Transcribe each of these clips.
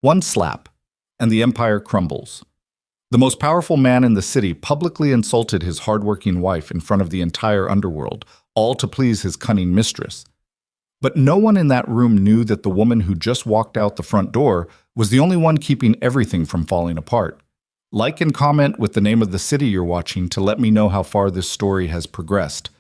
One slap, and the empire crumbles. The most powerful man in the city publicly insulted his hardworking wife in front of the entire underworld, all to please his cunning mistress. But no one in that room knew that the woman who just walked out the front door was the only one keeping everything from falling apart. Like and comment with the name of the city you're watching to let me know how far this story has progressed.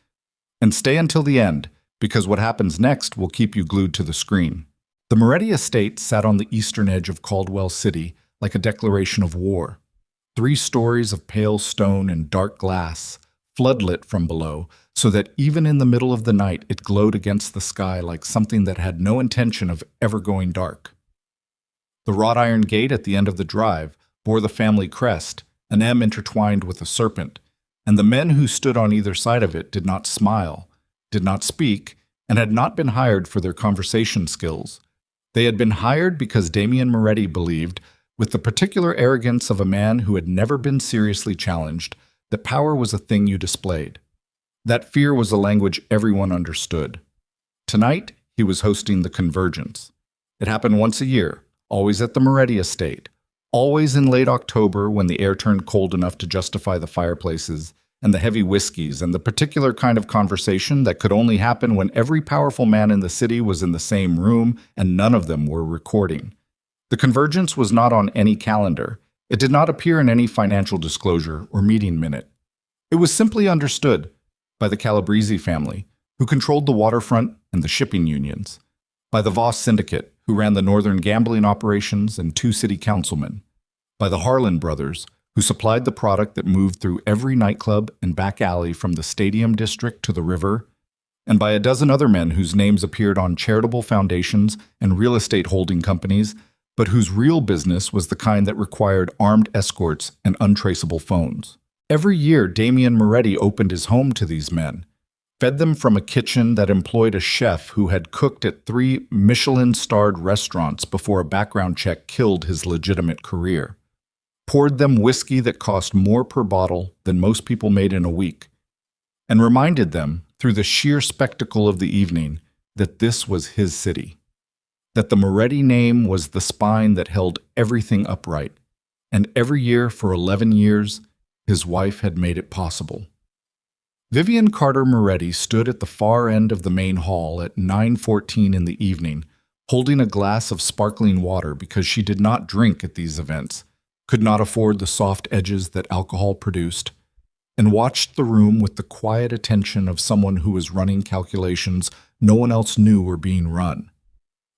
And stay until the end, because what happens next will keep you glued to the screen. The Moretti estate sat on the eastern edge of Caldwell City like a declaration of war. 3 stories of pale stone and dark glass, floodlit from below, so that even in the middle of the night it glowed against the sky like something that had no intention of ever going dark. The wrought iron gate at the end of the drive bore the family crest, an M intertwined with a serpent, and the men who stood on either side of it did not smile, did not speak, and had not been hired for their conversation skills. They had been hired because Damien Moretti believed, with the particular arrogance of a man who had never been seriously challenged, that power was a thing you displayed. That fear was a language everyone understood. Tonight, he was hosting the Convergence. It happened once a year, always at the Moretti estate, always in late October when the air turned cold enough to justify the fireplaces and the heavy whiskeys and the particular kind of conversation that could only happen when every powerful man in the city was in the same room and none of them were recording. The Convergence was not on any calendar. It did not appear in any financial disclosure or meeting minute. It was simply understood by the Calabrese family, who controlled the waterfront and the shipping unions, by the Voss syndicate, who ran the northern gambling operations and 2 city councilmen, by the Harlan brothers, who supplied the product that moved through every nightclub and back alley from the stadium district to the river, and by a dozen other men whose names appeared on charitable foundations and real estate holding companies, but whose real business was the kind that required armed escorts and untraceable phones. Every year, Damien Moretti opened his home to these men, fed them from a kitchen that employed a chef who had cooked at 3 Michelin-starred restaurants before a background check killed his legitimate career, poured them whiskey that cost more per bottle than most people made in a week, and reminded them, through the sheer spectacle of the evening, that this was his city, that the Moretti name was the spine that held everything upright, and every year for 11 years, his wife had made it possible. Vivian Carter Moretti stood at the far end of the main hall at 9:14 in the evening, holding a glass of sparkling water because she did not drink at these events, could not afford the soft edges that alcohol produced, and watched the room with the quiet attention of someone who was running calculations no one else knew were being run.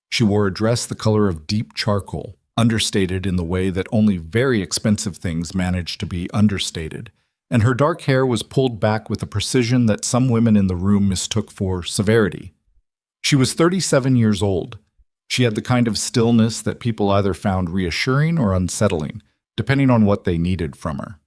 She wore a dress the color of deep charcoal, understated in the way that only very expensive things manage to be understated, and her dark hair was pulled back with a precision that some women in the room mistook for severity. She was 37 years old. She had the kind of stillness that people either found reassuring or unsettling, depending on what they needed from her.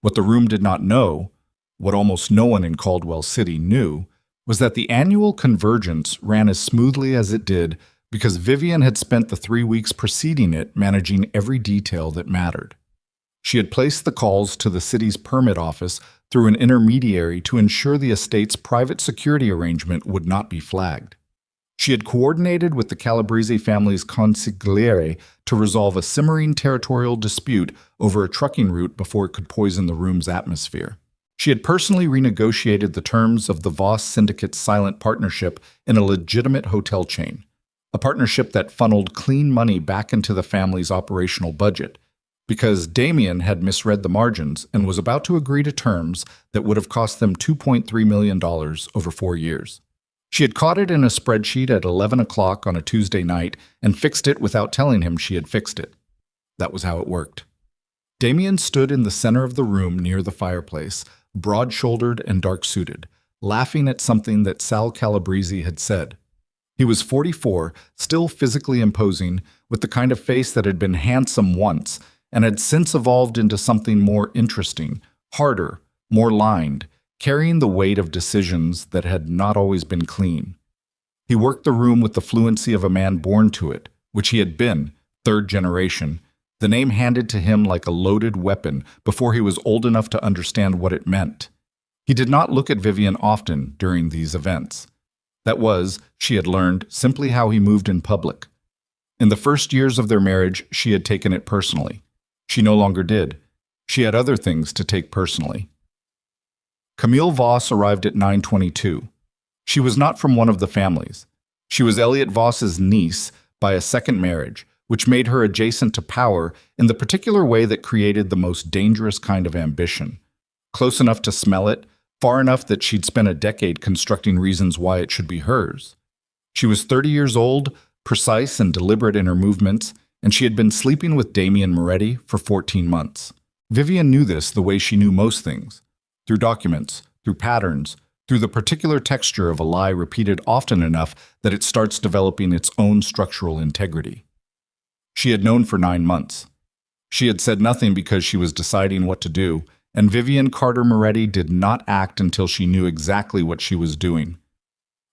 What the room did not know, what almost no one in Caldwell City knew, was that the annual Convergence ran as smoothly as it did because Vivian had spent the 3 weeks preceding it managing every detail that mattered. She had placed the calls to the city's permit office through an intermediary to ensure the estate's private security arrangement would not be flagged. She had coordinated with the Calabrese family's consigliere to resolve a simmering territorial dispute over a trucking route before it could poison the room's atmosphere. She had personally renegotiated the terms of the Voss syndicate's silent partnership in a legitimate hotel chain, a partnership that funneled clean money back into the family's operational budget, because Damien had misread the margins and was about to agree to terms that would have cost them $2.3 million over 4 years. She had caught it in a spreadsheet at 11 o'clock on a Tuesday night and fixed it without telling him she had fixed it. That was how it worked. Damien stood in the center of the room near the fireplace, broad-shouldered and dark-suited, laughing at something that Sal Calabrese had said. He was 44, still physically imposing, with the kind of face that had been handsome once and had since evolved into something more interesting, harder, more lined, carrying the weight of decisions that had not always been clean. He worked the room with the fluency of a man born to it, which he had been, 3rd generation, the name handed to him like a loaded weapon before he was old enough to understand what it meant. He did not look at Vivian often during these events. That was, she had learned, simply how he moved in public. In the first years of their marriage, she had taken it personally. She no longer did. She had other things to take personally. Camille Voss arrived at 9:22. She was not from one of the families. She was Elliot Voss's niece by a second marriage, which made her adjacent to power in the particular way that created the most dangerous kind of ambition. Close enough to smell it, far enough that she'd spent a decade constructing reasons why it should be hers. She was 30 years old, precise and deliberate in her movements, and she had been sleeping with Damien Moretti for 14 months. Vivian knew this the way she knew most things, through documents, through patterns, through the particular texture of a lie repeated often enough that it starts developing its own structural integrity. She had known for 9 months. She had said nothing because she was deciding what to do, and Vivian Carter Moretti did not act until she knew exactly what she was doing.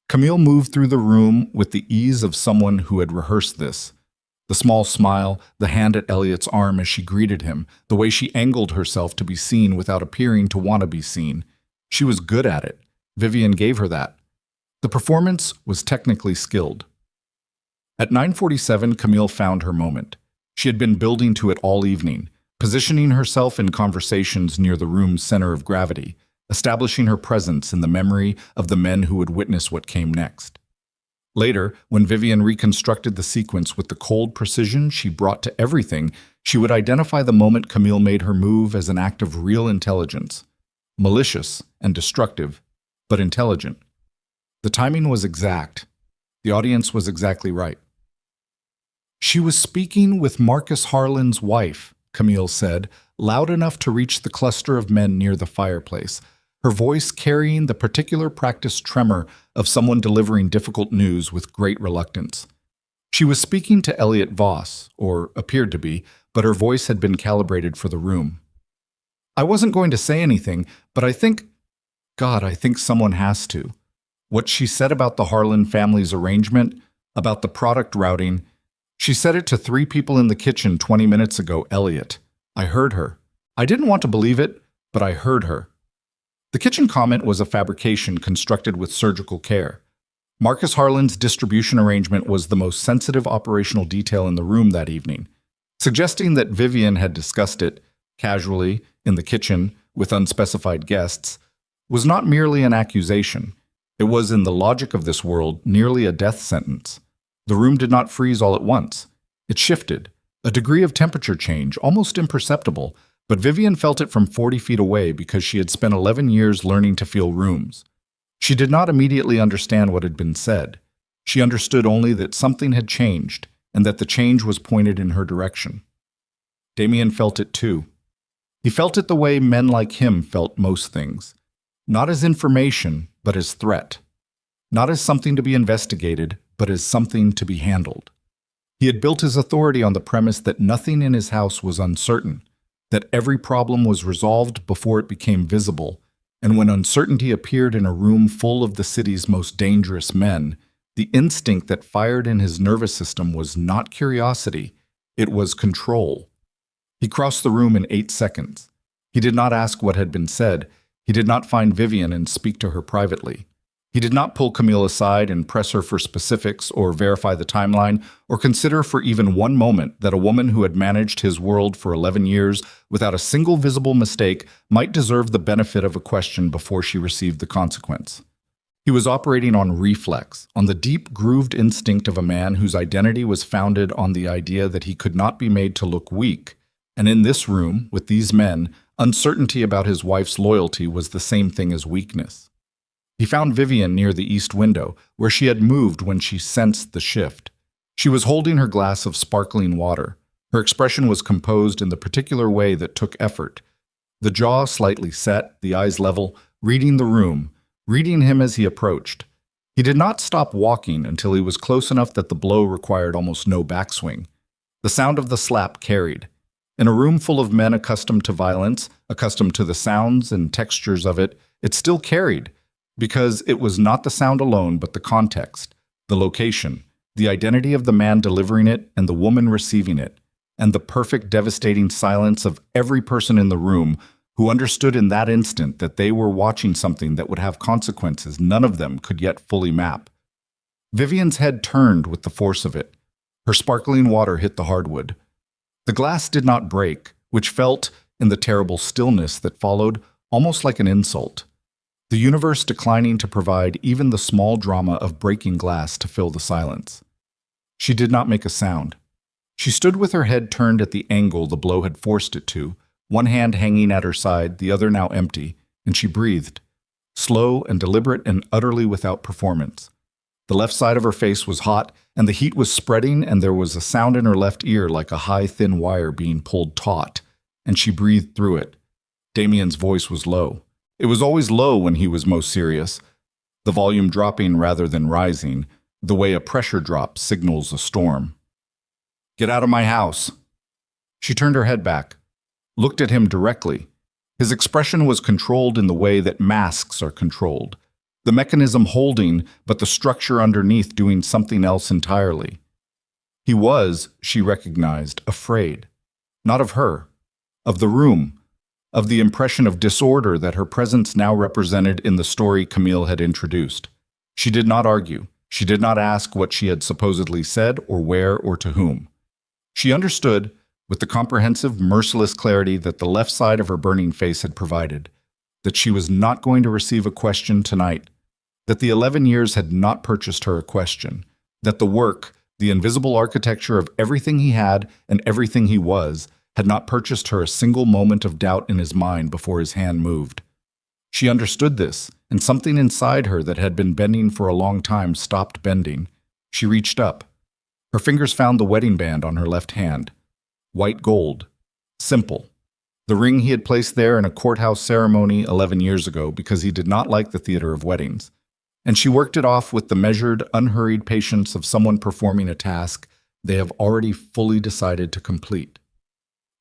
Camille moved through the room with the ease of someone who had rehearsed this. The small smile, the hand at Elliot's arm as she greeted him, the way she angled herself to be seen without appearing to want to be seen. She was good at it. Vivian gave her that. The performance was technically skilled. At 9:47, Camille found her moment. She had been building to it all evening, positioning herself in conversations near the room's center of gravity, establishing her presence in the memory of the men who would witness what came next. Later, when Vivian reconstructed the sequence with the cold precision she brought to everything, she would identify the moment Camille made her move as an act of real intelligence. Malicious and destructive, but intelligent. The timing was exact. The audience was exactly right. She was speaking with Marcus Harlan's wife, Camille said, loud enough to reach the cluster of men near the fireplace, her voice carrying the particular practiced tremor of someone delivering difficult news with great reluctance. She was speaking to Elliot Voss, or appeared to be, but her voice had been calibrated for the room. I wasn't going to say anything, but I think someone has to. What she said about the Harlan family's arrangement, about the product routing, she said it to 3 people in the kitchen 20 minutes ago, Elliot. I heard her. I didn't want to believe it, but I heard her. The kitchen comment was a fabrication constructed with surgical care. Marcus Harlan's distribution arrangement was the most sensitive operational detail in the room that evening. Suggesting that Vivian had discussed it, casually, in the kitchen, with unspecified guests, was not merely an accusation. It was, in the logic of this world, nearly a death sentence. The room did not freeze all at once. It shifted, a degree of temperature change, almost imperceptible, but Vivian felt it from 40 feet away because she had spent 11 years learning to feel rooms. She did not immediately understand what had been said. She understood only that something had changed, and that the change was pointed in her direction. Damien felt it too. He felt it the way men like him felt most things. Not as information, but as threat. Not as something to be investigated, but as something to be handled. He had built his authority on the premise that nothing in his house was uncertain, that every problem was resolved before it became visible, and when uncertainty appeared in a room full of the city's most dangerous men, the instinct that fired in his nervous system was not curiosity, it was control. He crossed the room in 8 seconds. He did not ask what had been said. He did not find Vivian and speak to her privately. He did not pull Camille aside and press her for specifics or verify the timeline or consider for even one moment that a woman who had managed his world for 11 years without a single visible mistake might deserve the benefit of a question before she received the consequence. He was operating on reflex, on the deep grooved instinct of a man whose identity was founded on the idea that he could not be made to look weak. And in this room, with these men, uncertainty about his wife's loyalty was the same thing as weakness. He found Vivian near the east window, where she had moved when she sensed the shift. She was holding her glass of sparkling water. Her expression was composed in the particular way that took effort. The jaw slightly set, the eyes level, reading the room, reading him as he approached. He did not stop walking until he was close enough that the blow required almost no backswing. The sound of the slap carried. In a room full of men accustomed to violence, accustomed to the sounds and textures of it, it still carried, because it was not the sound alone but the context, the location, the identity of the man delivering it and the woman receiving it, and the perfect devastating silence of every person in the room who understood in that instant that they were watching something that would have consequences none of them could yet fully map. Vivian's head turned with the force of it. Her sparkling water hit the hardwood. The glass did not break, which felt, in the terrible stillness that followed, almost like an insult. The universe declining to provide even the small drama of breaking glass to fill the silence. She did not make a sound. She stood with her head turned at the angle the blow had forced it to, one hand hanging at her side, the other now empty, and she breathed, slow and deliberate and utterly without performance. The left side of her face was hot, and the heat was spreading, and there was a sound in her left ear like a high, thin wire being pulled taut, and she breathed through it. Damien's voice was low. It was always low when he was most serious, the volume dropping rather than rising, the way a pressure drop signals a storm. "Get out of my house." She turned her head back, looked at him directly. His expression was controlled in the way that masks are controlled. The mechanism holding, but the structure underneath doing something else entirely. He was, she recognized, afraid. Not of her, of the room, of the impression of disorder that her presence now represented in the story Camille had introduced. She did not argue. She did not ask what she had supposedly said or where or to whom. She understood, with the comprehensive, merciless clarity that the left side of her burning face had provided, that she was not going to receive a question tonight, that the 11 years had not purchased her a question, that the work, the invisible architecture of everything he had and everything he was, had not purchased her a single moment of doubt in his mind before his hand moved. She understood this, and something inside her that had been bending for a long time stopped bending. She reached up. Her fingers found the wedding band on her left hand. White gold. Simple. The ring he had placed there in a courthouse ceremony 11 years ago because he did not like the theater of weddings. And she worked it off with the measured, unhurried patience of someone performing a task they have already fully decided to complete.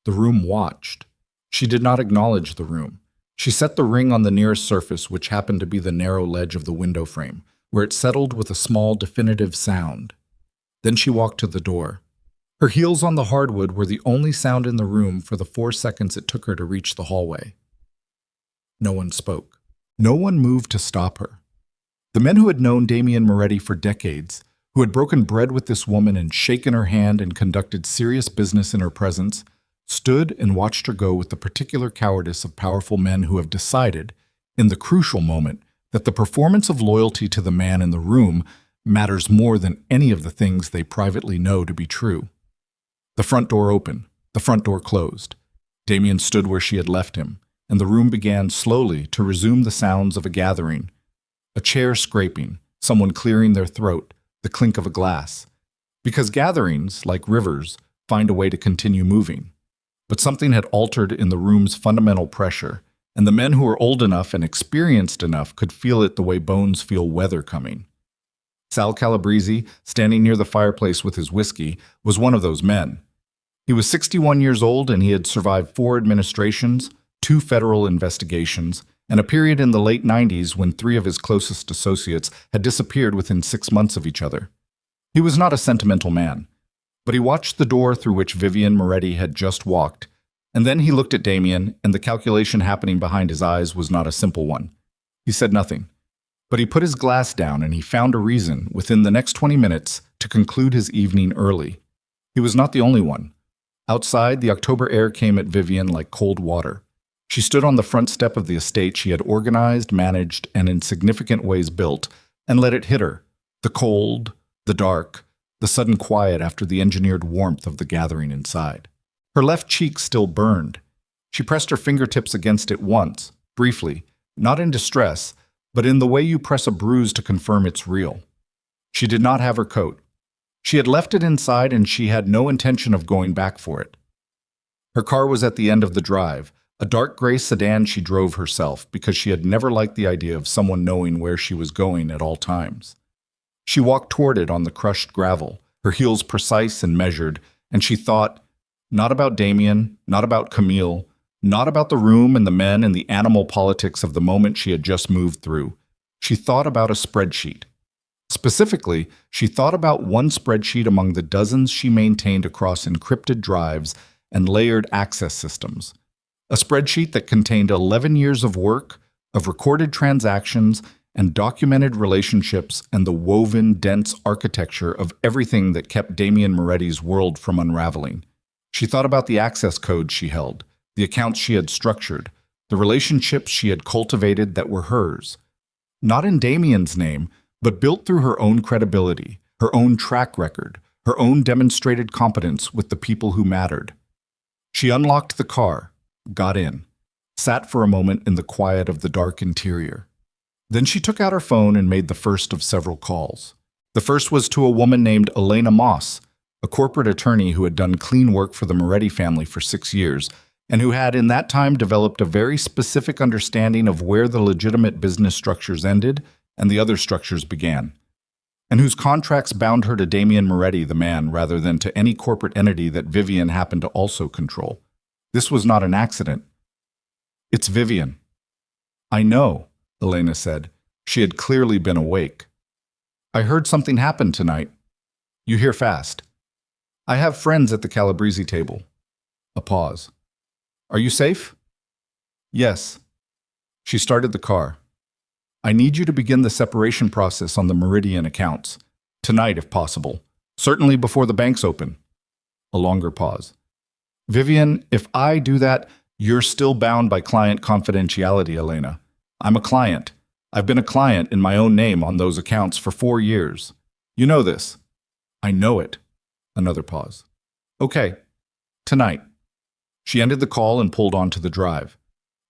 The room watched. She did not acknowledge the room. She set the ring on the nearest surface, which happened to be the narrow ledge of the window frame, where it settled with a small, definitive sound. Then she walked to the door. Her heels on the hardwood were the only sound in the room for the 4 seconds it took her to reach the hallway. No one spoke. No one moved to stop her. The men who had known Damien Moretti for decades, who had broken bread with this woman and shaken her hand and conducted serious business in her presence, stood and watched her go with the particular cowardice of powerful men who have decided, in the crucial moment, that the performance of loyalty to the man in the room matters more than any of the things they privately know to be true. The front door opened, the front door closed. Damien stood where she had left him, and the room began slowly to resume the sounds of a gathering. A chair scraping, someone clearing their throat, the clink of a glass. Because gatherings, like rivers, find a way to continue moving. But something had altered in the room's fundamental pressure, and the men who were old enough and experienced enough could feel it the way bones feel weather coming. Sal Calabrese, standing near the fireplace with his whiskey, was one of those men. He was 61 years old and he had survived 4 administrations, 2 federal investigations, and a period in the late 90s when 3 of his closest associates had disappeared within 6 months of each other. He was not a sentimental man, but he watched the door through which Vivian Moretti had just walked, and then he looked at Damien, and the calculation happening behind his eyes was not a simple one. He said nothing, but he put his glass down and he found a reason, within the next 20 minutes, to conclude his evening early. He was not the only one. Outside, the October air came at Vivian like cold water. She stood on the front step of the estate she had organized, managed, and in significant ways built, and let it hit her. The cold, the dark, the sudden quiet after the engineered warmth of the gathering inside. Her left cheek still burned. She pressed her fingertips against it once, briefly, not in distress, but in the way you press a bruise to confirm it's real. She did not have her coat. She had left it inside and she had no intention of going back for it. Her car was at the end of the drive, a dark gray sedan she drove herself because she had never liked the idea of someone knowing where she was going at all times. She walked toward it on the crushed gravel, her heels precise and measured, and she thought, not about Damien, not about Camille, not about the room and the men and the animal politics of the moment she had just moved through. She thought about a spreadsheet. Specifically, she thought about one spreadsheet among the dozens she maintained across encrypted drives and layered access systems. A spreadsheet that contained 11 years of work, of recorded transactions, and documented relationships and the woven, dense architecture of everything that kept Damien Moretti's world from unraveling. She thought about the access codes she held, the accounts she had structured, the relationships she had cultivated that were hers. Not in Damien's name, but built through her own credibility, her own track record, her own demonstrated competence with the people who mattered. She unlocked the car, got in, sat for a moment in the quiet of the dark interior. Then she took out her phone and made the first of several calls. The first was to a woman named Elena Moss, a corporate attorney who had done clean work for the Moretti family for 6 years, and who had in that time developed a very specific understanding of where the legitimate business structures ended and the other structures began, and whose contracts bound her to Damien Moretti, the man, rather than to any corporate entity that Vivian happened to also control. This was not an accident. "It's Vivian." "I know," Elena said. She had clearly been awake. "I heard something happen tonight." "You hear fast." "I have friends at the Calabrese table." A pause. "Are you safe?" "Yes." She started the car. "I need you to begin the separation process on the Meridian accounts. Tonight, if possible. Certainly before the banks open." A longer pause. "Vivian, if I do that, you're still bound by client confidentiality, Elena. I'm a client. I've been a client in my own name on those accounts for 4 years. You know this." "I know it." Another pause. "Okay. Tonight." She ended the call and pulled onto the drive.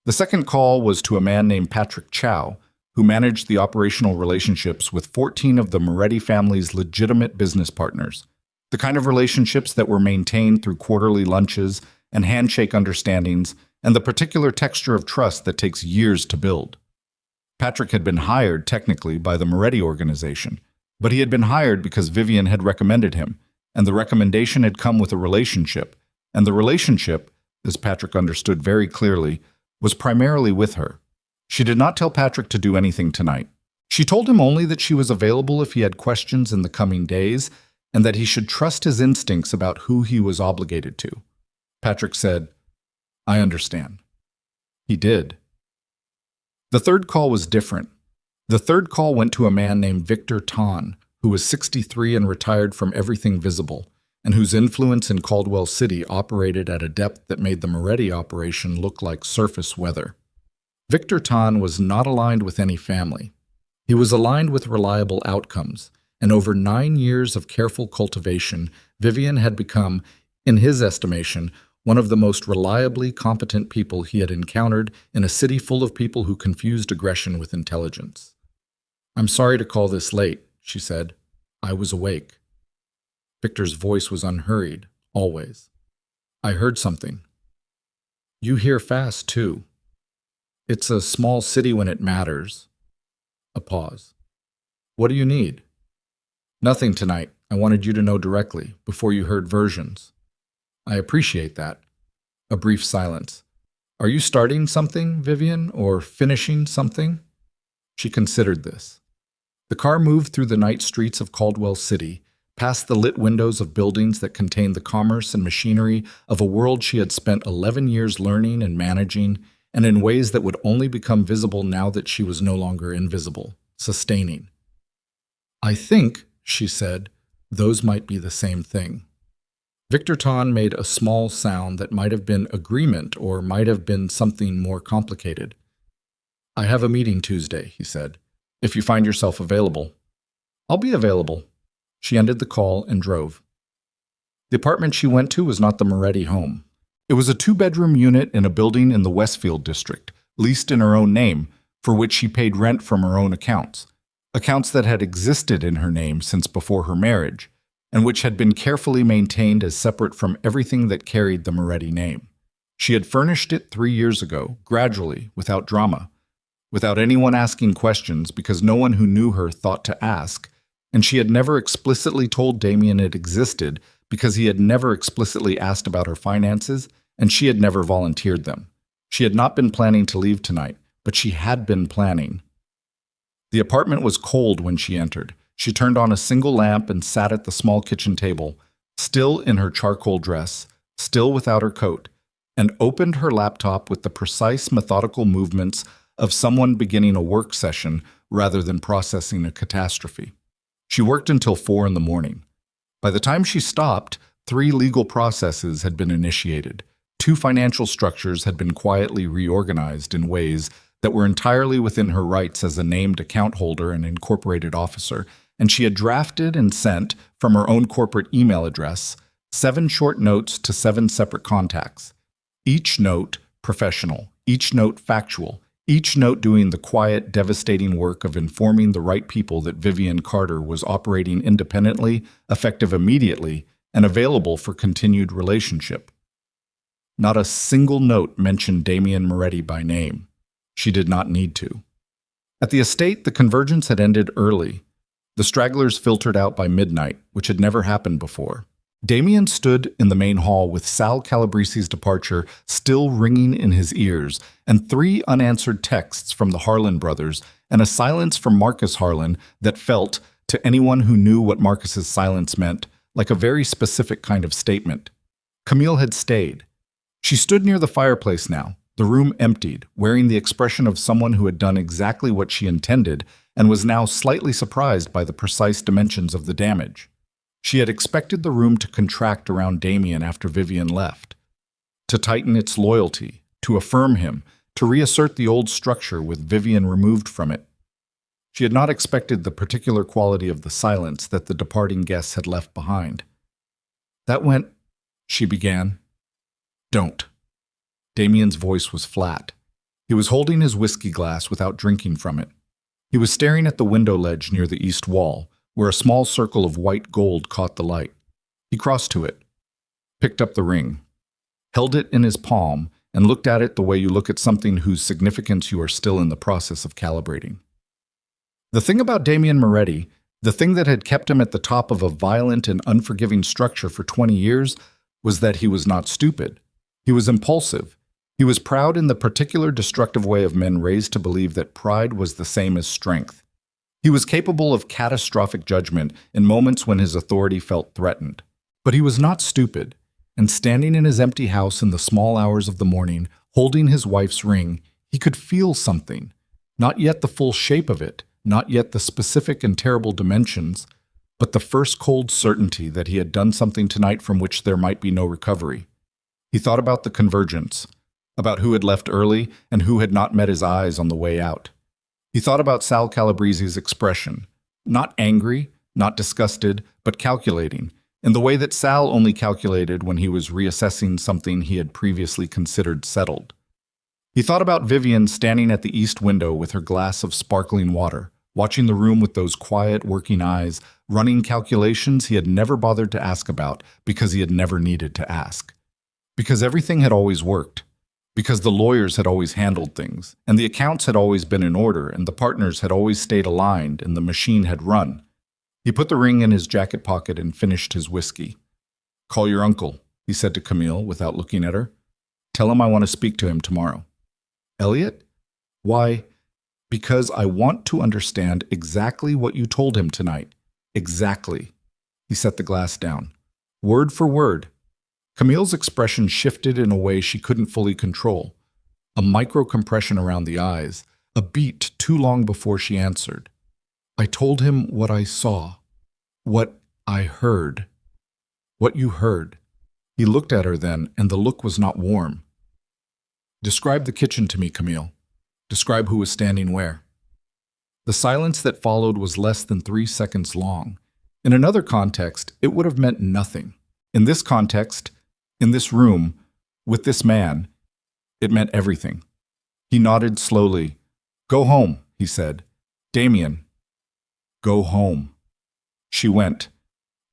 The second call was to a man named Patrick Chow, who managed the operational relationships with 14 of the Moretti family's legitimate business partners, the kind of relationships that were maintained through quarterly lunches and handshake understandings, and the particular texture of trust that takes years to build. Patrick had been hired, technically, by the Moretti organization, but he had been hired because Vivian had recommended him, and the recommendation had come with a relationship, and the relationship, as Patrick understood very clearly, was primarily with her. She did not tell Patrick to do anything tonight. She told him only that she was available if he had questions in the coming days, and that he should trust his instincts about who he was obligated to. Patrick said, "I understand." He did. The third call was different. The third call went to a man named Victor Tan, who was 63 and retired from everything visible, and whose influence in Caldwell City operated at a depth that made the Moretti operation look like surface weather. Victor Tan was not aligned with any family. He was aligned with reliable outcomes, and over 9 years of careful cultivation, Vivian had become, in his estimation, one of the most reliably competent people he had encountered in a city full of people who confused aggression with intelligence. "I'm sorry to call this late," she said. "I was awake." Victor's voice was unhurried, always. "I heard something." "You hear fast, too." "It's a small city when it matters." A pause. "What do you need?" "Nothing tonight. I wanted you to know directly, before you heard versions." "I appreciate that." A brief silence. "Are you starting something, Vivian, or finishing something?" She considered this. The car moved through the night streets of Caldwell City, past the lit windows of buildings that contained the commerce and machinery of a world she had spent 11 years learning and managing, and in ways that would only become visible now that she was no longer invisible, sustaining. "I think," she said, "those might be the same thing." Victor Tan made a small sound that might have been agreement or might have been something more complicated. "I have a meeting Tuesday," he said, "if you find yourself available." "I'll be available." She ended the call and drove. The apartment she went to was not the Moretti home. It was a 2-bedroom unit in a building in the Westfield district, leased in her own name, for which she paid rent from her own accounts that had existed in her name since before her marriage, and which had been carefully maintained as separate from everything that carried the Moretti name. She had furnished it 3 years ago, gradually, without drama, without anyone asking questions because no one who knew her thought to ask, and she had never explicitly told Damien it existed because he had never explicitly asked about her finances, and she had never volunteered them. She had not been planning to leave tonight, but she had been planning. The apartment was cold when she entered. She turned on a single lamp and sat at the small kitchen table, still in her charcoal dress, still without her coat, and opened her laptop with the precise, methodical movements of someone beginning a work session rather than processing a catastrophe. She worked until 4 in the morning. By the time she stopped, 3 legal processes had been initiated. 2 financial structures had been quietly reorganized in ways that were entirely within her rights as a named account holder and incorporated officer, and she had drafted and sent, from her own corporate email address, 7 short notes to 7 separate contacts. Each note professional, each note factual, each note doing the quiet, devastating work of informing the right people that Vivian Carter was operating independently, effective immediately, and available for continued relationship. Not a single note mentioned Damien Moretti by name. She did not need to. At the estate, the convergence had ended early. The stragglers filtered out by midnight, which had never happened before. Damien stood in the main hall with Sal Calabresi's departure still ringing in his ears, and 3 unanswered texts from the Harlan brothers, and a silence from Marcus Harlan that felt, to anyone who knew what Marcus's silence meant, like a very specific kind of statement. Camille had stayed. She stood near the fireplace now, the room emptied, wearing the expression of someone who had done exactly what she intended and was now slightly surprised by the precise dimensions of the damage. She had expected the room to contract around Damien after Vivian left, to tighten its loyalty, to affirm him, to reassert the old structure with Vivian removed from it. She had not expected the particular quality of the silence that the departing guests had left behind. "That went," she began. "Don't." Damien's voice was flat. He was holding his whiskey glass without drinking from it. He was staring at the window ledge near the east wall, where a small circle of white gold caught the light. He crossed to it, picked up the ring, held it in his palm, and looked at it the way you look at something whose significance you are still in the process of calibrating. The thing about Damien Moretti, the thing that had kept him at the top of a violent and unforgiving structure for 20 years, was that he was not stupid. He was impulsive. He was proud in the particular destructive way of men raised to believe that pride was the same as strength. He was capable of catastrophic judgment in moments when his authority felt threatened. But he was not stupid, and standing in his empty house in the small hours of the morning, holding his wife's ring, he could feel something, not yet the full shape of it, not yet the specific and terrible dimensions, but the first cold certainty that he had done something tonight from which there might be no recovery. He thought about the convergence, about who had left early and who had not met his eyes on the way out. He thought about Sal Calabresi's expression, not angry, not disgusted, but calculating, in the way that Sal only calculated when he was reassessing something he had previously considered settled. He thought about Vivian standing at the east window with her glass of sparkling water, watching the room with those quiet, working eyes, running calculations he had never bothered to ask about because he had never needed to ask. Because everything had always worked. Because the lawyers had always handled things, and the accounts had always been in order, and the partners had always stayed aligned, and the machine had run. He put the ring in his jacket pocket and finished his whiskey. "Call your uncle," he said to Camille without looking at her. "Tell him I want to speak to him tomorrow." "Elliot? Why?" "Because I want to understand exactly what you told him tonight. Exactly." He set the glass down. "Word for word." Camille's expression shifted in a way she couldn't fully control. A micro-compression around the eyes, a beat too long before she answered. "I told him what I saw, what I heard." "What you heard." He looked at her then, and the look was not warm. "Describe the kitchen to me, Camille. Describe who was standing where." The silence that followed was less than 3 seconds long. In another context, it would have meant nothing. In this context, in this room, with this man, it meant everything. He nodded slowly. "Go home," he said. "Damien, go home." She went.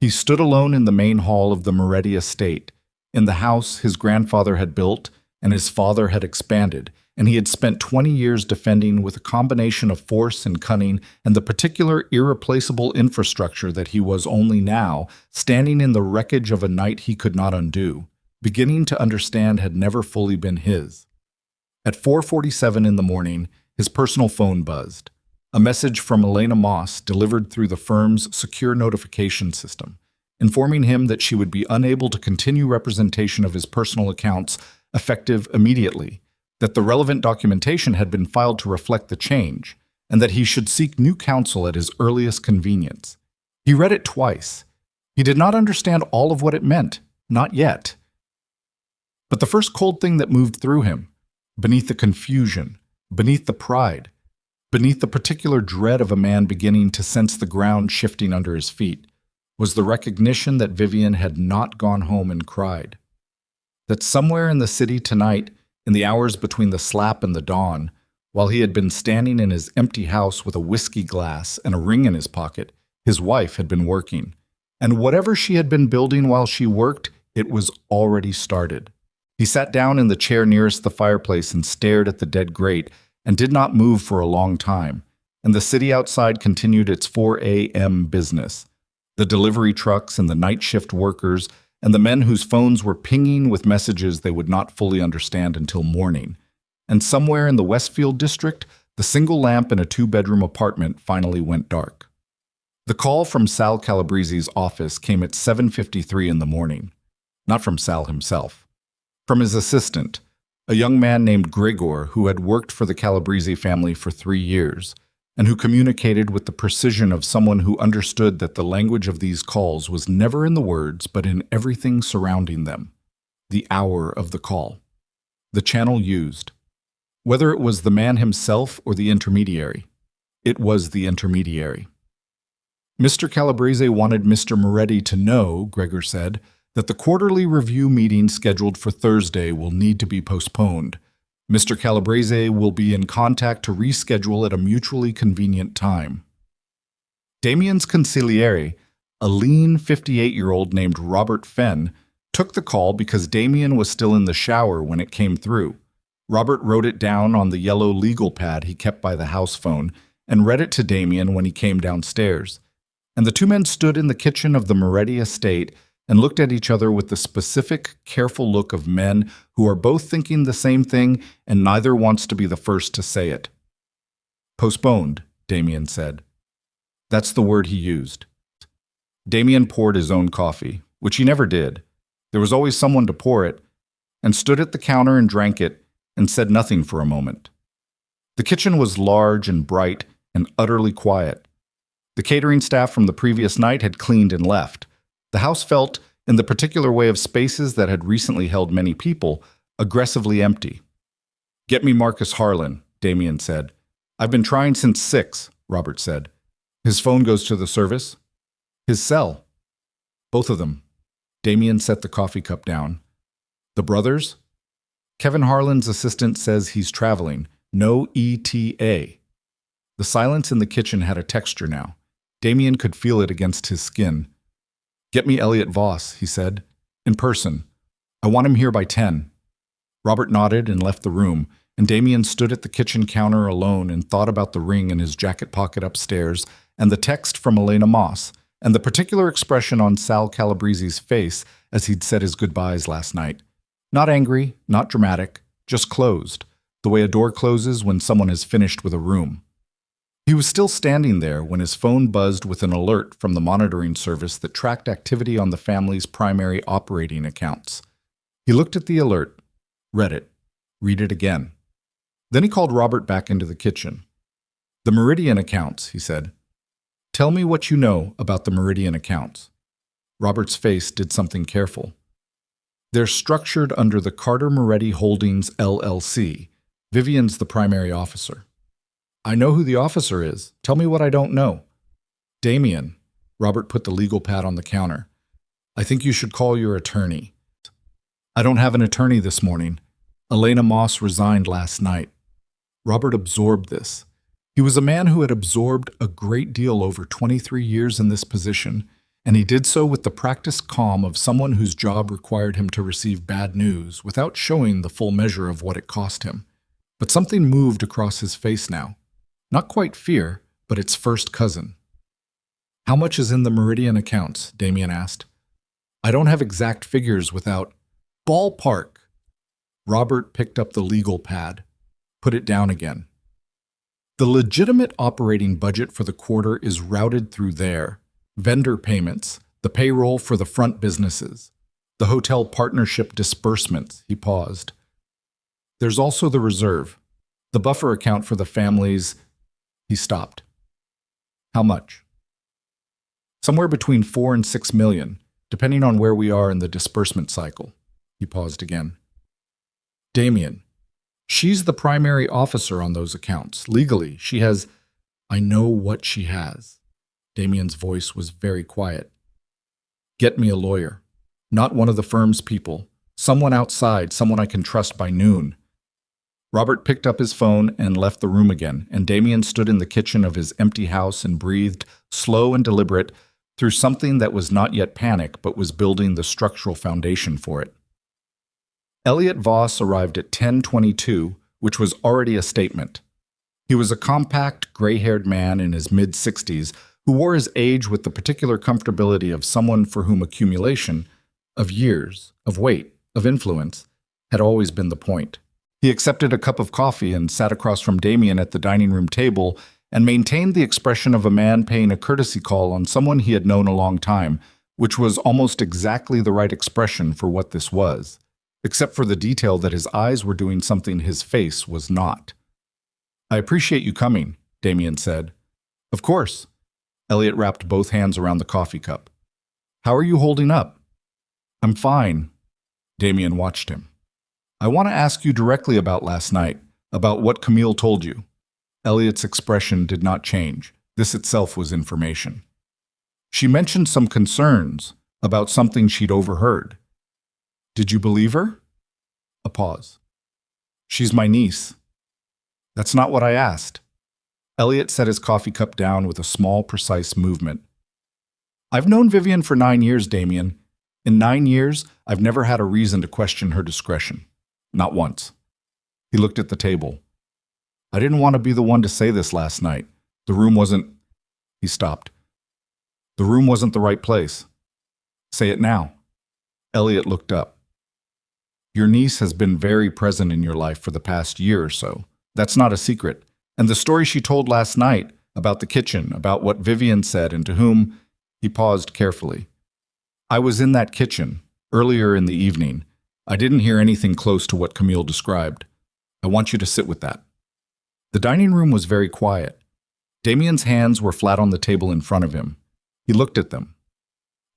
He stood alone in the main hall of the Moretti estate, in the house his grandfather had built and his father had expanded, and he had spent 20 years defending with a combination of force and cunning and the particular irreplaceable infrastructure that he was only now, standing in the wreckage of a night he could not undo, beginning to understand had never fully been his. At 4:47 in the morning, his personal phone buzzed. A message from Elena Moss delivered through the firm's secure notification system, informing him that she would be unable to continue representation of his personal accounts effective immediately, that the relevant documentation had been filed to reflect the change, and that he should seek new counsel at his earliest convenience. He read it twice. He did not understand all of what it meant, not yet. But the first cold thing that moved through him, beneath the confusion, beneath the pride, beneath the particular dread of a man beginning to sense the ground shifting under his feet, was the recognition that Vivian had not gone home and cried. That somewhere in the city tonight, in the hours between the slap and the dawn, while he had been standing in his empty house with a whiskey glass and a ring in his pocket, his wife had been working. And whatever she had been building while she worked, it was already started. He sat down in the chair nearest the fireplace and stared at the dead grate and did not move for a long time, and the city outside continued its 4 a.m. business. The delivery trucks and the night shift workers and the men whose phones were pinging with messages they would not fully understand until morning. And somewhere in the Westfield district, the single lamp in a 2-bedroom apartment finally went dark. The call from Sal Calabrese's office came at 7:53 in the morning. Not from Sal himself. From his assistant, a young man named Gregor who had worked for the Calabrese family for 3 years, and who communicated with the precision of someone who understood that the language of these calls was never in the words but in everything surrounding them. The hour of the call. The channel used. Whether it was the man himself or the intermediary, it was the intermediary. Mr. Calabrese wanted Mr. Moretti to know, Gregor said, that the quarterly review meeting scheduled for Thursday will need to be postponed. Mr. Calabrese will be in contact to reschedule at a mutually convenient time. Damien's consigliere, a lean 58-year-old named Robert Fenn, took the call because Damien was still in the shower when it came through. Robert wrote it down on the yellow legal pad he kept by the house phone and read it to Damien when he came downstairs. And the two men stood in the kitchen of the Moretti estate and looked at each other with the specific, careful look of men who are both thinking the same thing and neither wants to be the first to say it. Postponed, Damien said. That's the word he used. Damien poured his own coffee, which he never did. There was always someone to pour it, and stood at the counter and drank it and said nothing for a moment. The kitchen was large and bright and utterly quiet. The catering staff from the previous night had cleaned and left. The house felt, in the particular way of spaces that had recently held many people, aggressively empty. Get me Marcus Harlan, Damien said. I've been trying since 6, Robert said. His phone goes to the service? His cell. Both of them. Damien set the coffee cup down. The brothers? Kevin Harlan's assistant says he's traveling. No ETA. The silence in the kitchen had a texture now. Damien could feel it against his skin. Get me Elliot Voss, he said. In person. I want him here by 10. Robert nodded and left the room, and Damien stood at the kitchen counter alone and thought about the ring in his jacket pocket upstairs, and the text from Elena Moss, and the particular expression on Sal Calabrese's face as he'd said his goodbyes last night. Not angry, not dramatic, just closed, the way a door closes when someone has finished with a room. He was still standing there when his phone buzzed with an alert from the monitoring service that tracked activity on the family's primary operating accounts. He looked at the alert, read it, read it again. Then he called Robert back into the kitchen. The Meridian accounts, he said. Tell me what you know about the Meridian accounts. Robert's face did something careful. They're structured under the Carter Moretti Holdings, LLC. Vivian's the primary officer. I know who the officer is. Tell me what I don't know. Damien. Robert put the legal pad on the counter. I think you should call your attorney. I don't have an attorney this morning. Elena Moss resigned last night. Robert absorbed this. He was a man who had absorbed a great deal over 23 years in this position, and he did so with the practiced calm of someone whose job required him to receive bad news without showing the full measure of what it cost him. But something moved across his face now. Not quite fear, but its first cousin. How much is in the Meridian accounts? Damien asked. I don't have exact figures without... Ballpark. Robert picked up the legal pad, put it down again. The legitimate operating budget for the quarter is routed through there. Vendor payments, the payroll for the front businesses, the hotel partnership disbursements, he paused. There's also the reserve, the buffer account for the family's... He stopped. How much? Somewhere between 4 and 6 million, depending on where we are in the disbursement cycle. He paused again. Damien, she's the primary officer on those accounts. Legally, she has... I know what she has. Damien's voice was very quiet. Get me a lawyer. Not one of the firm's people. Someone outside, someone I can trust by noon. Robert picked up his phone and left the room again, and Damien stood in the kitchen of his empty house and breathed, slow and deliberate, through something that was not yet panic but was building the structural foundation for it. Elliot Voss arrived at 10:22, which was already a statement. He was a compact, gray-haired man in his mid-60s who wore his age with the particular comfortability of someone for whom accumulation of years, of weight, of influence had always been the point. He accepted a cup of coffee and sat across from Damien at the dining room table and maintained the expression of a man paying a courtesy call on someone he had known a long time, which was almost exactly the right expression for what this was, except for the detail that his eyes were doing something his face was not. I appreciate you coming, Damien said. Of course. Elliot wrapped both hands around the coffee cup. How are you holding up? I'm fine. Damien watched him. I want to ask you directly about last night, about what Camille told you. Elliot's expression did not change. This itself was information. She mentioned some concerns about something she'd overheard. Did you believe her? A pause. She's my niece. That's not what I asked. Elliot set his coffee cup down with a small, precise movement. I've known Vivian for 9 years, Damien. In 9 years, I've never had a reason to question her discretion. Not once. He looked at the table. I didn't want to be the one to say this last night. The room wasn't... He stopped. The room wasn't the right place. Say it now. Elliot looked up. Your niece has been very present in your life for the past year or so. That's not a secret. And the story she told last night about the kitchen, about what Vivian said and to whom... He paused carefully. I was in that kitchen, earlier in the evening. I didn't hear anything close to what Camille described. I want you to sit with that. The dining room was very quiet. Damien's hands were flat on the table in front of him. He looked at them.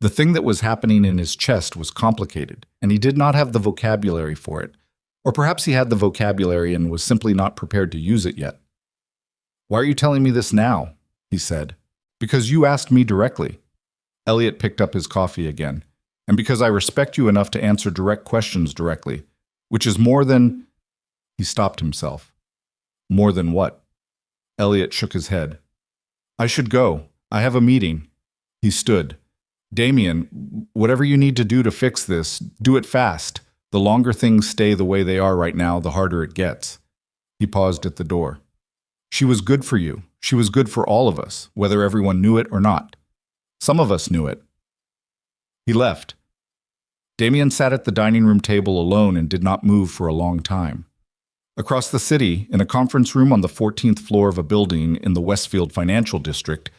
The thing that was happening in his chest was complicated, and he did not have the vocabulary for it. Or perhaps he had the vocabulary and was simply not prepared to use it yet. Why are you telling me this now? He said. Because you asked me directly. Elliot picked up his coffee again. And because I respect you enough to answer direct questions directly, which is more than... He stopped himself. More than what? Elliot shook his head. I should go. I have a meeting. He stood. Damien, whatever you need to do to fix this, do it fast. The longer things stay the way they are right now, the harder it gets. He paused at the door. She was good for you. She was good for all of us, whether everyone knew it or not. Some of us knew it. He left. Damien sat at the dining room table alone and did not move for a long time. Across the city, in a conference room on the 14th floor of a building in the Westfield Financial District,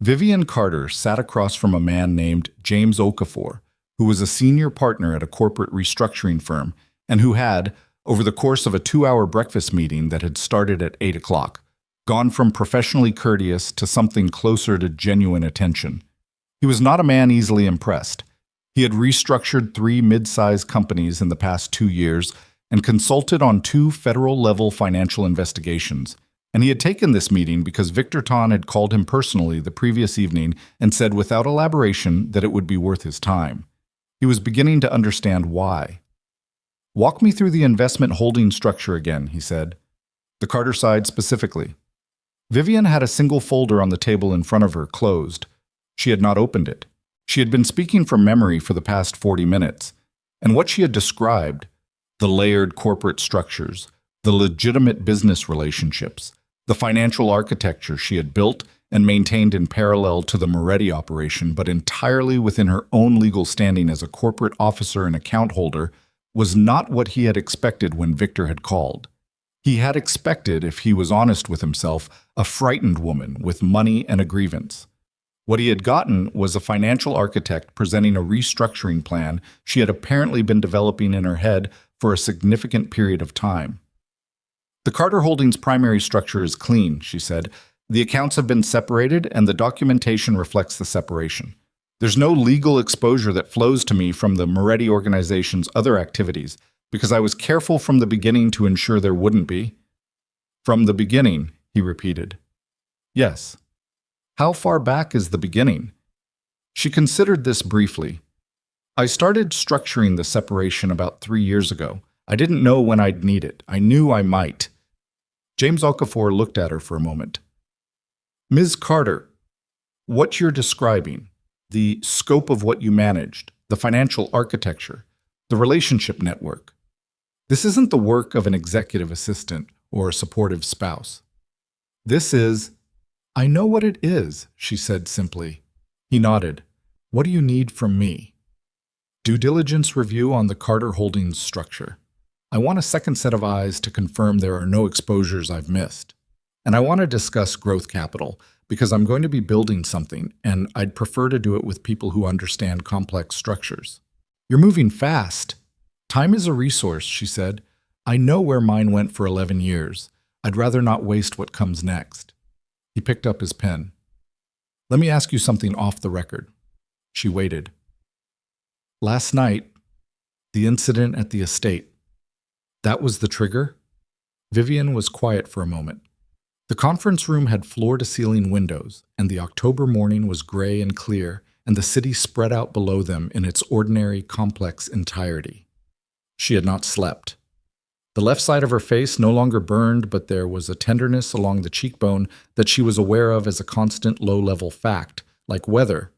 Vivian Carter sat across from a man named James Okafor, who was a senior partner at a corporate restructuring firm and who had, over the course of a 2-hour breakfast meeting that had started at 8 o'clock, gone from professionally courteous to something closer to genuine attention. He was not a man easily impressed. He had restructured 3 mid-sized companies in the past 2 years and consulted on 2 federal-level financial investigations. And he had taken this meeting because Victor Ton had called him personally the previous evening and said without elaboration that it would be worth his time. He was beginning to understand why. Walk me through the investment holding structure again, he said. The Carter side specifically. Vivian had a single folder on the table in front of her, closed. She had not opened it. She had been speaking from memory for the past 40 minutes, and what she had described, the layered corporate structures, the legitimate business relationships, the financial architecture she had built and maintained in parallel to the Moretti operation, but entirely within her own legal standing as a corporate officer and account holder, was not what he had expected when Victor had called. He had expected, if he was honest with himself, a frightened woman with money and a grievance. What he had gotten was a financial architect presenting a restructuring plan she had apparently been developing in her head for a significant period of time. The Carter Holdings primary structure is clean, she said. The accounts have been separated, and the documentation reflects the separation. There's no legal exposure that flows to me from the Moretti organization's other activities, because I was careful from the beginning to ensure there wouldn't be. From the beginning, he repeated. Yes. How far back is the beginning? She considered this briefly. I started structuring the separation about 3 years ago. I didn't know when I'd need it. I knew I might. James Okafor looked at her for a moment. Ms. Carter, what you're describing, the scope of what you managed, the financial architecture, the relationship network, this isn't the work of an executive assistant or a supportive spouse. This is, I know what it is, she said simply. He nodded. What do you need from me? Due diligence review on the Carter Holdings structure. I want a second set of eyes to confirm there are no exposures I've missed. And I want to discuss growth capital because I'm going to be building something, and I'd prefer to do it with people who understand complex structures. You're moving fast. Time is a resource, she said. I know where mine went for 11 years. I'd rather not waste what comes next. He picked up his pen. Let me ask you something off the record. She waited. Last night, the incident at the estate. That was the trigger? Vivian was quiet for a moment. The conference room had floor-to-ceiling windows, and the October morning was gray and clear, and the city spread out below them in its ordinary, complex entirety. She had not slept. The left side of her face no longer burned, but there was a tenderness along the cheekbone that she was aware of as a constant low-level fact, like weather.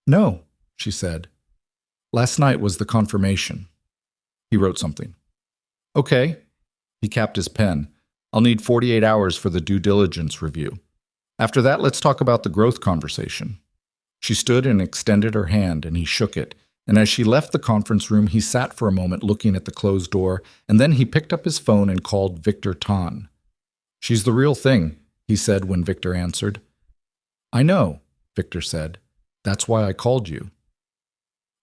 No, she said. Last night was the confirmation. He wrote something. Okay. He capped his pen. I'll need 48 hours for the due diligence review. After that, let's talk about the growth conversation. She stood and extended her hand, and he shook it. And as she left the conference room, he sat for a moment looking at the closed door, and then he picked up his phone and called Victor Tan. She's the real thing, he said when Victor answered. I know, Victor said. That's why I called you.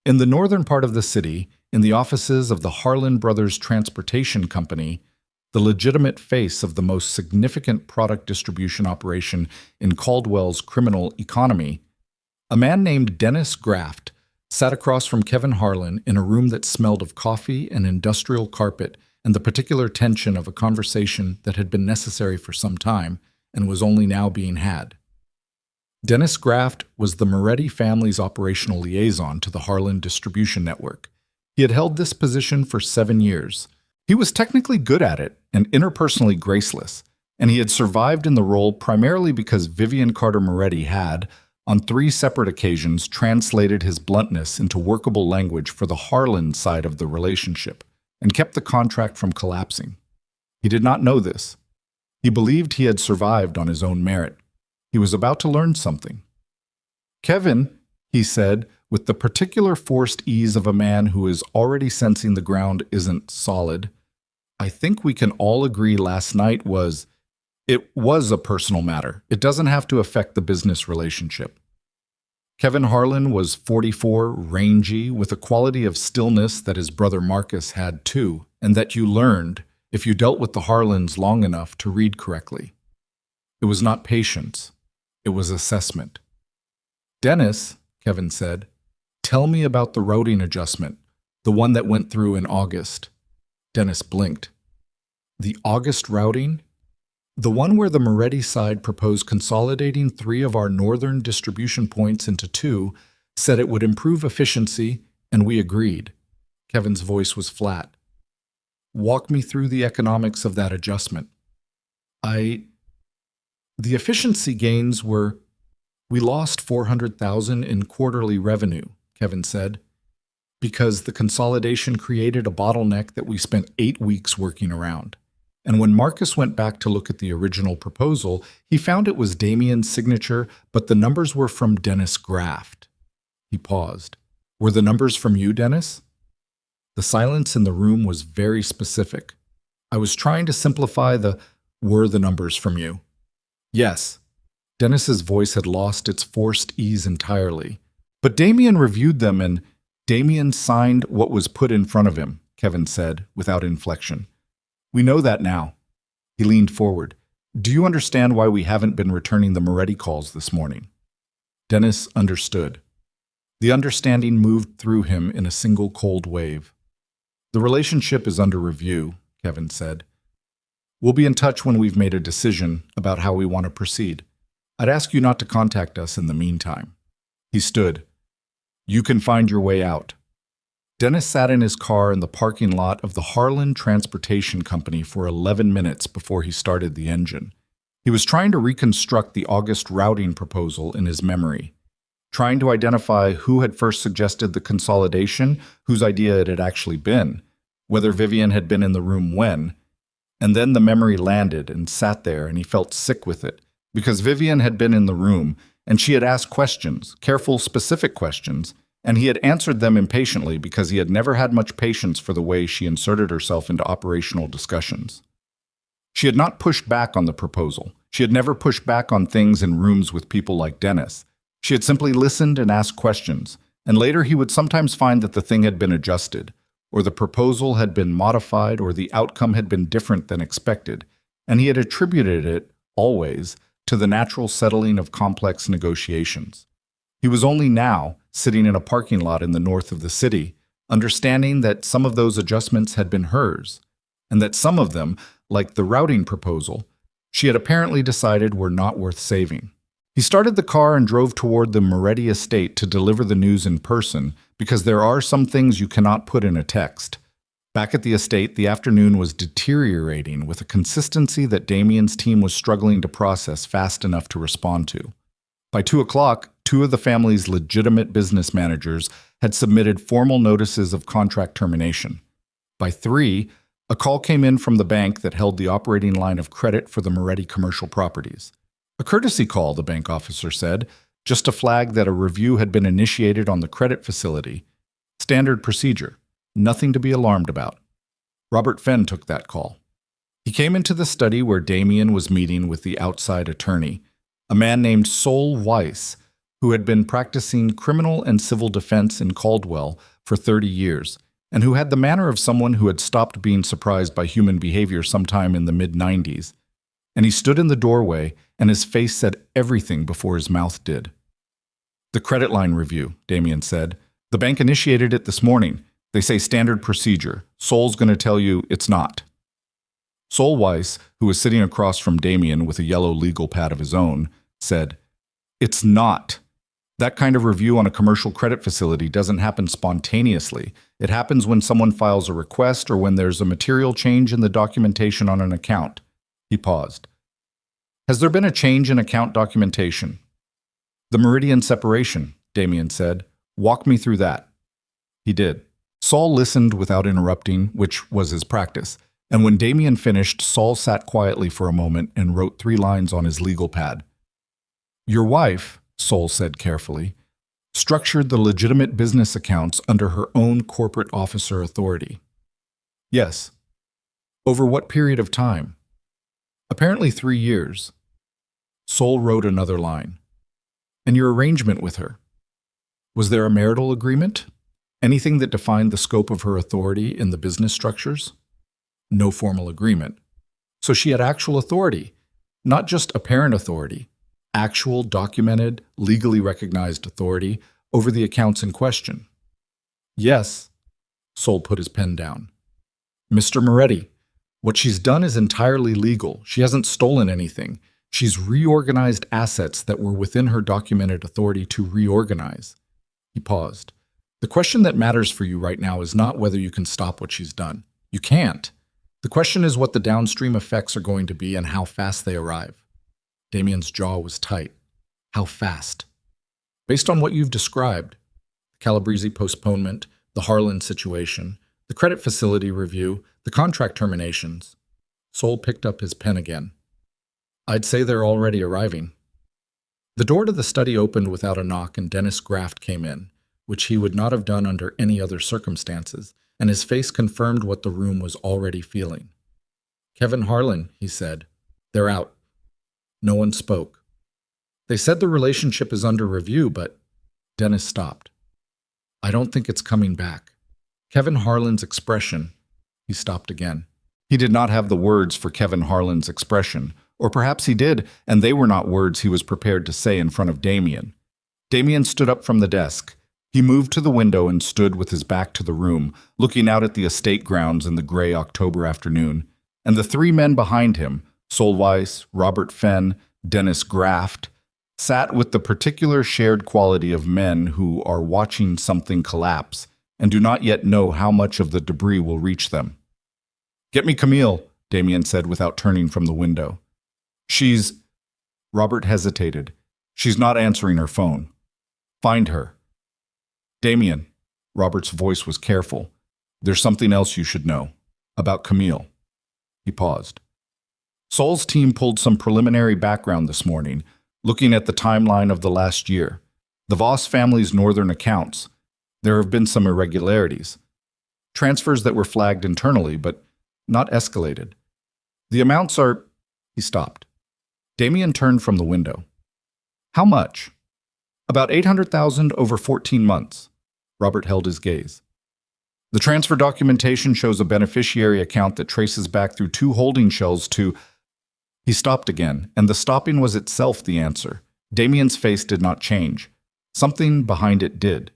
In the northern part of the city, in the offices of the Harlan Brothers Transportation Company, the legitimate face of the most significant product distribution operation in Caldwell's criminal economy, a man named Dennis Graft sat across from Kevin Harlan in a room that smelled of coffee and industrial carpet and the particular tension of a conversation that had been necessary for some time and was only now being had. Dennis Graft was the Moretti family's operational liaison to the Harlan distribution network. He had held this position for 7 years. He was technically good at it and interpersonally graceless, and he had survived in the role primarily because Vivian Carter Moretti had, on 3 separate occasions, translated his bluntness into workable language for the Harlan side of the relationship and kept the contract from collapsing. He did not know this. He believed he had survived on his own merit. He was about to learn something. Kevin, he said, with the particular forced ease of a man who is already sensing the ground isn't solid, I think we can all agree last night was a personal matter. It doesn't have to affect the business relationship. Kevin Harlan was 44, rangy, with a quality of stillness that his brother Marcus had too, and that you learned if you dealt with the Harlans long enough to read correctly. It was not patience. It was assessment. Dennis, Kevin said, tell me about the routing adjustment, the one that went through in August. Dennis blinked. The August routing? The one where the Moretti side proposed consolidating 3 of our northern distribution points into 2, said it would improve efficiency, and we agreed. Kevin's voice was flat. Walk me through the economics of that adjustment. The efficiency gains were, we lost $400,000 in quarterly revenue, Kevin said, because the consolidation created a bottleneck that we spent 8 weeks working around. And when Marcus went back to look at the original proposal, he found it was Damien's signature, but the numbers were from Dennis Graft. He paused. Were the numbers from you, Dennis? The silence in the room was very specific. I was trying to simplify were the numbers from you? Yes. Dennis's voice had lost its forced ease entirely. But Damien reviewed them and Damien signed what was put in front of him, Kevin said, without inflection. We know that now. He leaned forward. Do you understand why we haven't been returning the Moretti calls this morning? Dennis understood. The understanding moved through him in a single cold wave. The relationship is under review, Kevin said. We'll be in touch when we've made a decision about how we want to proceed. I'd ask you not to contact us in the meantime. He stood. You can find your way out. Dennis sat in his car in the parking lot of the Harlan Transportation Company for 11 minutes before he started the engine. He was trying to reconstruct the August routing proposal in his memory, trying to identify who had first suggested the consolidation, whose idea it had actually been, whether Vivian had been in the room when. And then the memory landed and sat there, and he felt sick with it, because Vivian had been in the room, and she had asked questions, careful, specific questions, and he had answered them impatiently because he had never had much patience for the way she inserted herself into operational discussions. She had not pushed back on the proposal. She had never pushed back on things in rooms with people like Dennis. She had simply listened and asked questions, and later he would sometimes find that the thing had been adjusted, or the proposal had been modified, or the outcome had been different than expected, and he had attributed it, always, to the natural settling of complex negotiations. He was only now, sitting in a parking lot in the north of the city, understanding that some of those adjustments had been hers, and that some of them, like the routing proposal, she had apparently decided were not worth saving. He started the car and drove toward the Moretti estate to deliver the news in person, because there are some things you cannot put in a text. Back at the estate, the afternoon was deteriorating with a consistency that Damien's team was struggling to process fast enough to respond to. By 2 o'clock, 2 of the family's legitimate business managers had submitted formal notices of contract termination. By 3, a call came in from the bank that held the operating line of credit for the Moretti commercial properties. A courtesy call, the bank officer said, just to flag that a review had been initiated on the credit facility. Standard procedure. Nothing to be alarmed about. Robert Fenn took that call. He came into the study where Damien was meeting with the outside attorney, a man named Sol Weiss, who had been practicing criminal and civil defense in Caldwell for 30 years, and who had the manner of someone who had stopped being surprised by human behavior sometime in the mid-90s. And he stood in the doorway, and his face said everything before his mouth did. The credit line review, Damien said. The bank initiated it this morning. They say standard procedure. Sol's going to tell you it's not. Sol Weiss, who was sitting across from Damien with a yellow legal pad of his own, said, It's not. That kind of review on a commercial credit facility doesn't happen spontaneously. It happens when someone files a request or when there's a material change in the documentation on an account. He paused. Has there been a change in account documentation? The meridian separation, Damien said. Walk me through that. He did. Saul listened without interrupting, which was his practice, and when Damien finished, Saul sat quietly for a moment and wrote 3 lines on his legal pad. Your wife, Saul said carefully, structured the legitimate business accounts under her own corporate officer authority. Yes. Over what period of time? Apparently 3 years. Saul wrote another line. And your arrangement with her? Was there a marital agreement? Anything that defined the scope of her authority in the business structures? No formal agreement. So she had actual authority, not just apparent authority, actual, documented, legally recognized authority over the accounts in question. Yes. Sol put his pen down. Mr. Moretti, what she's done is entirely legal. She hasn't stolen anything. She's reorganized assets that were within her documented authority to reorganize. He paused. The question that matters for you right now is not whether you can stop what she's done. You can't. The question is what the downstream effects are going to be and how fast they arrive. Damien's jaw was tight. How fast? Based on what you've described, the Calabrese postponement, the Harlan situation, the credit facility review, the contract terminations. Sol picked up his pen again. I'd say they're already arriving. The door to the study opened without a knock and Dennis Graft came in, which he would not have done under any other circumstances, and his face confirmed what the room was already feeling. Kevin Harlan, he said. They're out. No one spoke. They said the relationship is under review, but Dennis stopped. I don't think it's coming back. Kevin Harlan's expression. He stopped again. He did not have the words for Kevin Harlan's expression, Or perhaps he did, and they were not words he was prepared to say in front of Damien. Damien stood up from the desk. He moved to the window and stood with his back to the room, looking out at the estate grounds in the gray October afternoon. And the three men behind him, Solweiss, Robert Fenn, Dennis Graft, sat with the particular shared quality of men who are watching something collapse and do not yet know how much of the debris will reach them. "Get me Camille," Damien said without turning from the window. "She's—" Robert hesitated. "She's not answering her phone. Find her." "Damien," Robert's voice was careful, "there's something else you should know. About Camille." He paused. Sol's team pulled some preliminary background this morning, looking at the timeline of the last year. The Voss family's northern accounts. There have been some irregularities. Transfers that were flagged internally, but not escalated. The amounts are— He stopped. Damien turned from the window. "How much?" "About 800,000 over 14 months. Robert held his gaze. "The transfer documentation shows a beneficiary account that traces back through 2 holding shells to—" He stopped again, and the stopping was itself the answer. Damien's face did not change. Something behind it did.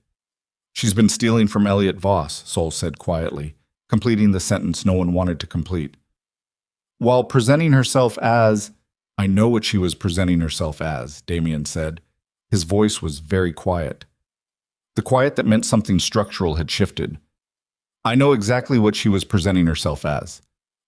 "She's been stealing from Elliot Voss," Sol said quietly, completing the sentence no one wanted to complete. "While presenting herself as—" "I know what she was presenting herself as," Damien said. His voice was very quiet. The quiet that meant something structural had shifted. "I know exactly what she was presenting herself as."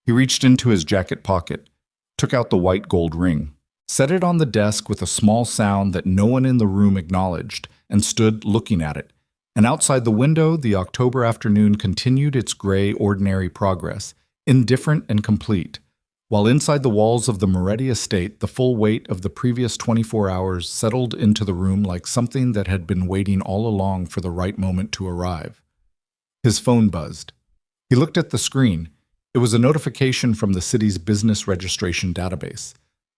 He reached into his jacket pocket, took out the white gold ring, set it on the desk with a small sound that no one in the room acknowledged, and stood looking at it. And outside the window, the October afternoon continued its gray, ordinary progress, indifferent and complete, while inside the walls of the Moretti estate, the full weight of the previous 24 hours settled into the room like something that had been waiting all along for the right moment to arrive. His phone buzzed. He looked at the screen. It was a notification from the city's business registration database,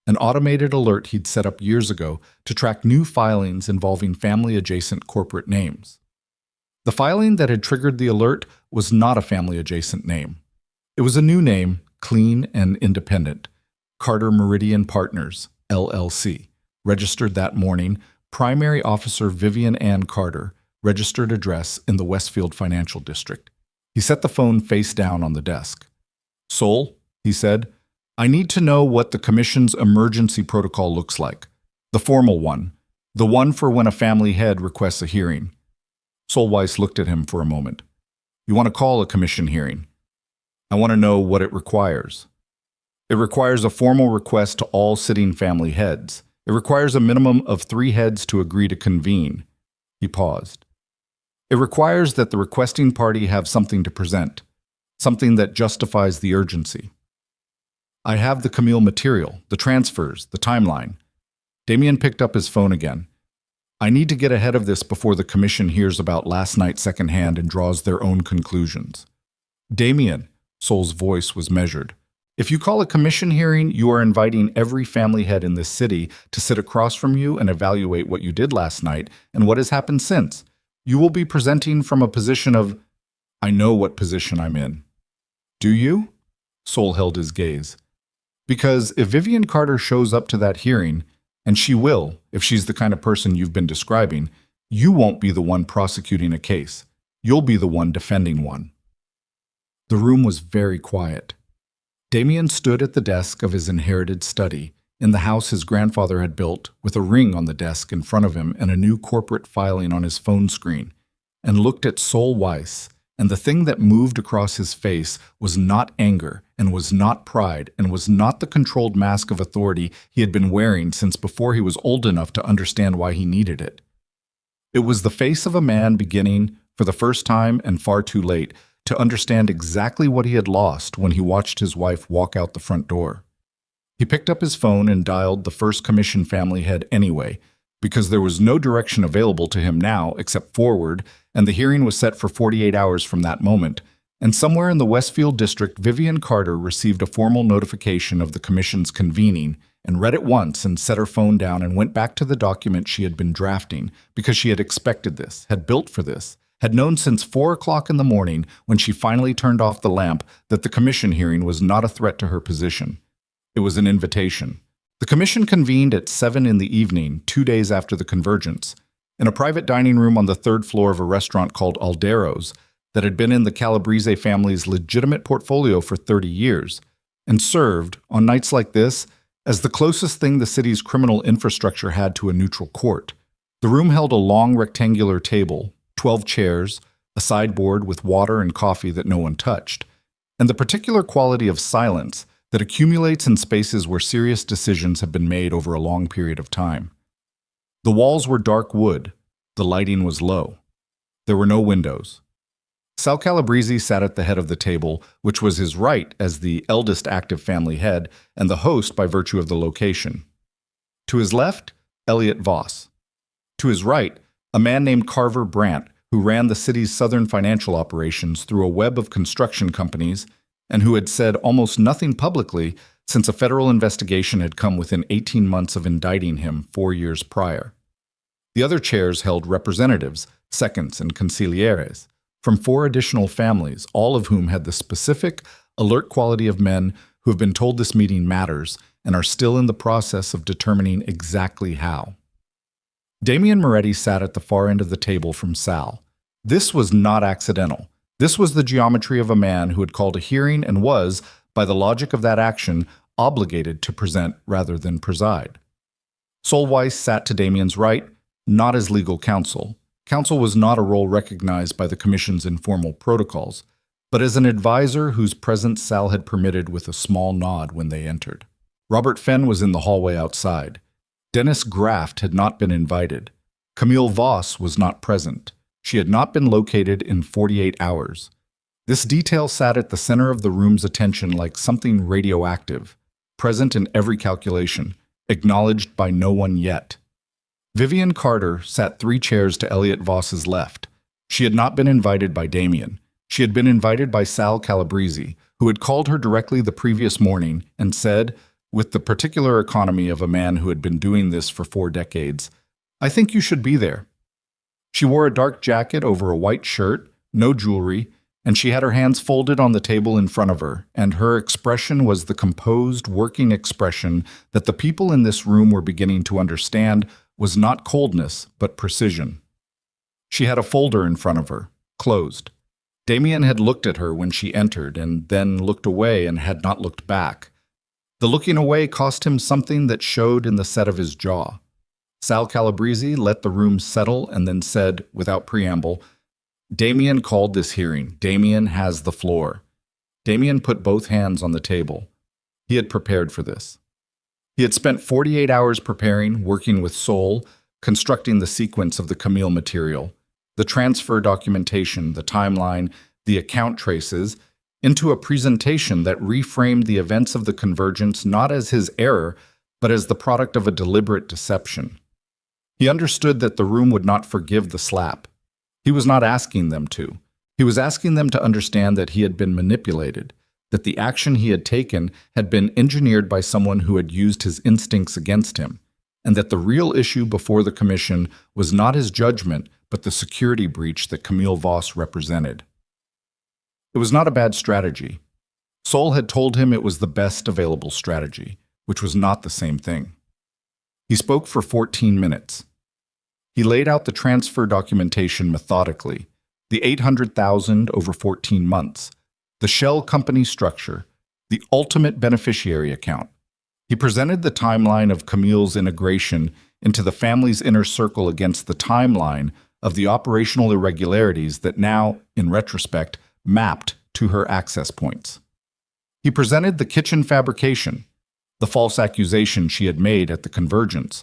an automated alert he'd set up years ago to track new filings involving family-adjacent corporate names. The filing that had triggered the alert was not a family-adjacent name. It was a new name, clean and independent. Carter Meridian Partners, LLC. Registered that morning, Primary Officer Vivian Ann Carter, registered address in the Westfield Financial District. He set the phone face down on the desk. "Sol," he said, "I need to know what the Commission's emergency protocol looks like. The formal one. The one for when a family head requests a hearing." Solweiss looked at him for a moment. "You want to call a commission hearing? I want to know what it requires." "It requires a formal request to all sitting family heads. It requires a minimum of 3 heads to agree to convene." He paused. "It requires that the requesting party have something to present, something that justifies the urgency." "I have the Camille material, the transfers, the timeline." Damien picked up his phone again. "I need to get ahead of this before the commission hears about last night secondhand and draws their own conclusions." "Damien," Sol's voice was measured, "if you call a commission hearing, you are inviting every family head in this city to sit across from you and evaluate what you did last night and what has happened since. You will be presenting from a position of—" "I know what position I'm in." "Do you?" Sol held his gaze. "Because if Vivian Carter shows up to that hearing, and she will, if she's the kind of person you've been describing, you won't be the one prosecuting a case. You'll be the one defending one." The room was very quiet. Damien stood at the desk of his inherited study, in the house his grandfather had built, with a ring on the desk in front of him and a new corporate filing on his phone screen, and looked at Solweiss, and the thing that moved across his face was not anger, and was not pride, and was not the controlled mask of authority he had been wearing since before he was old enough to understand why he needed it. It was the face of a man beginning, for the first time and far too late, to understand exactly what he had lost when he watched his wife walk out the front door. He picked up his phone and dialed the first commission family head anyway, because there was no direction available to him now except forward, and the hearing was set for 48 hours from that moment. And somewhere in the Westfield district, Vivian Carter received a formal notification of the commission's convening and read it once and set her phone down and went back to the document she had been drafting because she had expected this, had built for this, had known since 4 o'clock in the morning when she finally turned off the lamp that the commission hearing was not a threat to her position. It was an invitation, The commission convened at 7 in the evening, 2 days after the convergence, in a private dining room on the third floor of a restaurant called Aldero's that had been in the Calabrese family's legitimate portfolio for 30 years, and served, on nights like this, as the closest thing the city's criminal infrastructure had to a neutral court. The room held a long rectangular table, 12 chairs, a sideboard with water and coffee that no one touched, and the particular quality of silence that accumulates in spaces where serious decisions have been made over a long period of time. The walls were dark wood. The lighting was low. There were no windows. Sal Calabrese sat at the head of the table, which was his right as the eldest active family head and the host by virtue of the location. To his left, Elliot Voss. To his right, a man named Carver Brandt, who ran the city's southern financial operations through a web of construction companies and who had said almost nothing publicly since a federal investigation had come within 18 months of indicting him 4 years prior. The other chairs held representatives, seconds, and consiglieres from 4 additional families, all of whom had the specific, alert quality of men who have been told this meeting matters and are still in the process of determining exactly how. Damian Moretti sat at the far end of the table from Sal. This was not accidental. This was the geometry of a man who had called a hearing and was, by the logic of that action, obligated to present rather than preside. Sol Weiss sat to Damian's right, not as legal counsel. Counsel was not a role recognized by the Commission's informal protocols, but as an advisor whose presence Sal had permitted with a small nod when they entered. Robert Fenn was in the hallway outside. Dennis Graft had not been invited. Camille Voss was not present. She had not been located in 48 hours. This detail sat at the center of the room's attention like something radioactive, present in every calculation, acknowledged by no one yet. Vivian Carter sat 3 chairs to Elliot Voss's left. She had not been invited by Damian. She had been invited by Sal Calabrese, who had called her directly the previous morning and said, with the particular economy of a man who had been doing this for 4 decades, "I think you should be there." She wore a dark jacket over a white shirt, no jewelry, and she had her hands folded on the table in front of her, and her expression was the composed, working expression that the people in this room were beginning to understand was not coldness, but precision. She had a folder in front of her, closed. Damian had looked at her when she entered, and then looked away and had not looked back. The looking away cost him something that showed in the set of his jaw. Sal Calabrese let the room settle and then said, without preamble, "Damian called this hearing. Damian has the floor." Damian put both hands on the table. He had prepared for this. He had spent 48 hours preparing, working with Sol, constructing the sequence of the Camille material, the transfer documentation, the timeline, the account traces, into a presentation that reframed the events of the convergence not as his error, but as the product of a deliberate deception. He understood that the room would not forgive the slap. He was not asking them to. He was asking them to understand that he had been manipulated, that the action he had taken had been engineered by someone who had used his instincts against him, and that the real issue before the Commission was not his judgment, but the security breach that Camille Voss represented. It was not a bad strategy. Sol had told him it was the best available strategy, which was not the same thing. He spoke for 14 minutes. He laid out the transfer documentation methodically, the 800,000 over 14 months, the shell company structure, the ultimate beneficiary account. He presented the timeline of Camille's integration into the family's inner circle against the timeline of the operational irregularities that now, in retrospect, mapped to her access points. He presented the kitchen fabrication, the false accusation she had made at the convergence,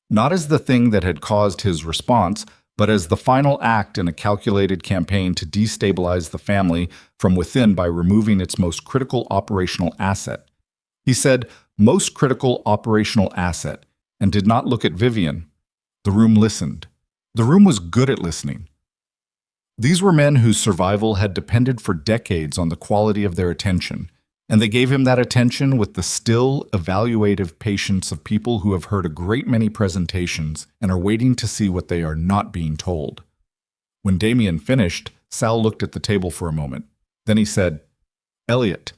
not as the thing that had caused his response, but as the final act in a calculated campaign to destabilize the family from within by removing its most critical operational asset. He said, "most critical operational asset," and did not look at Vivian. The room listened. The room was good at listening. These were men whose survival had depended for decades on the quality of their attention, and they gave him that attention with the still, evaluative patience of people who have heard a great many presentations and are waiting to see what they are not being told. When Damian finished, Sal looked at the table for a moment. Then he said, "Elliot."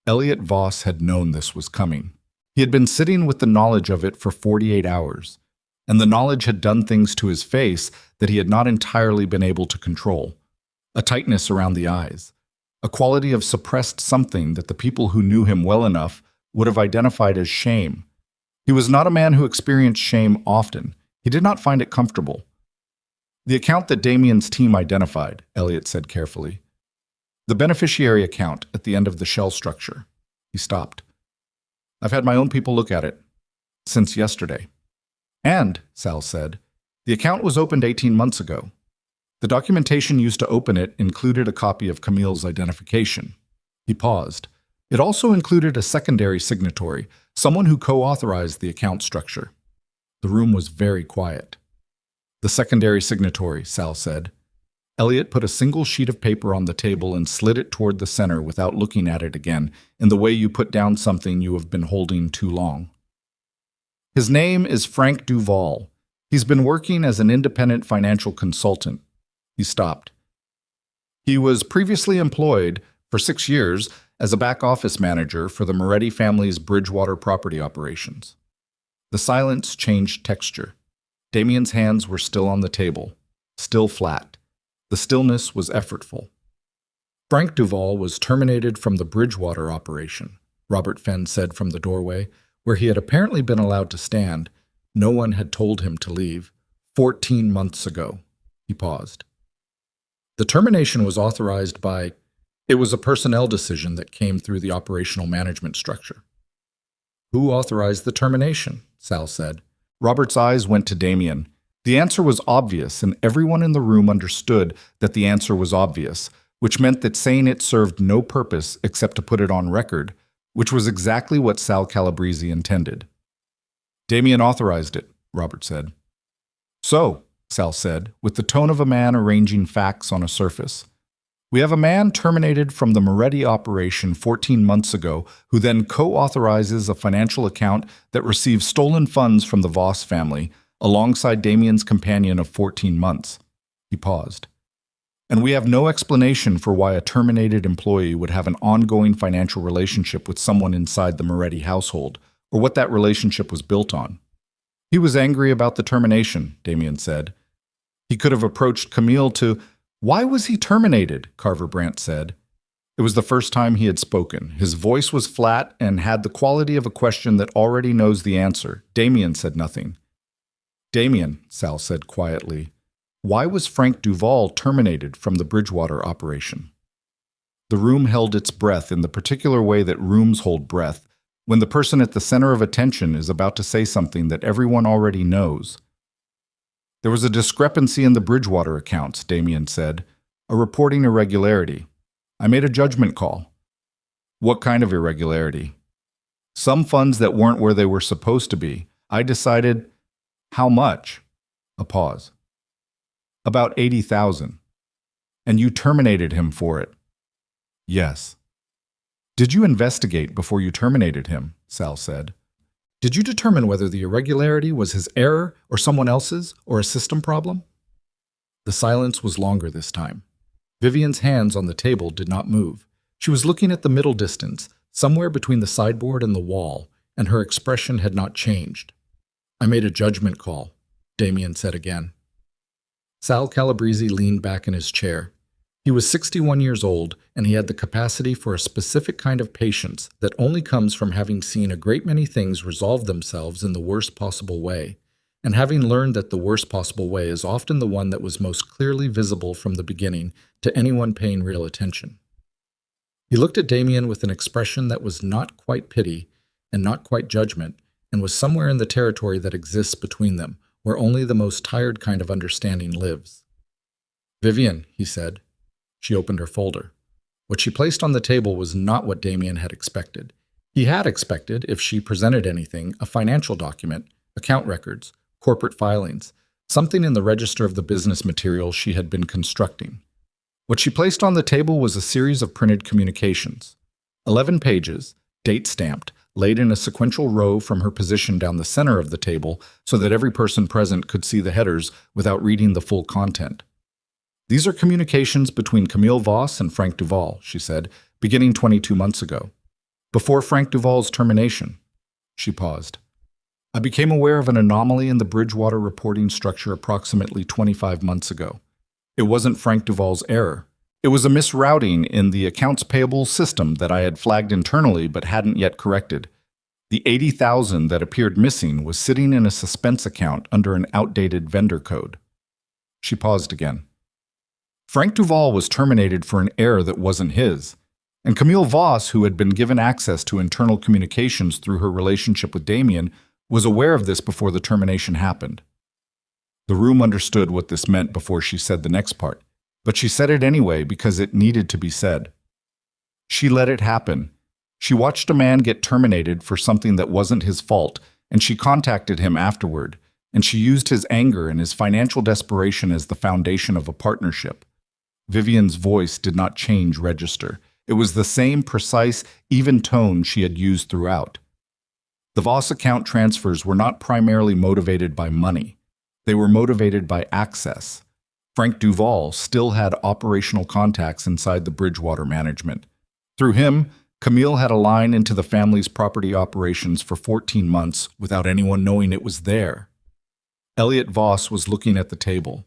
Elliot Voss had known this was coming. He had been sitting with the knowledge of it for 48 hours, and the knowledge had done things to his face that he had not entirely been able to control. A tightness around the eyes, a quality of suppressed something that the people who knew him well enough would have identified as shame. He was not a man who experienced shame often. He did not find it comfortable. The account that Damien's team identified, Elliot said carefully. The beneficiary account at the end of the shell structure. He stopped. I've had my own people look at it since yesterday. And, Sal said, the account was opened 18 months ago. The documentation used to open it included a copy of Camille's identification. He paused. It also included a secondary signatory, someone who co-authorized the account structure. The room was very quiet. The secondary signatory, Sal said. Elliot put a single sheet of paper on the table and slid it toward the center without looking at it again, in the way you put down something you have been holding too long. His name is Frank Duval. He's been working as an independent financial consultant. He stopped. He was previously employed for 6 years as a back-office manager for the Moretti family's Bridgewater property operations. The silence changed texture. Damien's hands were still on the table, still flat. The stillness was effortful. Frank Duval was terminated from the Bridgewater operation, Robert Fenn said from the doorway, where he had apparently been allowed to stand. No one had told him to leave. 14 months ago. He paused. The termination was authorized by... It was a personnel decision that came through the operational management structure. Who authorized the termination? Sal said. Robert's eyes went to Damien. The answer was obvious, and everyone in the room understood that the answer was obvious, which meant that saying it served no purpose except to put it on record, which was exactly what Sal Calabrese intended. Damien authorized it, Robert said. So, Sal said, with the tone of a man arranging facts on a surface. We have a man terminated from the Moretti operation 14 months ago who then co-authorizes a financial account that receives stolen funds from the Voss family alongside Damien's companion of 14 months. He paused. And we have no explanation for why a terminated employee would have an ongoing financial relationship with someone inside the Moretti household, or what that relationship was built on. He was angry about the termination, Damien said. He could have approached Camille to... Why was he terminated? Carver Brandt said. It was the first time he had spoken. His voice was flat and had the quality of a question that already knows the answer. Damien said nothing. Damien, Sal said quietly, why was Frank Duval terminated from the Bridgewater operation? The room held its breath in the particular way that rooms hold breath when the person at the center of attention is about to say something that everyone already knows. There was a discrepancy in the Bridgewater accounts, Damien said, a reporting irregularity. I made a judgment call. What kind of irregularity? Some funds that weren't where they were supposed to be. I decided, how much? A pause. About 80,000. And you terminated him for it. Yes. Did you investigate before you terminated him? Sal said. Did you determine whether the irregularity was his error or someone else's or a system problem? The silence was longer this time. Vivian's hands on the table did not move. She was looking at the middle distance, somewhere between the sideboard and the wall, and her expression had not changed. I made a judgment call, Damien said again. Sal Calabrese leaned back in his chair. He was 61 years old, and he had the capacity for a specific kind of patience that only comes from having seen a great many things resolve themselves in the worst possible way, and having learned that the worst possible way is often the one that was most clearly visible from the beginning to anyone paying real attention. He looked at Damien with an expression that was not quite pity and not quite judgment, and was somewhere in the territory that exists between them, where only the most tired kind of understanding lives. Vivian, he said. She opened her folder. What she placed on the table was not what Damien had expected. He had expected, if she presented anything, a financial document, account records, corporate filings, something in the register of the business material she had been constructing. What she placed on the table was a series of printed communications. 11 pages, date-stamped, laid in a sequential row from her position down the center of the table so that every person present could see the headers without reading the full content. These are communications between Camille Voss and Frank Duval, she said, beginning 22 months ago, before Frank Duval's termination. She paused. I became aware of an anomaly in the Bridgewater reporting structure approximately 25 months ago. It wasn't Frank Duval's error. It was a misrouting in the accounts payable system that I had flagged internally but hadn't yet corrected. The $80,000 that appeared missing was sitting in a suspense account under an outdated vendor code. She paused again. Frank Duval was terminated for an error that wasn't his, and Camille Voss, who had been given access to internal communications through her relationship with Damien, was aware of this before the termination happened. The room understood what this meant before she said the next part, but she said it anyway because it needed to be said. She let it happen. She watched a man get terminated for something that wasn't his fault, and she contacted him afterward, and she used his anger and his financial desperation as the foundation of a partnership. Vivian's voice did not change register. It was the same precise, even tone she had used throughout. The Voss account transfers were not primarily motivated by money. They were motivated by access. Frank Duval still had operational contacts inside the Bridgewater management. Through him, Camille had a line into the family's property operations for 14 months without anyone knowing it was there. Elliot Voss was looking at the table.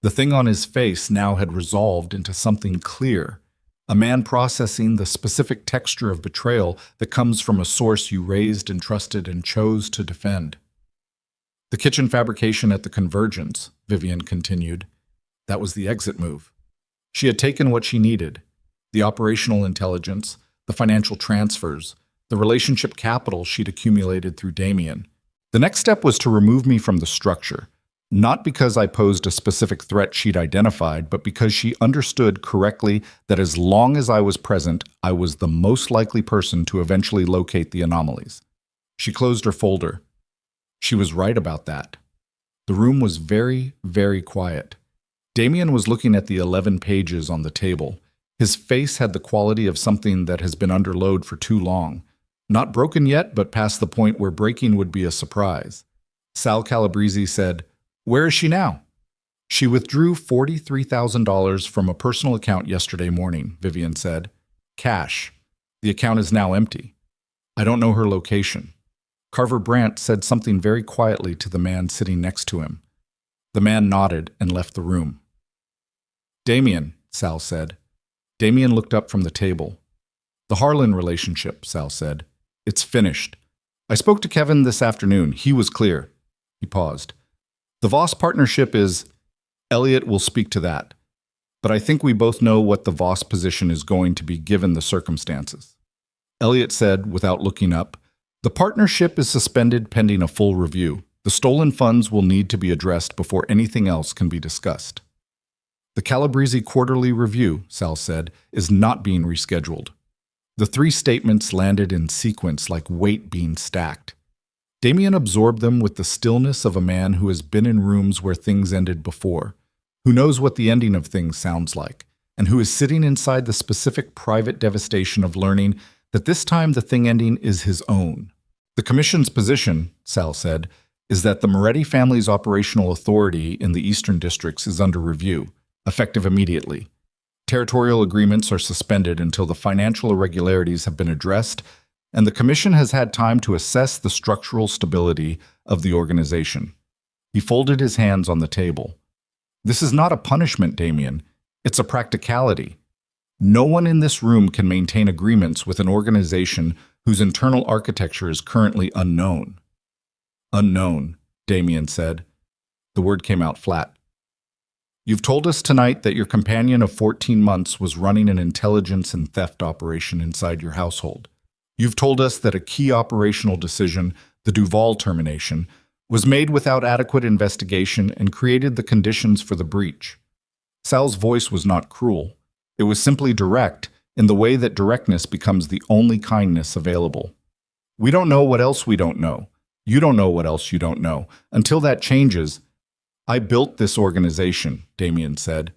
The thing on his face now had resolved into something clear, a man processing the specific texture of betrayal that comes from a source you raised and trusted and chose to defend. The kitchen fabrication at the Convergence, Vivian continued. That was the exit move. She had taken what she needed, the operational intelligence, the financial transfers, the relationship capital she'd accumulated through Damien. The next step was to remove me from the structure, not because I posed a specific threat she'd identified, but because she understood correctly that as long as I was present, I was the most likely person to eventually locate the anomalies. She closed her folder. She was right about that. The room was very, very quiet. Damien was looking at the 11 pages on the table. His face had the quality of something that has been under load for too long. Not broken yet, but past the point where breaking would be a surprise. Sal Calabrese said, "Where is she now?" "She withdrew $43,000 from a personal account yesterday morning," Vivian said. "Cash. The account is now empty. I don't know her location." Carver Brandt said something very quietly to the man sitting next to him. The man nodded and left the room. "Damien," Sal said. Damien looked up from the table. "The Harlan relationship," Sal said. "It's finished. I spoke to Kevin this afternoon. He was clear." He paused. "The Voss partnership is... Elliot will speak to that. But I think we both know what the Voss position is going to be given the circumstances." Elliot said, without looking up, "The partnership is suspended pending a full review. The stolen funds will need to be addressed before anything else can be discussed." "The Calabrese quarterly review," Sal said, "is not being rescheduled." The three statements landed in sequence like weight being stacked. Damien absorbed them with the stillness of a man who has been in rooms where things ended before, who knows what the ending of things sounds like, and who is sitting inside the specific private devastation of learning that this time the thing ending is his own. "The Commission's position," Sal said, "is that the Moretti family's operational authority in the eastern districts is under review, effective immediately. Territorial agreements are suspended until the financial irregularities have been addressed, and the Commission has had time to assess the structural stability of the organization." He folded his hands on the table. "This is not a punishment, Damien. It's a practicality. No one in this room can maintain agreements with an organization whose internal architecture is currently unknown." "Unknown," Damien said. The word came out flat. "You've told us tonight that your companion of 14 months was running an intelligence and theft operation inside your household. You've told us that a key operational decision, the Duval termination, was made without adequate investigation and created the conditions for the breach." Sal's voice was not cruel. It was simply direct, in the way that directness becomes the only kindness available. "We don't know what else we don't know. You don't know what else you don't know. Until that changes..." "I built this organization," Damien said.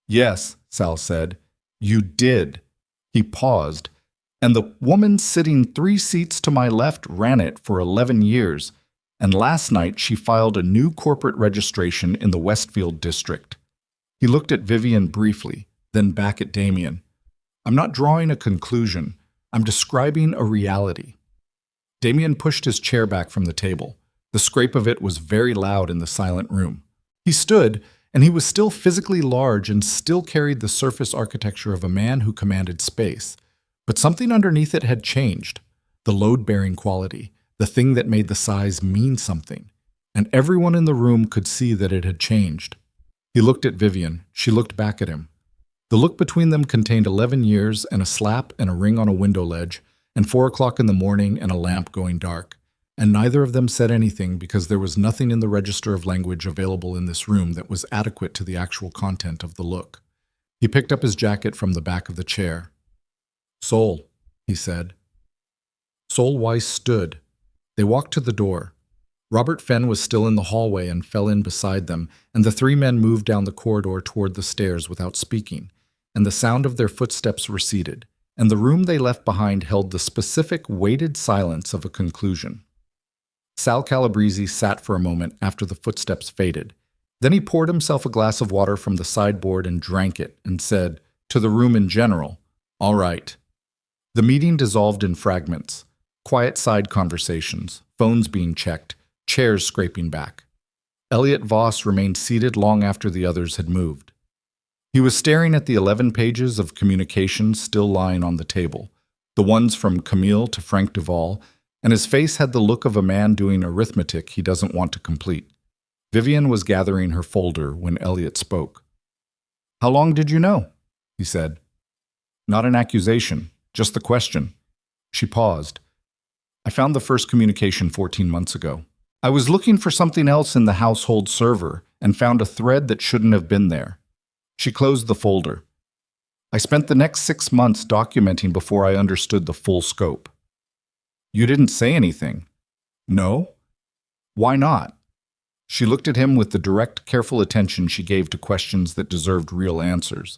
"Yes," Sal said. "You did." He paused. "And the woman sitting 3 seats to my left ran it for 11 years, and last night she filed a new corporate registration in the Westfield district." He looked at Vivian briefly, then back at Damien. "I'm not drawing a conclusion. I'm describing a reality." Damien pushed his chair back from the table. The scrape of it was very loud in the silent room. He stood, and he was still physically large and still carried the surface architecture of a man who commanded space. But something underneath it had changed. The load-bearing quality, the thing that made the size mean something. And everyone in the room could see that it had changed. He looked at Vivian. She looked back at him. The look between them contained 11 years and a slap and a ring on a window ledge, and 4 o'clock in the morning and a lamp going dark. And neither of them said anything because there was nothing in the register of language available in this room that was adequate to the actual content of the look. He picked up his jacket from the back of the chair. "Sol," he said. Sol Weiss stood. They walked to the door. Robert Fenn was still in the hallway and fell in beside them, and the three men moved down the corridor toward the stairs without speaking, and the sound of their footsteps receded, and the room they left behind held the specific, weighted silence of a conclusion. Sal Calabrese sat for a moment after the footsteps faded. Then he poured himself a glass of water from the sideboard and drank it, and said, to the room in general, "All right." The meeting dissolved in fragments. Quiet side conversations, phones being checked, chairs scraping back. Elliot Voss remained seated long after the others had moved. He was staring at the 11 pages of communications still lying on the table, the ones from Camille to Frank Duval, and his face had the look of a man doing arithmetic he doesn't want to complete. Vivian was gathering her folder when Elliot spoke. "How long did you know?" he said. "Not an accusation, just the question." She paused. "I found the first communication 14 months ago. I was looking for something else in the household server and found a thread that shouldn't have been there." She closed the folder. "I spent the next 6 months documenting before I understood the full scope." "You didn't say anything." "No." "Why not?" She looked at him with the direct, careful attention she gave to questions that deserved real answers.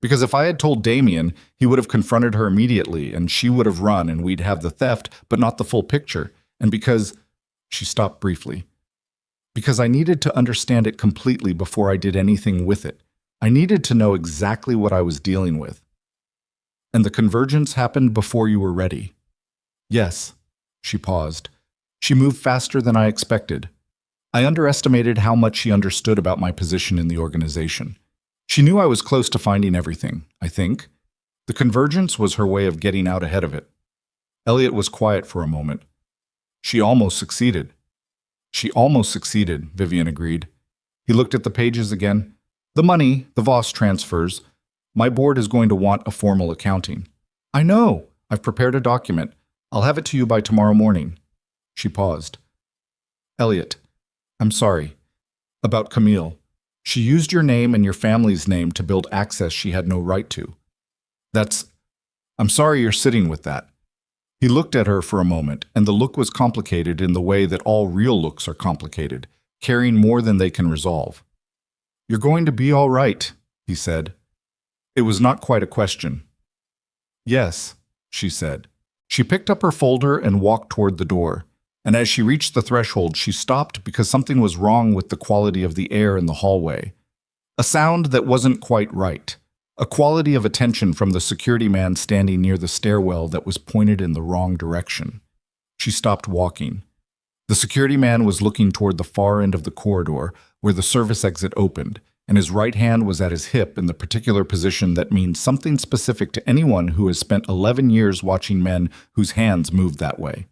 "Because if I had told Damien, he would have confronted her immediately, and she would have run, and we'd have the theft, but not the full picture. And because—" She stopped briefly. "Because I needed to understand it completely before I did anything with it. I needed to know exactly what I was dealing with." "And the convergence happened before you were ready." "Yes." She paused. She moved faster than I expected. I underestimated how much she understood about my position in the organization. She knew I was close to finding everything, I think. The convergence was her way of getting out ahead of it. Elliot was quiet for a moment. "She almost succeeded." "She almost succeeded," Vivian agreed. He looked at the pages again. "The money, the Voss transfers. My board is going to want a formal accounting." "I know. I've prepared a document. I'll have it to you by tomorrow morning." She paused. "Elliot, I'm sorry. About Camille. She used your name and your family's name to build access she had no right to. I'm sorry you're sitting with that." He looked at her for a moment, and the look was complicated in the way that all real looks are complicated, carrying more than they can resolve. "You're going to be all right," he said. It was not quite a question. "Yes," she said. She picked up her folder and walked toward the door. And as she reached the threshold, she stopped because something was wrong with the quality of the air in the hallway. A sound that wasn't quite right. A quality of attention from the security man standing near the stairwell that was pointed in the wrong direction. She stopped walking. The security man was looking toward the far end of the corridor, where the service exit opened, and his right hand was at his hip in the particular position that means something specific to anyone who has spent 11 years watching men whose hands moved that way.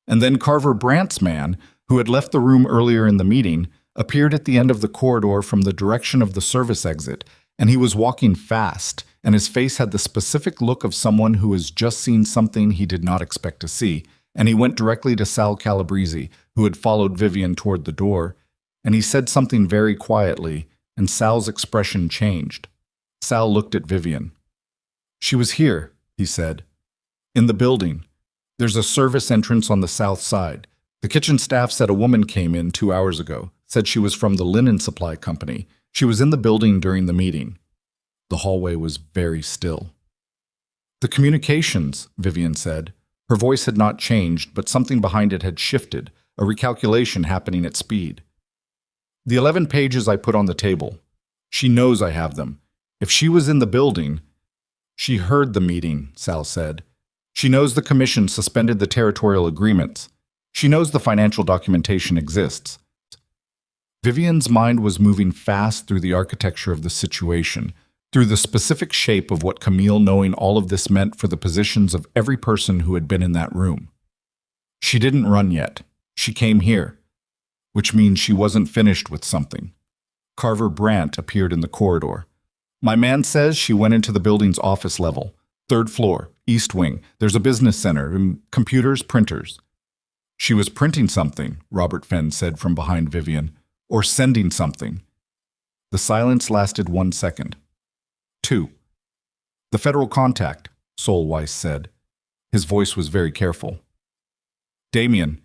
And then Carver Brandt's man, who had left the room earlier in the meeting, appeared at the end of the corridor from the direction of the service exit, and he was walking fast, and his face had the specific look of someone who has just seen something he did not expect to see, and he went directly to Sal Calabrese, who had followed Vivian toward the door, and he said something very quietly, and Sal's expression changed. Sal looked at Vivian. "She was here," he said. "In the building. There's a service entrance on the south side. The kitchen staff said a woman came in 2 hours ago, said she was from the linen supply company. She was in the building during the meeting." The hallway was very still. "The communications," Vivian said. Her voice had not changed, but something behind it had shifted, a recalculation happening at speed. "The 11 pages I put on the table. She knows I have them. If she was in the building—" "She heard the meeting," Sal said. She knows the commission suspended the territorial agreements. She knows the financial documentation exists. Vivian's mind was moving fast through the architecture of the situation, through the specific shape of what Camille knowing all of this meant for the positions of every person who had been in that room. She didn't run yet. She came here, which means she wasn't finished with something. Carver Brandt appeared in the corridor. My man says she went into the building's office level. 3rd floor, east wing. There's a business center, computers, printers. She was printing something, Robert Fenn said from behind Vivian, or sending something. The silence lasted 1 second. 2. The federal contact, Solweiss said. His voice was very careful. Damien,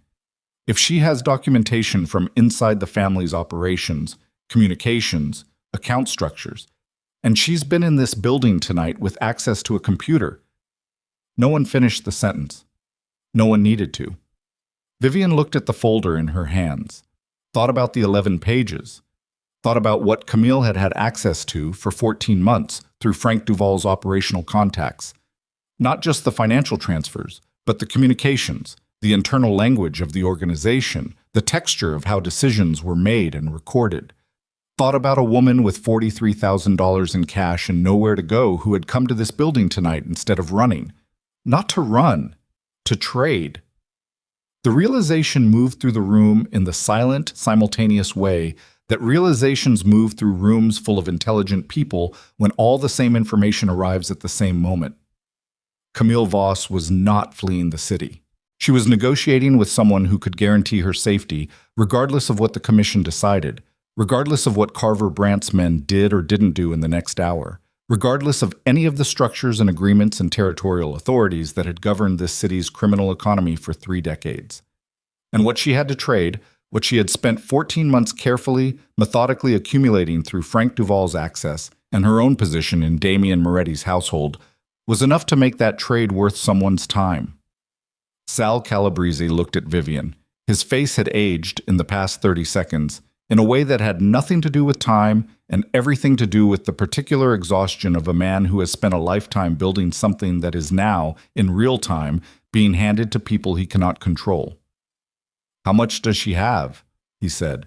if she has documentation from inside the family's operations, communications, account structures, and she's been in this building tonight with access to a computer. No one finished the sentence. No one needed to. Vivian looked at the folder in her hands, thought about the 11 pages, thought about what Camille had had access to for 14 months through Frank Duval's operational contacts. Not just the financial transfers, but the communications, the internal language of the organization, the texture of how decisions were made and recorded. Thought about a woman with $43,000 in cash and nowhere to go who had come to this building tonight instead of running. Not to run, to trade. The realization moved through the room in the silent, simultaneous way that realizations move through rooms full of intelligent people when all the same information arrives at the same moment. Camille Voss was not fleeing the city. She was negotiating with someone who could guarantee her safety, regardless of what the commission decided, regardless of what Carver Brandt's men did or didn't do in the next hour, regardless of any of the structures and agreements and territorial authorities that had governed this city's criminal economy for 3 decades. And what she had to trade, what she had spent 14 months carefully, methodically accumulating through Frank Duval's access and her own position in Damien Moretti's household, was enough to make that trade worth someone's time. Sal Calabrese looked at Vivian. His face had aged in the past 30 seconds in a way that had nothing to do with time and everything to do with the particular exhaustion of a man who has spent a lifetime building something that is now, in real time, being handed to people he cannot control. How much does she have? He said.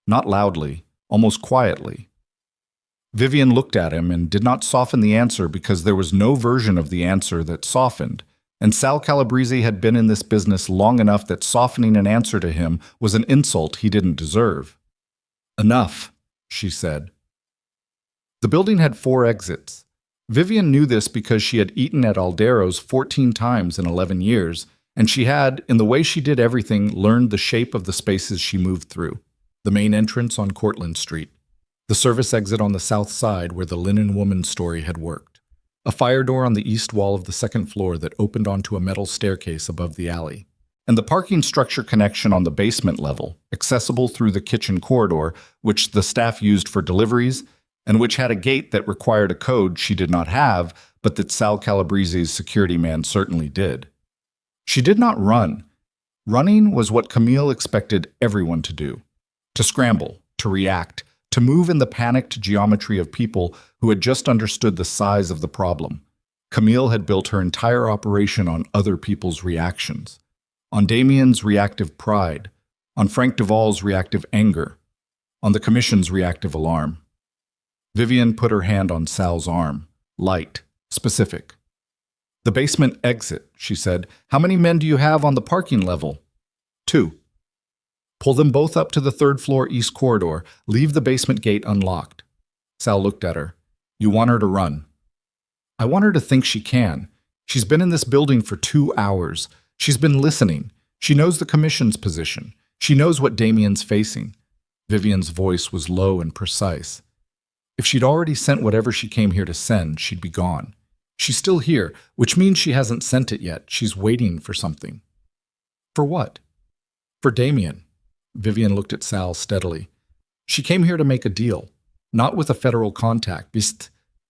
Not loudly, almost quietly. Vivian looked at him and did not soften the answer because there was no version of the answer that softened, and Sal Calabrese had been in this business long enough that softening an answer to him was an insult he didn't deserve. Enough, she said. The building had 4 exits. Vivian knew this because she had eaten at Aldero's 14 times in 11 years, and she had, in the way she did everything, learned the shape of the spaces she moved through. The main entrance on Cortlandt Street. The service exit on the south side where the linen woman story had worked. A fire door on the east wall of the 2nd floor that opened onto a metal staircase above the alley. And the parking structure connection on the basement level, accessible through the kitchen corridor, which the staff used for deliveries, and which had a gate that required a code she did not have, but that Sal Calabrese's security man certainly did. She did not run. Running was what Camille expected everyone to do. To scramble, to react, to move in the panicked geometry of people who had just understood the size of the problem. Camille had built her entire operation on other people's reactions. On Damien's reactive pride, on Frank Duval's reactive anger, on the commission's reactive alarm. Vivian put her hand on Sal's arm, light, specific. The basement exit, she said. How many men do you have on the parking level? 2. Pull them both up to the 3rd floor east corridor. Leave the basement gate unlocked. Sal looked at her. You want her to run. I want her to think she can. She's been in this building for 2 hours. She's been listening. She knows the commission's position. She knows what Damien's facing. Vivian's voice was low and precise. If she'd already sent whatever she came here to send, she'd be gone. She's still here, which means she hasn't sent it yet. She's waiting for something. For what? For Damien. Vivian looked at Sal steadily. She came here to make a deal, not with a federal contact.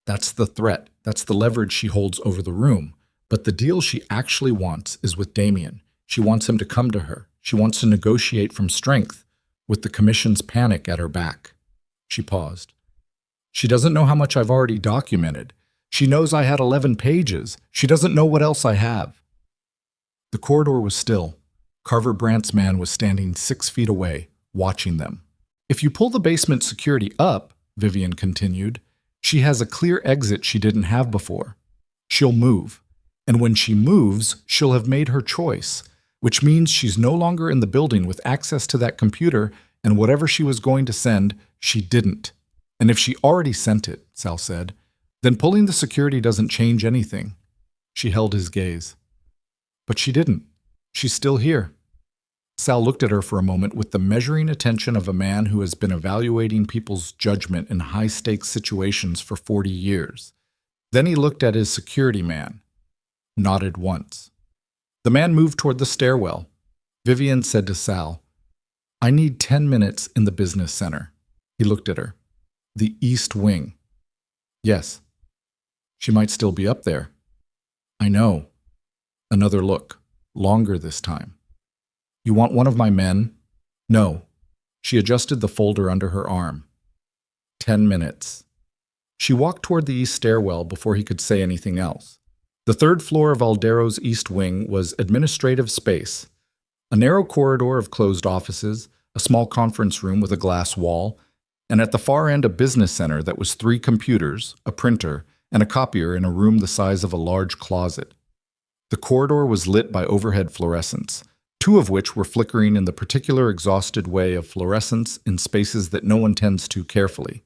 That's the threat. That's the leverage she holds over the room. But the deal she actually wants is with Damien. She wants him to come to her. She wants to negotiate from strength, with the commission's panic at her back. She paused. She doesn't know how much I've already documented. She knows I had 11 pages. She doesn't know what else I have. The corridor was still. Carver Brandt's man was standing 6 feet away, watching them. If you pull the basement security up, Vivian continued, she has a clear exit she didn't have before. She'll move. And when she moves, she'll have made her choice, which means she's no longer in the building with access to that computer, and whatever she was going to send, she didn't. And if she already sent it, Sal said, then pulling the security doesn't change anything. She held his gaze. But she didn't. She's still here. Sal looked at her for a moment with the measuring attention of a man who has been evaluating people's judgment in high-stakes situations for 40 years. Then he looked at his security man, nodded once. The man moved toward the stairwell. Vivian said to Sal, I need 10 minutes in the business center. He looked at her. The East Wing. Yes. She might still be up there. I know. Another look, longer this time. You want one of my men? No. She adjusted the folder under her arm. 10 minutes. She walked toward the east stairwell before he could say anything else. The third floor of Aldero's East Wing was administrative space. A narrow corridor of closed offices, a small conference room with a glass wall, and at the far end a business center that was 3 computers, a printer, and a copier in a room the size of a large closet. The corridor was lit by overhead fluorescents, 2 of which were flickering in the particular exhausted way of fluorescence in spaces that no one tends to carefully.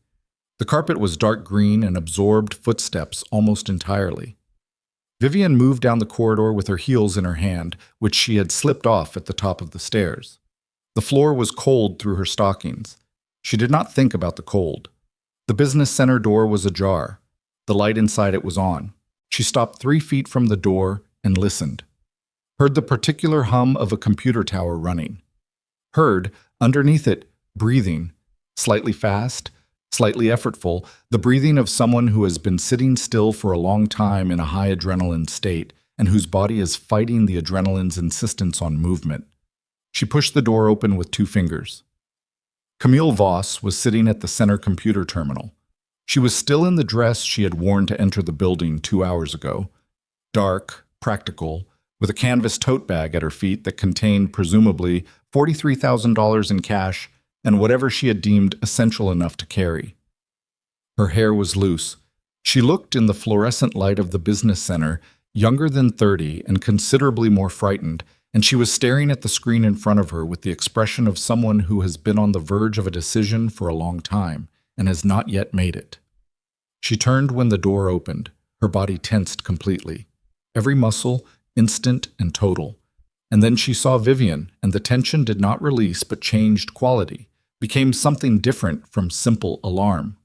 The carpet was dark green and absorbed footsteps almost entirely. Vivian moved down the corridor with her heels in her hand, which she had slipped off at the top of the stairs. The floor was cold through her stockings. She did not think about the cold. The business center door was ajar. The light inside it was on. She stopped 3 feet from the door and listened. Heard the particular hum of a computer tower running. Heard, underneath it, breathing, slightly fast, slightly effortful, the breathing of someone who has been sitting still for a long time in a high adrenaline state and whose body is fighting the adrenaline's insistence on movement. She pushed the door open with 2 fingers. Camille Voss was sitting at the center computer terminal. She was still in the dress she had worn to enter the building 2 hours ago. Dark, practical, with a canvas tote bag at her feet that contained, presumably, $43,000 in cash and whatever she had deemed essential enough to carry. Her hair was loose. She looked in the fluorescent light of the business center, younger than 30 and considerably more frightened, and she was staring at the screen in front of her with the expression of someone who has been on the verge of a decision for a long time and has not yet made it. She turned when the door opened, her body tensed completely. Every muscle, instant and total. And then she saw Vivian, and the tension did not release but changed quality, became something different from simple alarm.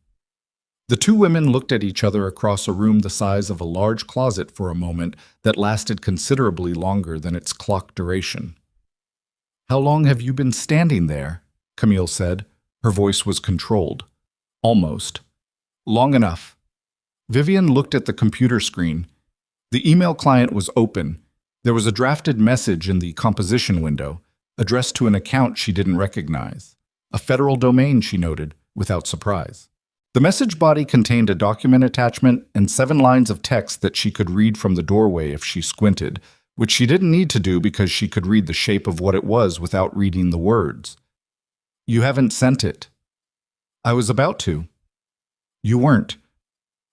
The 2 women looked at each other across a room the size of a large closet for a moment that lasted considerably longer than its clock duration. How long have you been standing there? Camille said. Her voice was controlled. Almost. Long enough. Vivian looked at the computer screen. The email client was open. There was a drafted message in the composition window, addressed to an account she didn't recognize. A federal domain, she noted, without surprise. The message body contained a document attachment and 7 lines of text that she could read from the doorway if she squinted, which she didn't need to do because she could read the shape of what it was without reading the words. You haven't sent it. I was about to. You weren't.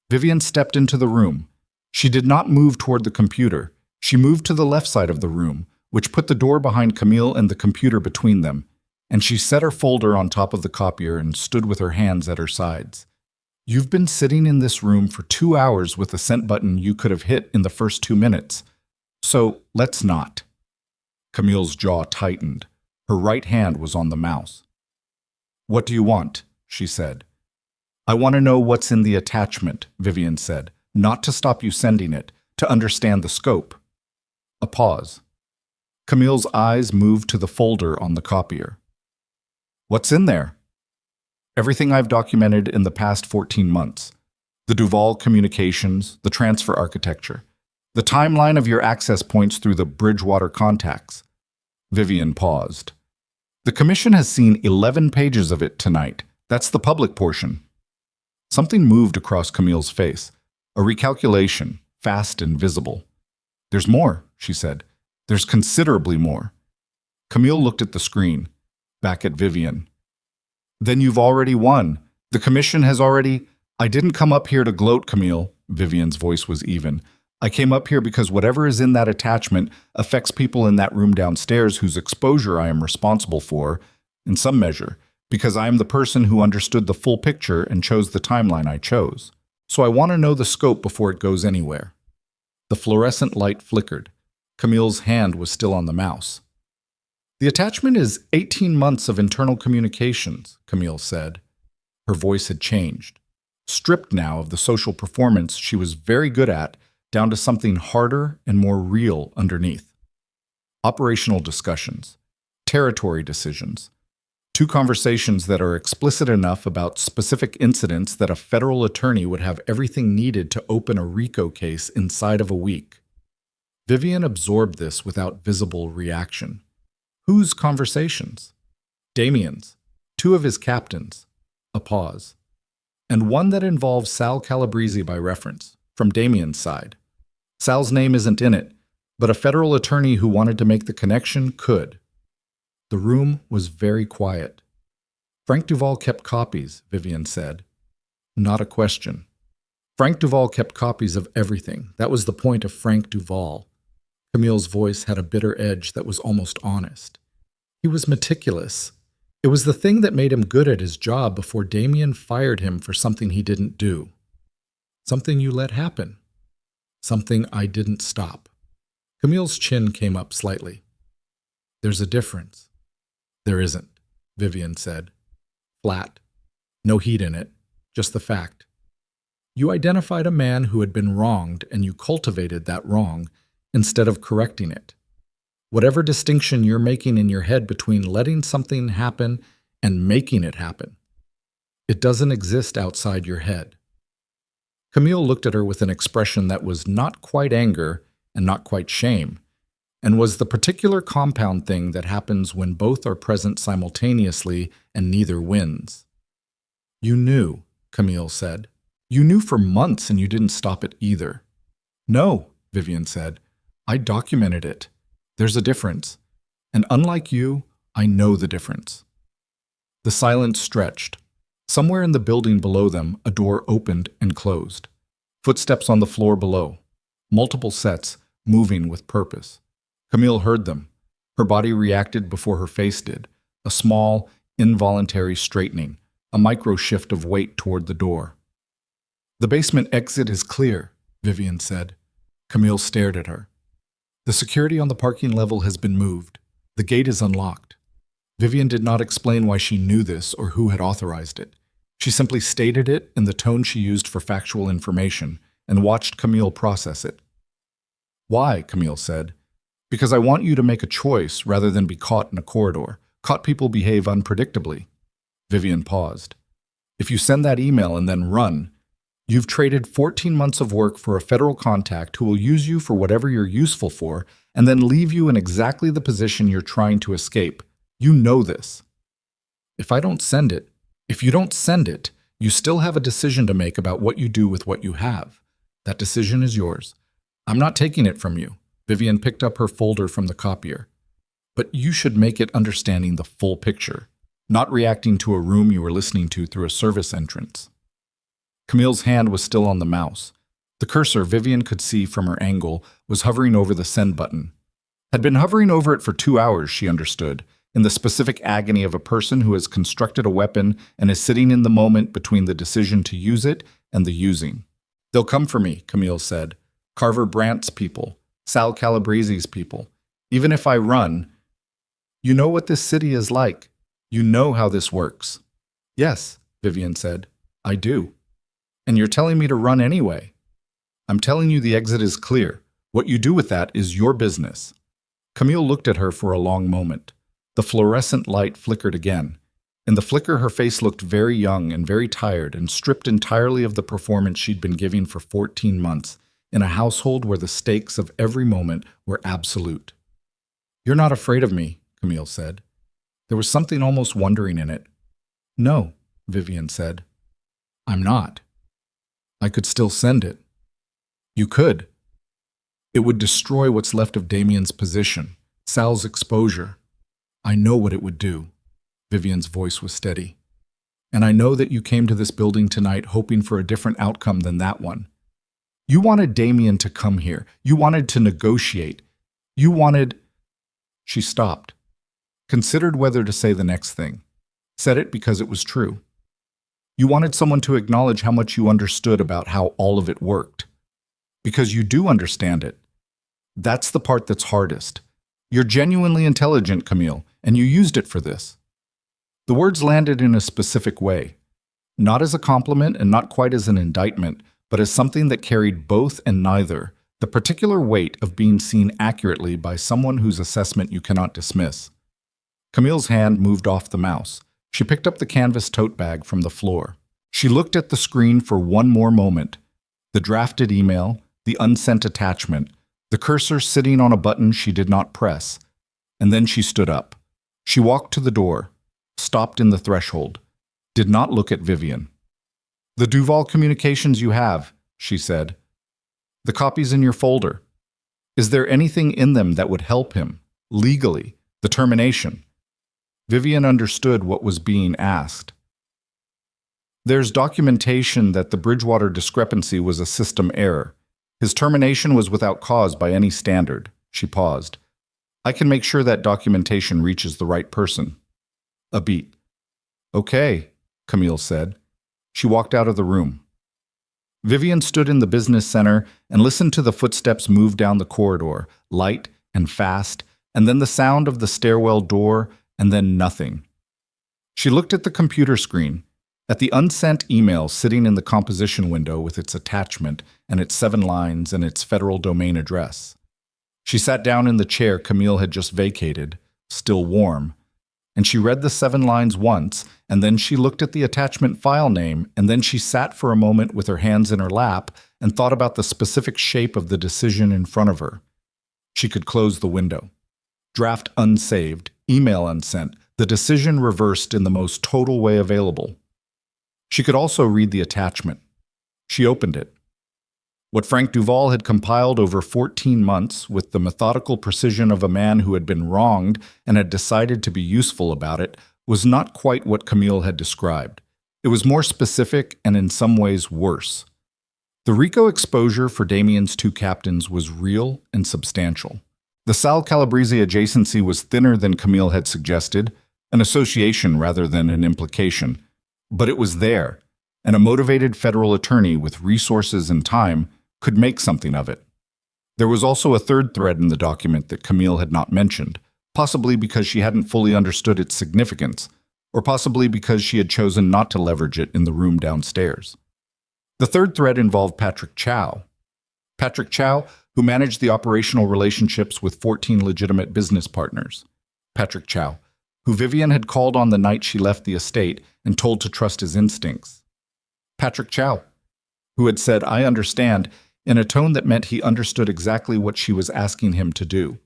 Vivian stepped into the room. She did not move toward the computer. She moved to the left side of the room, which put the door behind Camille and the computer between them, and she set her folder on top of the copier and stood with her hands at her sides. You've been sitting in this room for 2 hours with a sent button you could have hit in the first 2 minutes. So let's not. Camille's jaw tightened. Her right hand was on the mouse. What do you want? She said. I want to know what's in the attachment, Vivian said, not to stop you sending it, to understand the scope. A pause. Camille's eyes moved to the folder on the copier. What's in there? Everything I've documented in the past 14 months. The Duval communications, the transfer architecture, the timeline of your access points through the Bridgewater contacts. Vivian paused. The commission has seen 11 pages of it tonight. That's the public portion. Something moved across Camille's face. A recalculation, fast and visible. There's more, she said. There's considerably more. Camille looked at the screen, back at Vivian. Then you've already won. The commission has already... I didn't come up here to gloat, Camille. Vivian's voice was even. I came up here because whatever is in that attachment affects people in that room downstairs whose exposure I am responsible for, in some measure, because I am the person who understood the full picture and chose the timeline I chose. So I want to know the scope before it goes anywhere. The fluorescent light flickered. Camille's hand was still on the mouse. The attachment is 18 months of internal communications, Camille said. Her voice had changed. Stripped now of the social performance she was very good at, down to something harder and more real underneath. Operational discussions, territory decisions, two conversations that are explicit enough about specific incidents that a federal attorney would have everything needed to open a RICO case inside of a week. Vivian absorbed this without visible reaction. Whose conversations? Damien's, two of his captains, a pause, and one that involves Sal Calabrese by reference, from Damien's side. Sal's name isn't in it, but a federal attorney who wanted to make the connection could. The room was very quiet. Frank Duval kept copies, Vivian said. Not a question. Frank Duval kept copies of everything. That was the point of Frank Duval. Camille's voice had a bitter edge that was almost honest. He was meticulous. It was the thing that made him good at his job before Damien fired him for something he didn't do. Something you let happen. Something I didn't stop. Camille's chin came up slightly. There's a difference. There isn't, Vivian said. Flat. No heat in it. Just the fact. You identified a man who had been wronged and you cultivated that wrong instead of correcting it. Whatever distinction you're making in your head between letting something happen and making it happen, it doesn't exist outside your head. Camille looked at her with an expression that was not quite anger and not quite shame, and was the particular compound thing that happens when both are present simultaneously and neither wins. You knew, Camille said. You knew for months and you didn't stop it either. No, Vivian said. I documented it. There's a difference. And unlike you, I know the difference. The silence stretched. Somewhere in the building below them, a door opened and closed. Footsteps on the floor below. Multiple sets, moving with purpose. Camille heard them. Her body reacted before her face did. A small, involuntary straightening. A micro shift of weight toward the door. The basement exit is clear, Vivian said. Camille stared at her. The security on the parking level has been moved. The gate is unlocked. Vivian did not explain why she knew this or who had authorized it. She simply stated it in the tone she used for factual information and watched Camille process it. Why, Camille said. Because I want you to make a choice rather than be caught in a corridor. Caught people behave unpredictably. Vivian paused. If you send that email and then run, you've traded 14 months of work for a federal contact who will use you for whatever you're useful for and then leave you in exactly the position you're trying to escape. You know this. If you don't send it, you still have a decision to make about what you do with what you have. That decision is yours. I'm not taking it from you. Vivian picked up her folder from the copier. But you should make it understanding the full picture, not reacting to a room you were listening to through a service entrance. Camille's hand was still on the mouse. The cursor Vivian could see from her angle was hovering over the send button. Had been hovering over it for 2 hours, she understood, in the specific agony of a person who has constructed a weapon and is sitting in the moment between the decision to use it and the using. They'll come for me, Camille said. Carver Brandt's people, Sal Calabrese's people. Even if I run, you know what this city is like. You know how this works. Yes, Vivian said. I do. And you're telling me to run anyway. I'm telling you the exit is clear. What you do with that is your business. Camille looked at her for a long moment. The fluorescent light flickered again. In the flicker, her face looked very young and very tired and stripped entirely of the performance she'd been giving for 14 months in a household where the stakes of every moment were absolute. You're not afraid of me, Camille said. There was something almost wondering in it. No, Vivian said. I'm not. I could still send it, You could. It would destroy what's left of Damien's position, Sal's exposure. I know what it would do. Vivian's voice was steady. And I know that you came to this building tonight hoping for a different outcome than that one. You wanted Damien to come here. You wanted to negotiate. You wanted... She stopped, considered whether to say the next thing. Said it because it was true. You wanted someone to acknowledge how much you understood about how all of it worked. Because you do understand it. That's the part that's hardest. You're genuinely intelligent, Camille, and you used it for this. The words landed in a specific way, not as a compliment and not quite as an indictment, but as something that carried both and neither, the particular weight of being seen accurately by someone whose assessment you cannot dismiss. Camille's hand moved off the mouse. She picked up the canvas tote bag from the floor. She looked at the screen for one more moment. The drafted email, the unsent attachment, the cursor sitting on a button she did not press. And then she stood up. She walked to the door, stopped in the threshold, did not look at Vivian. The Duval communications you have, she said. The copies in your folder. Is there anything in them that would help him, legally, the termination? Vivian understood what was being asked. There's documentation that the Bridgewater discrepancy was a system error. His termination was without cause by any standard. She paused. I can make sure that documentation reaches the right person. A beat. Okay, Camille said. She walked out of the room. Vivian stood in the business center and listened to the footsteps move down the corridor, light and fast, and then the sound of the stairwell door, and then nothing. She looked at the computer screen, at the unsent email sitting in the composition window with its attachment and its 7 lines and its federal domain address. She sat down in the chair Camille had just vacated, still warm, and she read the 7 lines once, and then she looked at the attachment file name, and then she sat for a moment with her hands in her lap and thought about the specific shape of the decision in front of her. She could close the window. Draft unsaved, email unsent, the decision reversed in the most total way available. She could also read the attachment. She opened it. What Frank Duval had compiled over 14 months with the methodical precision of a man who had been wronged and had decided to be useful about it was not quite what Camille had described. It was more specific and in some ways worse. The RICO exposure for Damien's 2 captains was real and substantial. The Sal Calabrese adjacency was thinner than Camille had suggested, an association rather than an implication. But it was there, and a motivated federal attorney with resources and time could make something of it. There was also a third thread in the document that Camille had not mentioned, possibly because she hadn't fully understood its significance, or possibly because she had chosen not to leverage it in the room downstairs. The third thread involved Patrick Chow. Patrick Chow, who managed the operational relationships with 14 legitimate business partners. Patrick Chow, who Vivian had called on the night she left the estate and told to trust his instincts. Patrick Chow, who had said, "I understand," in a tone that meant he understood exactly what she was asking him to do.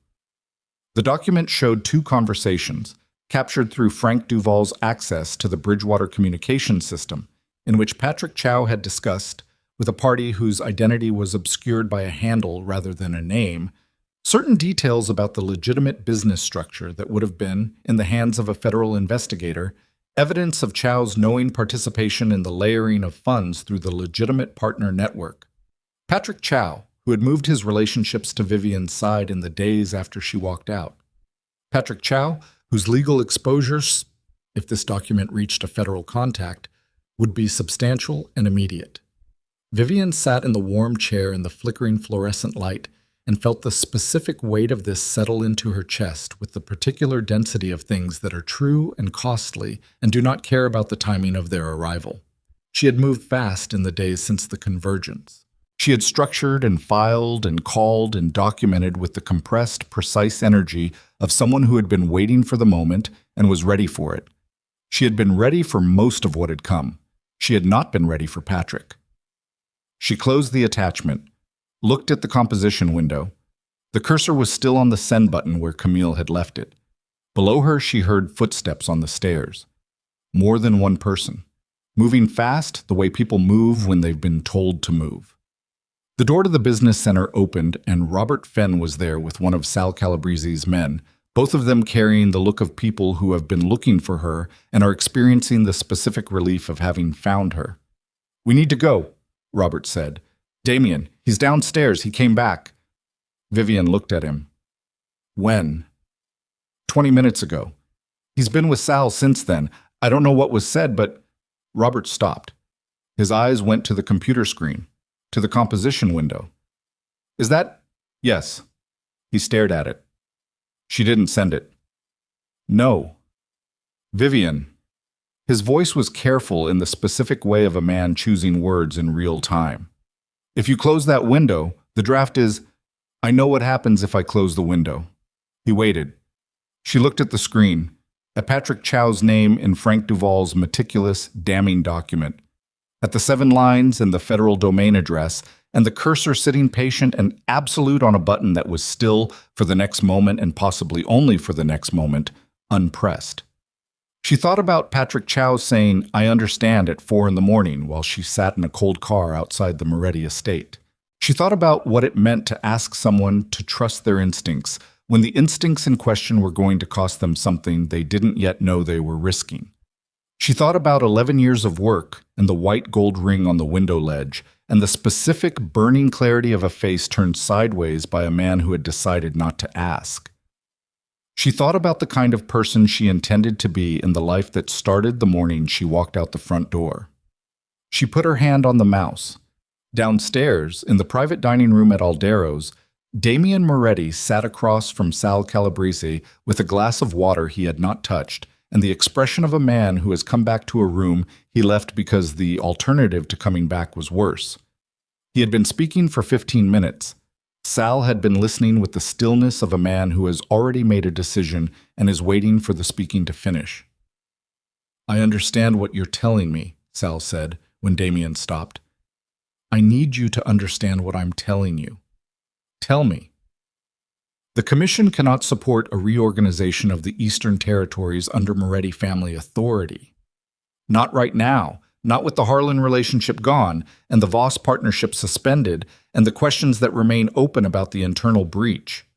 The document showed 2 conversations, captured through Frank Duval's access to the Bridgewater communications system, in which Patrick Chow had discussed, with a party whose identity was obscured by a handle rather than a name, certain details about the legitimate business structure that would have been, in the hands of a federal investigator, evidence of Chow's knowing participation in the layering of funds through the legitimate partner network. Patrick Chow, who had moved his relationships to Vivian's side in the days after she walked out. Patrick Chow, whose legal exposures, if this document reached a federal contact, would be substantial and immediate. Vivian sat in the warm chair in the flickering fluorescent light and felt the specific weight of this settle into her chest with the particular density of things that are true and costly and do not care about the timing of their arrival. She had moved fast in the days since the convergence. She had structured and filed and called and documented with the compressed, precise energy of someone who had been waiting for the moment and was ready for it. She had been ready for most of what had come. She had not been ready for Patrick. She closed the attachment, looked at the composition window. The cursor was still on the send button where Camille had left it. Below her, she heard footsteps on the stairs. More than one person. Moving fast, the way people move when they've been told to move. The door to the business center opened, and Robert Fenn was there with one of Sal Calabrese's men, both of them carrying the look of people who have been looking for her and are experiencing the specific relief of having found her. "We need to go," Robert said. "Damien, he's downstairs. He came back." Vivian looked at him. "When?" "20 minutes ago. He's been with Sal since then. I don't know what was said, but—" Robert stopped. His eyes went to the computer screen, to the composition window. "Is that—" "Yes." He stared at it. "She didn't send it." "No." "Vivian." His voice was careful in the specific way of a man choosing words in real time. "If you close that window, the draft is— I know what happens if I close the window." He waited. She looked at the screen, at Patrick Chow's name in Frank Duval's meticulous, damning document, at the 7 lines and the federal domain address, and the cursor sitting patient and absolute on a button that was still, for the next moment and possibly only for the next moment, unpressed. She thought about Patrick Chow saying, "I understand," at 4 in the morning while she sat in a cold car outside the Moretti estate. She thought about what it meant to ask someone to trust their instincts when the instincts in question were going to cost them something they didn't yet know they were risking. She thought about 11 years of work and the white gold ring on the window ledge and the specific burning clarity of a face turned sideways by a man who had decided not to ask. She thought about the kind of person she intended to be in the life that started the morning she walked out the front door. She put her hand on the mouse. Downstairs, in the private dining room at Aldero's, Damien Moretti sat across from Sal Calabrese with a glass of water he had not touched and the expression of a man who has come back to a room he left because the alternative to coming back was worse. He had been speaking for 15 minutes. Sal had been listening with the stillness of a man who has already made a decision and is waiting for the speaking to finish. "I understand what you're telling me," Sal said when Damien stopped. "I need you to understand what I'm telling you. Tell me." The Commission cannot support a reorganization of the Eastern Territories under Moretti family authority. Not right now, not with the Harlan relationship gone and the Voss partnership suspended and the questions that remain open about the internal breach.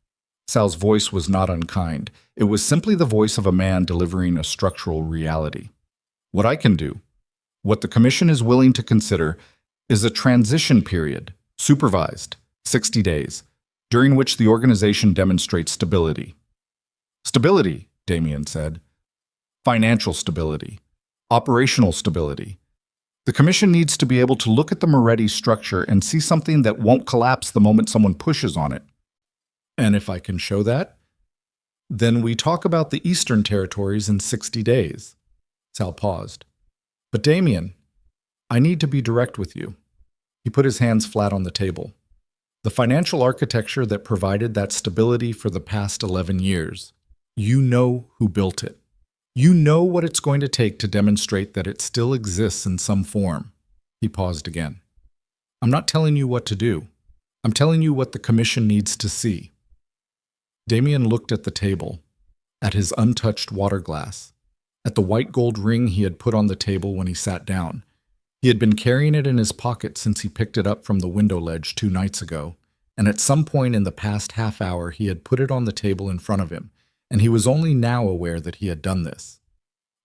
Sal's voice was not unkind. It was simply the voice of a man delivering a structural reality. "What I can do, what the Commission is willing to consider, is a transition period, supervised, 60 days, during which the organization demonstrates stability." "Stability," Damien said. "Financial stability. Operational stability. The Commission needs to be able to look at the Moretti structure and see something that won't collapse the moment someone pushes on it." "And if I can show that, then we talk about the Eastern Territories in 60 days. Sal paused. "But Damien, I need to be direct with you." He put his hands flat on the table. "The financial architecture that provided that stability for the past 11 years, you know who built it. You know what it's going to take to demonstrate that it still exists in some form." He paused again. "I'm not telling you what to do. I'm telling you what the Commission needs to see." Damien looked at the table, at his untouched water glass, at the white gold ring he had put on the table when he sat down. He had been carrying it in his pocket since he picked it up from the window ledge 2 nights ago, and at some point in the past half hour he had put it on the table in front of him, and he was only now aware that he had done this.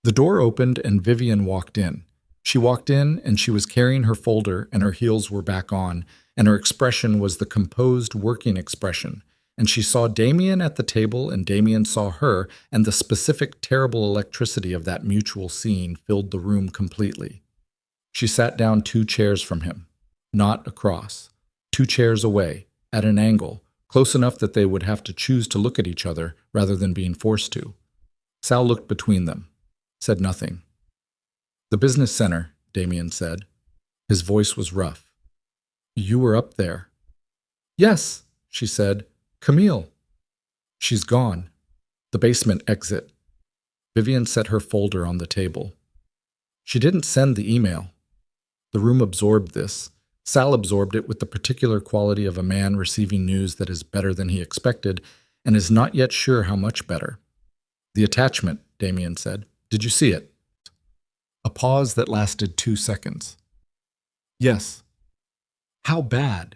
The door opened and Vivian walked in. She walked in and she was carrying her folder and her heels were back on, and her expression was the composed working expression, and she saw Damien at the table and Damien saw her, and the specific terrible electricity of that mutual scene filled the room completely. She sat down 2 chairs from him, not across, 2 chairs away, at an angle, close enough that they would have to choose to look at each other rather than being forced to. Sal looked between them, said nothing. "The business center," Damien said. His voice was rough. "You were up there." "Yes," she said. "Camille." "She's gone. The basement exit." Vivian set her folder on the table. "She didn't send the email." The room absorbed this. Sal absorbed it with the particular quality of a man receiving news that is better than he expected and is not yet sure how much better. "The attachment," Damien said. "Did you see it?" A pause that lasted 2 seconds. "Yes." "How bad?"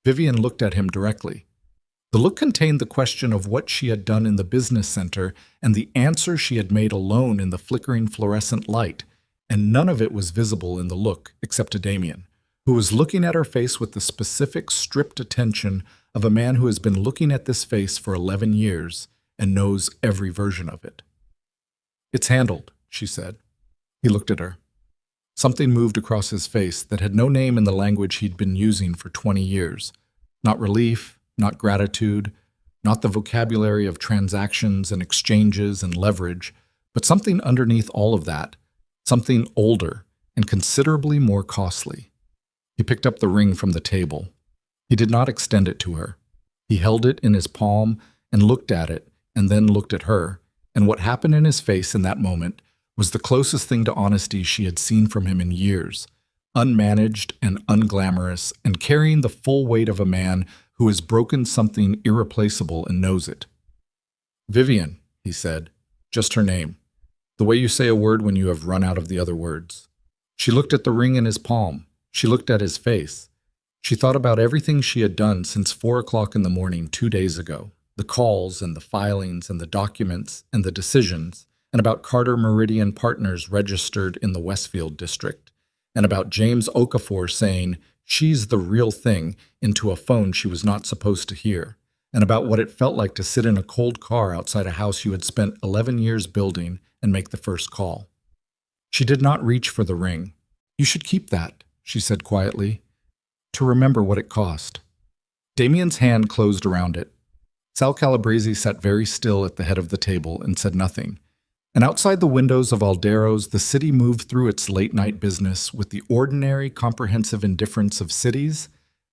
Vivian looked at him directly. The look contained the question of what she had done in the business center and the answer she had made alone in the flickering fluorescent light, and none of it was visible in the look except to Damien, who was looking at her face with the specific, stripped attention of a man who has been looking at this face for 11 years and knows every version of it. "It's handled," she said. He looked at her. Something moved across his face that had no name in the language he'd been using for 20 years. Not relief, not gratitude, not the vocabulary of transactions and exchanges and leverage, but something underneath all of that, something older and considerably more costly. He picked up the ring from the table. He did not extend it to her. He held it in his palm and looked at it and then looked at her, and what happened in his face in that moment was the closest thing to honesty she had seen from him in years, unmanaged and unglamorous and carrying the full weight of a man who has broken something irreplaceable and knows it. "Vivian," he said, just her name, the way you say a word when you have run out of the other words. She looked at the ring in his palm. She looked at his face. She thought about everything she had done since 4 o'clock in the morning 2 days ago, the calls and the filings and the documents and the decisions, and about Carter Meridian Partners registered in the Westfield district, and about James Okafor saying, "She's the real thing," into a phone she was not supposed to hear, and about what it felt like to sit in a cold car outside a house you had spent 11 years building and make the first call. She did not reach for the ring. "You should keep that," she said quietly, "to remember what it cost." Damien's hand closed around it. Sal Calabrese sat very still at the head of the table and said nothing. And outside the windows of Aldero's, the city moved through its late-night business with the ordinary, comprehensive indifference of cities,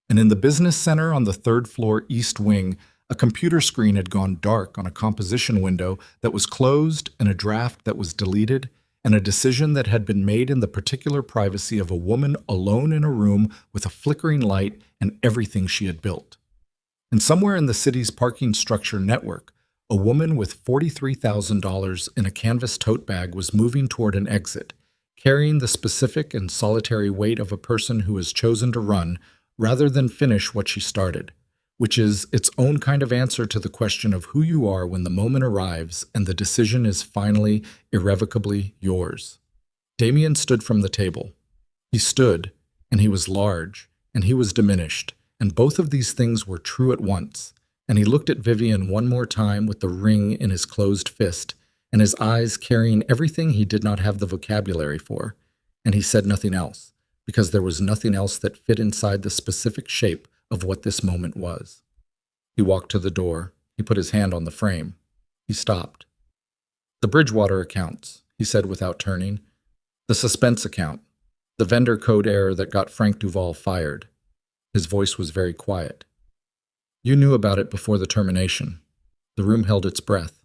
and in the business center on the 3rd floor east wing, a computer screen had gone dark on a composition window that was closed and a draft that was deleted, and a decision that had been made in the particular privacy of a woman alone in a room with a flickering light and everything she had built. And somewhere in the city's parking structure network, a woman with $43,000 in a canvas tote bag was moving toward an exit, carrying the specific and solitary weight of a person who has chosen to run rather than finish what she started, which is its own kind of answer to the question of who you are when the moment arrives and the decision is finally, irrevocably yours. Damien stood from the table. He stood, and he was large, and he was diminished, and both of these things were true at once. And he looked at Vivian one more time with the ring in his closed fist, and his eyes carrying everything he did not have the vocabulary for, and he said nothing else, because there was nothing else that fit inside the specific shape of what this moment was. He walked to the door. He put his hand on the frame. He stopped. "The Bridgewater accounts," he said without turning. "The suspense account. The vendor code error that got Frank Duval fired." His voice was very quiet. "You knew about it before the termination." The room held its breath.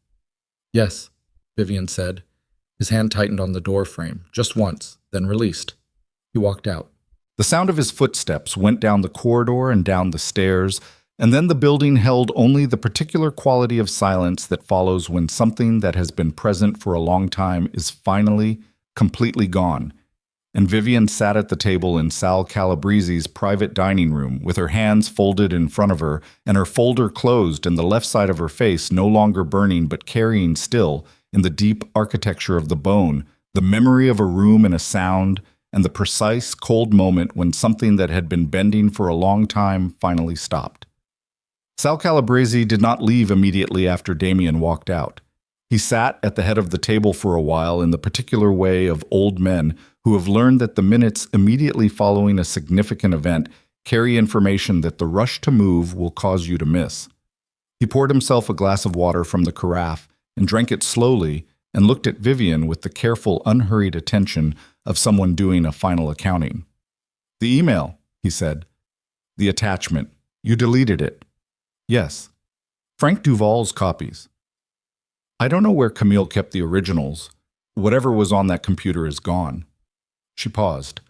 "Yes," Vivian said. His hand tightened on the door frame, just once, then released. He walked out. The sound of his footsteps went down the corridor and down the stairs, and then the building held only the particular quality of silence that follows when something that has been present for a long time is finally, completely gone. And Vivian sat at the table in Sal Calabrese's private dining room with her hands folded in front of her and her folder closed and the left side of her face no longer burning but carrying still, in the deep architecture of the bone, the memory of a room and a sound, and the precise, cold moment when something that had been bending for a long time finally stopped. Sal Calabrese did not leave immediately after Damien walked out. He sat at the head of the table for a while in the particular way of old men who have learned that the minutes immediately following a significant event carry information that the rush to move will cause you to miss. He poured himself a glass of water from the carafe and drank it slowly and looked at Vivian with the careful, unhurried attention of someone doing a final accounting. "The email," he said. "The attachment. You deleted it." "Yes." "Frank Duval's copies." "I don't know where Camille kept the originals. Whatever was on that computer is gone." She paused.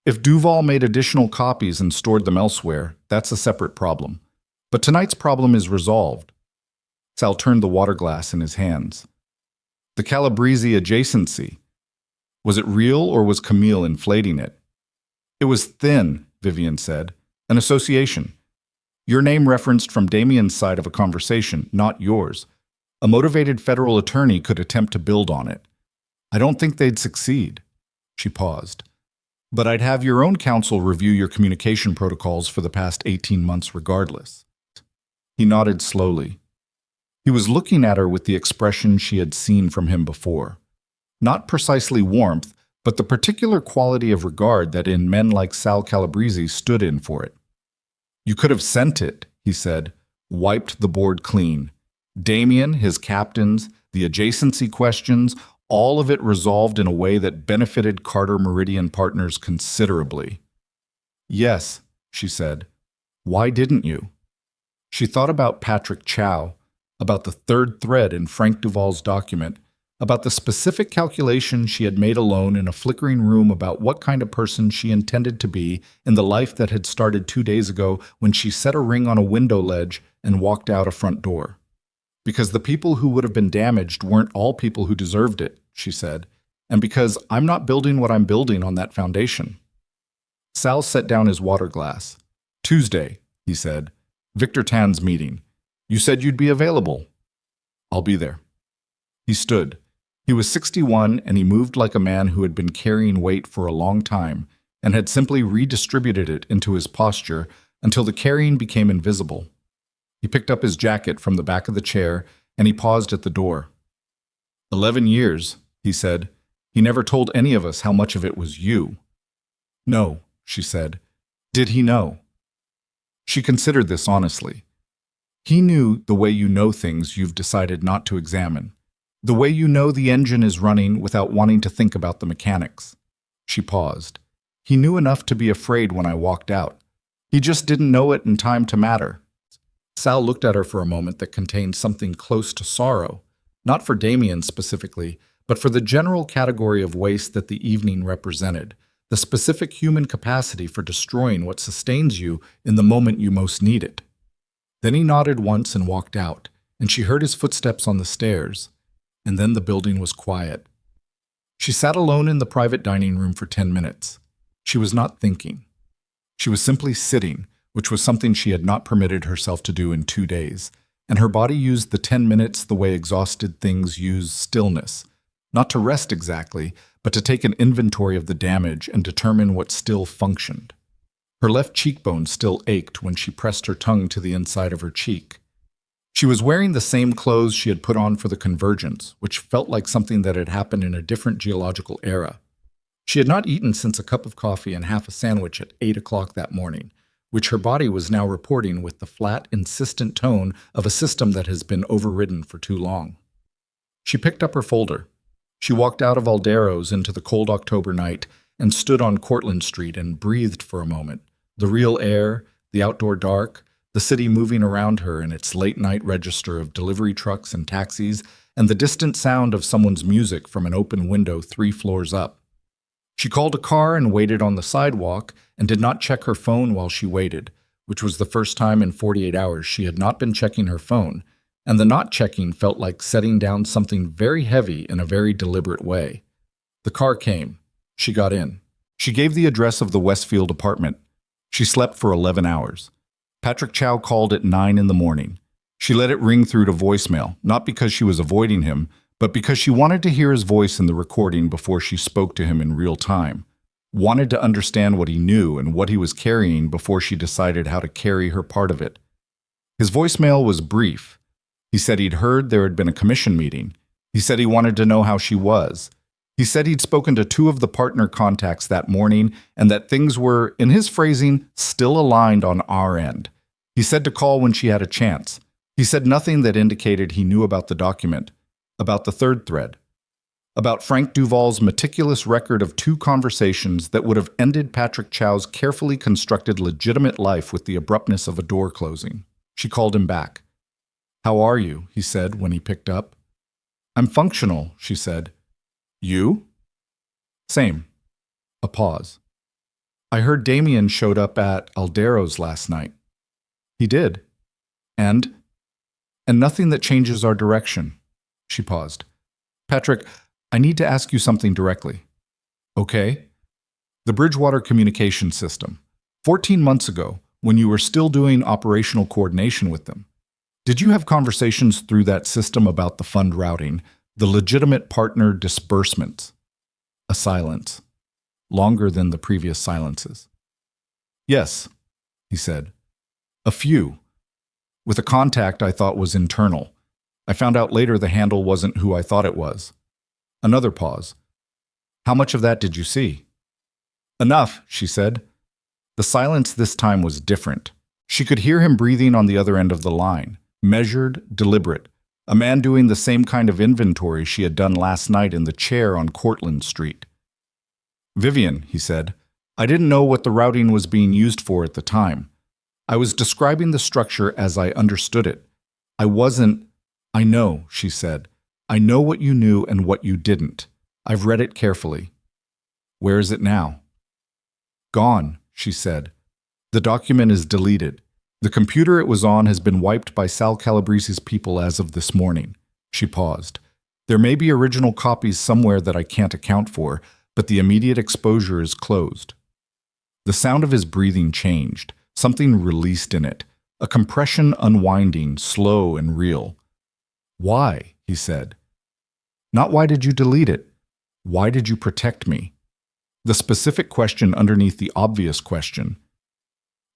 "If Duval made additional copies and stored them elsewhere, that's a separate problem. But tonight's problem is resolved." Sal turned the water glass in his hands. "The Calabrese adjacency. Was it real or was Camille inflating it?" "It was thin," Vivian said. "An association. Your name referenced from Damien's side of a conversation, not yours. A motivated federal attorney could attempt to build on it. I don't think they'd succeed." She paused. "But I'd have your own counsel review your communication protocols for the past 18 months regardless." He nodded slowly. He was looking at her with the expression she had seen from him before. Not precisely warmth, but the particular quality of regard that in men like Sal Calabrese stood in for it. "You could have sent it," he said, wiped the board clean. Damien, his captains, the adjacency questions, all of it resolved in a way that benefited Carter Meridian Partners considerably. "Yes," she said. "Why didn't you?" She thought about Patrick Chow, about the third thread in Frank Duval's document, about the specific calculation she had made alone in a flickering room about what kind of person she intended to be in the life that had started 2 days ago when she set a ring on a window ledge and walked out a front door. "Because the people who would have been damaged weren't all people who deserved it," she said, "and because I'm not building what I'm building on that foundation." Sal set down his water glass. "Tuesday," he said. "Victor Tan's meeting. You said you'd be available." "I'll be there." He stood. He was 61, and he moved like a man who had been carrying weight for a long time and had simply redistributed it into his posture until the carrying became invisible. He picked up his jacket from the back of the chair, and he paused at the door. 11 years, he said. "He never told any of us how much of it was you." "No," she said. "Did he know?" She considered this honestly. "He knew the way you know things you've decided not to examine. The way you know the engine is running without wanting to think about the mechanics." She paused. "He knew enough to be afraid when I walked out. He just didn't know it in time to matter." Sal looked at her for a moment that contained something close to sorrow, not for Damien specifically, but for the general category of waste that the evening represented, the specific human capacity for destroying what sustains you in the moment you most need it. Then he nodded once and walked out, and she heard his footsteps on the stairs, and then the building was quiet. She sat alone in the private dining room for 10 minutes. She was not thinking. She was simply sitting, which was something she had not permitted herself to do in 2 days, and her body used the 10 minutes the way exhausted things use stillness, not to rest exactly, but to take an inventory of the damage and determine what still functioned. Her left cheekbone still ached when she pressed her tongue to the inside of her cheek. She was wearing the same clothes she had put on for the convergence, which felt like something that had happened in a different geological era. She had not eaten since a cup of coffee and half a sandwich at 8 o'clock that morning, which her body was now reporting with the flat, insistent tone of a system that has been overridden for too long. She picked up her folder. She walked out of Aldero's into the cold October night and stood on Cortlandt Street and breathed for a moment. The real air, the outdoor dark, the city moving around her in its late-night register of delivery trucks and taxis, and the distant sound of someone's music from an open window 3 floors up. She called a car and waited on the sidewalk and did not check her phone while she waited, which was the first time in 48 hours she had not been checking her phone, and the not checking felt like setting down something very heavy in a very deliberate way. The car came. She got in. She gave the address of the Westfield apartment. She slept for 11 hours. Patrick Chow called at 9 in the morning. She let it ring through to voicemail, not because she was avoiding him, but because she wanted to hear his voice in the recording before she spoke to him in real time. Wanted to understand what he knew and what he was carrying before she decided how to carry her part of it. His voicemail was brief. He said he'd heard there had been a commission meeting. He said he wanted to know how she was. He said he'd spoken to 2 of the partner contacts that morning and that things were, in his phrasing, still aligned on our end. He said to call when she had a chance. He said nothing that indicated he knew about the document, about the third thread, about Frank Duval's meticulous record of 2 conversations that would have ended Patrick Chow's carefully constructed legitimate life with the abruptness of a door closing. She called him back. "How are you?" he said when he picked up. "I'm functional," she said. "You?" "Same." A pause. "I heard Damien showed up at Aldero's last night." "He did." And nothing that changes our direction." She paused. "Patrick, I need to ask you something directly." "Okay." "The Bridgewater communication system. 14 months ago, when you were still doing operational coordination with them. Did you have conversations through that system about the fund routing, the legitimate partner disbursements? A silence, longer than the previous silences. Yes, he said. A few. With a contact I thought was internal. I found out later the handle wasn't who I thought it was. Another pause. How much of that did you see? Enough, she said. The silence this time was different. She could hear him breathing on the other end of the line, measured, deliberate, a man doing the same kind of inventory she had done last night in the chair on Cortlandt Street. Vivian, he said, I didn't know what the routing was being used for at the time. I was describing the structure as I understood it. I know, she said. I know what you knew and what you didn't. I've read it carefully. Where is it now? Gone, she said. The document is deleted. The computer it was on has been wiped by Sal Calabrese's people as of this morning. She paused. There may be original copies somewhere that I can't account for, but the immediate exposure is closed. The sound of his breathing changed. Something released in it. A compression unwinding, slow and real. Why? He said. Not why did you delete it? Why did you protect me? The specific question underneath the obvious question.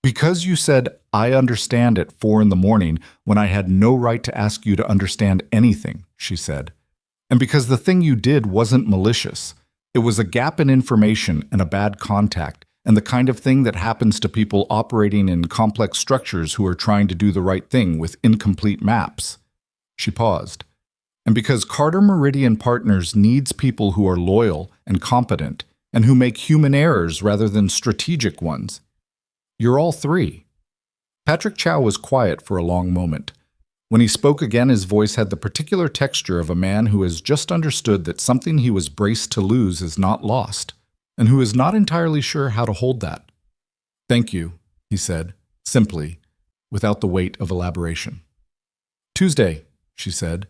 Because you said, I understand at 4 a.m. when I had no right to ask you to understand anything, she said. And because the thing you did wasn't malicious. It was a gap in information and a bad contact, and the kind of thing that happens to people operating in complex structures who are trying to do the right thing with incomplete maps. She paused. And because Carter Meridian Partners needs people who are loyal and competent and who make human errors rather than strategic ones. You're all three. Patrick Chow was quiet for a long moment. When he spoke again, his voice had the particular texture of a man who has just understood that something he was braced to lose is not lost, and who is not entirely sure how to hold that. Thank you, he said, simply, without the weight of elaboration. Tuesday, she said.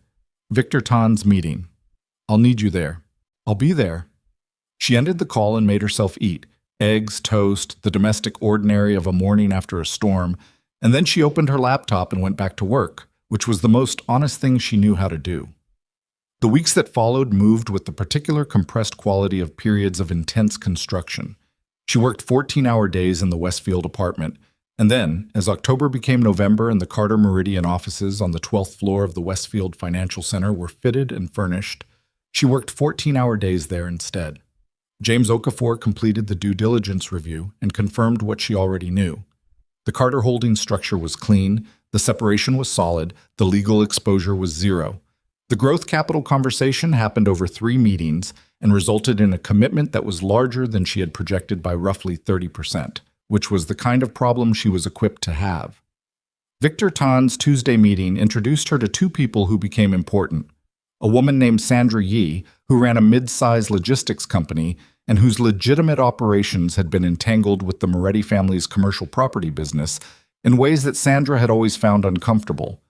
Victor Tan's meeting. I'll need you there. I'll be there. She ended the call and made herself eat. Eggs, toast, the domestic ordinary of a morning after a storm, and then she opened her laptop and went back to work, which was the most honest thing she knew how to do. The weeks that followed moved with the particular compressed quality of periods of intense construction. She worked 14-hour days in the Westfield apartment, and then, as October became November and the Carter Meridian offices on the 12th floor of the Westfield Financial Center were fitted and furnished, she worked 14-hour days there instead. James Okafor completed the due diligence review and confirmed what she already knew. The Carter holding structure was clean, the separation was solid, the legal exposure was zero. The growth capital conversation happened over 3 meetings and resulted in a commitment that was larger than she had projected by roughly 30%, which was the kind of problem she was equipped to have. Victor Tan's Tuesday meeting introduced her to 2 people who became important. A woman named Sandra Yee, who ran a mid-sized logistics company and whose legitimate operations had been entangled with the Moretti family's commercial property business in ways that Sandra had always found uncomfortable,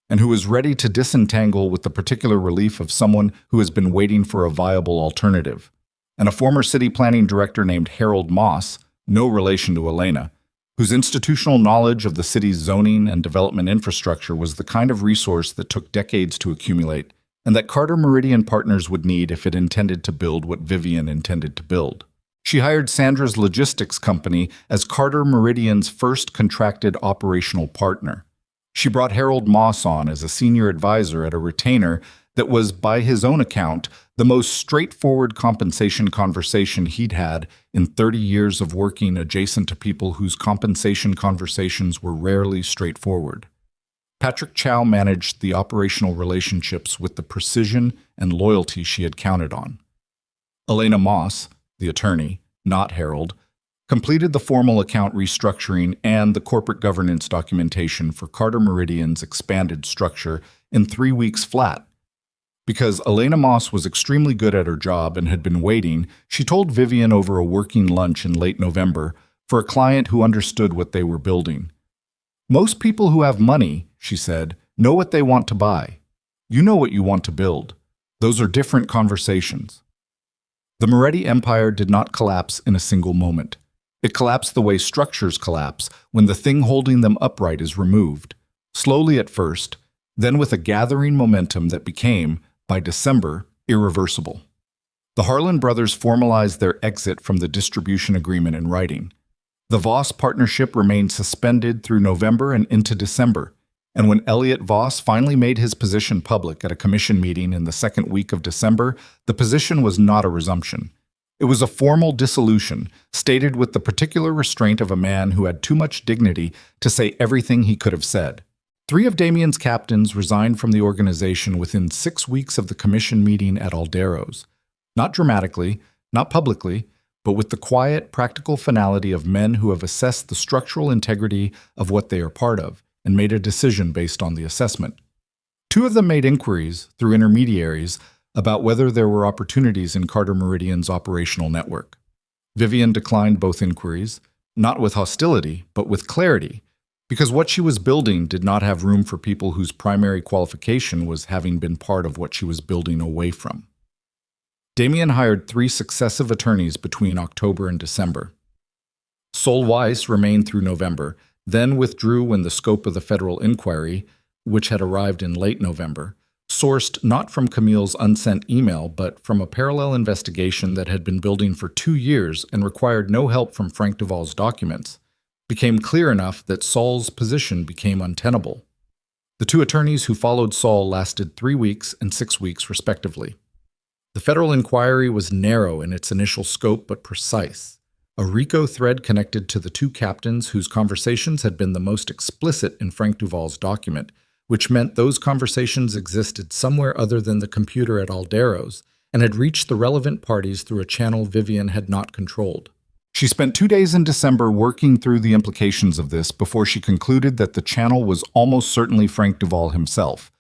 and who was ready to disentangle with the particular relief of someone who has been waiting for a viable alternative, and a former city planning director named Harold Moss, no relation to Elena, whose institutional knowledge of the city's zoning and development infrastructure was the kind of resource that took decades to accumulate, and that Carter Meridian Partners would need if it intended to build what Vivian intended to build. She hired Sandra's logistics company as Carter Meridian's first contracted operational partner. She brought Harold Moss on as a senior advisor at a retainer that was, by his own account, the most straightforward compensation conversation he'd had in 30 years of working adjacent to people whose compensation conversations were rarely straightforward. Patrick Chow managed the operational relationships with the precision and loyalty she had counted on. Elena Moss, the attorney, not Harold, completed the formal account restructuring and the corporate governance documentation for Carter Meridian's expanded structure in 3 weeks flat. Because Elena Moss was extremely good at her job and had been waiting, she told Vivian over a working lunch in late November for a client who understood what they were building. Most people who have money, she said, know what they want to buy. You know what you want to build. Those are different conversations. The Moretti Empire did not collapse in a single moment. It collapsed the way structures collapse when the thing holding them upright is removed, slowly at first, then with a gathering momentum that became, by December, irreversible. The Harlan brothers formalized their exit from the distribution agreement in writing. The Voss partnership remained suspended through November and into December, and when Elliot Voss finally made his position public at a commission meeting in the second week of December, the position was not a resumption. It was a formal dissolution, stated with the particular restraint of a man who had too much dignity to say everything he could have said. 3 of Damien's captains resigned from the organization within 6 weeks of the commission meeting at Aldero's. Not dramatically, not publicly, but with the quiet, practical finality of men who have assessed the structural integrity of what they are part of and made a decision based on the assessment. 2 of them made inquiries, through intermediaries, about whether there were opportunities in Carter Meridian's operational network. Vivian declined both inquiries, not with hostility, but with clarity, because what she was building did not have room for people whose primary qualification was having been part of what she was building away from. Damien hired 3 successive attorneys between October and December. Sol Weiss remained through November, then withdrew when the scope of the federal inquiry, which had arrived in late November, sourced not from Camille's unsent email, but from a parallel investigation that had been building for 2 years and required no help from Frank Duval's documents, became clear enough that Saul's position became untenable. The 2 attorneys who followed Saul lasted 3 weeks and 6 weeks, respectively. The federal inquiry was narrow in its initial scope but precise. A RICO thread connected to the 2 captains whose conversations had been the most explicit in Frank Duval's document, which meant those conversations existed somewhere other than the computer at Aldero's and had reached the relevant parties through a channel Vivian had not controlled. She spent 2 days in December working through the implications of this before she concluded that the channel was almost certainly Frank Duval himself,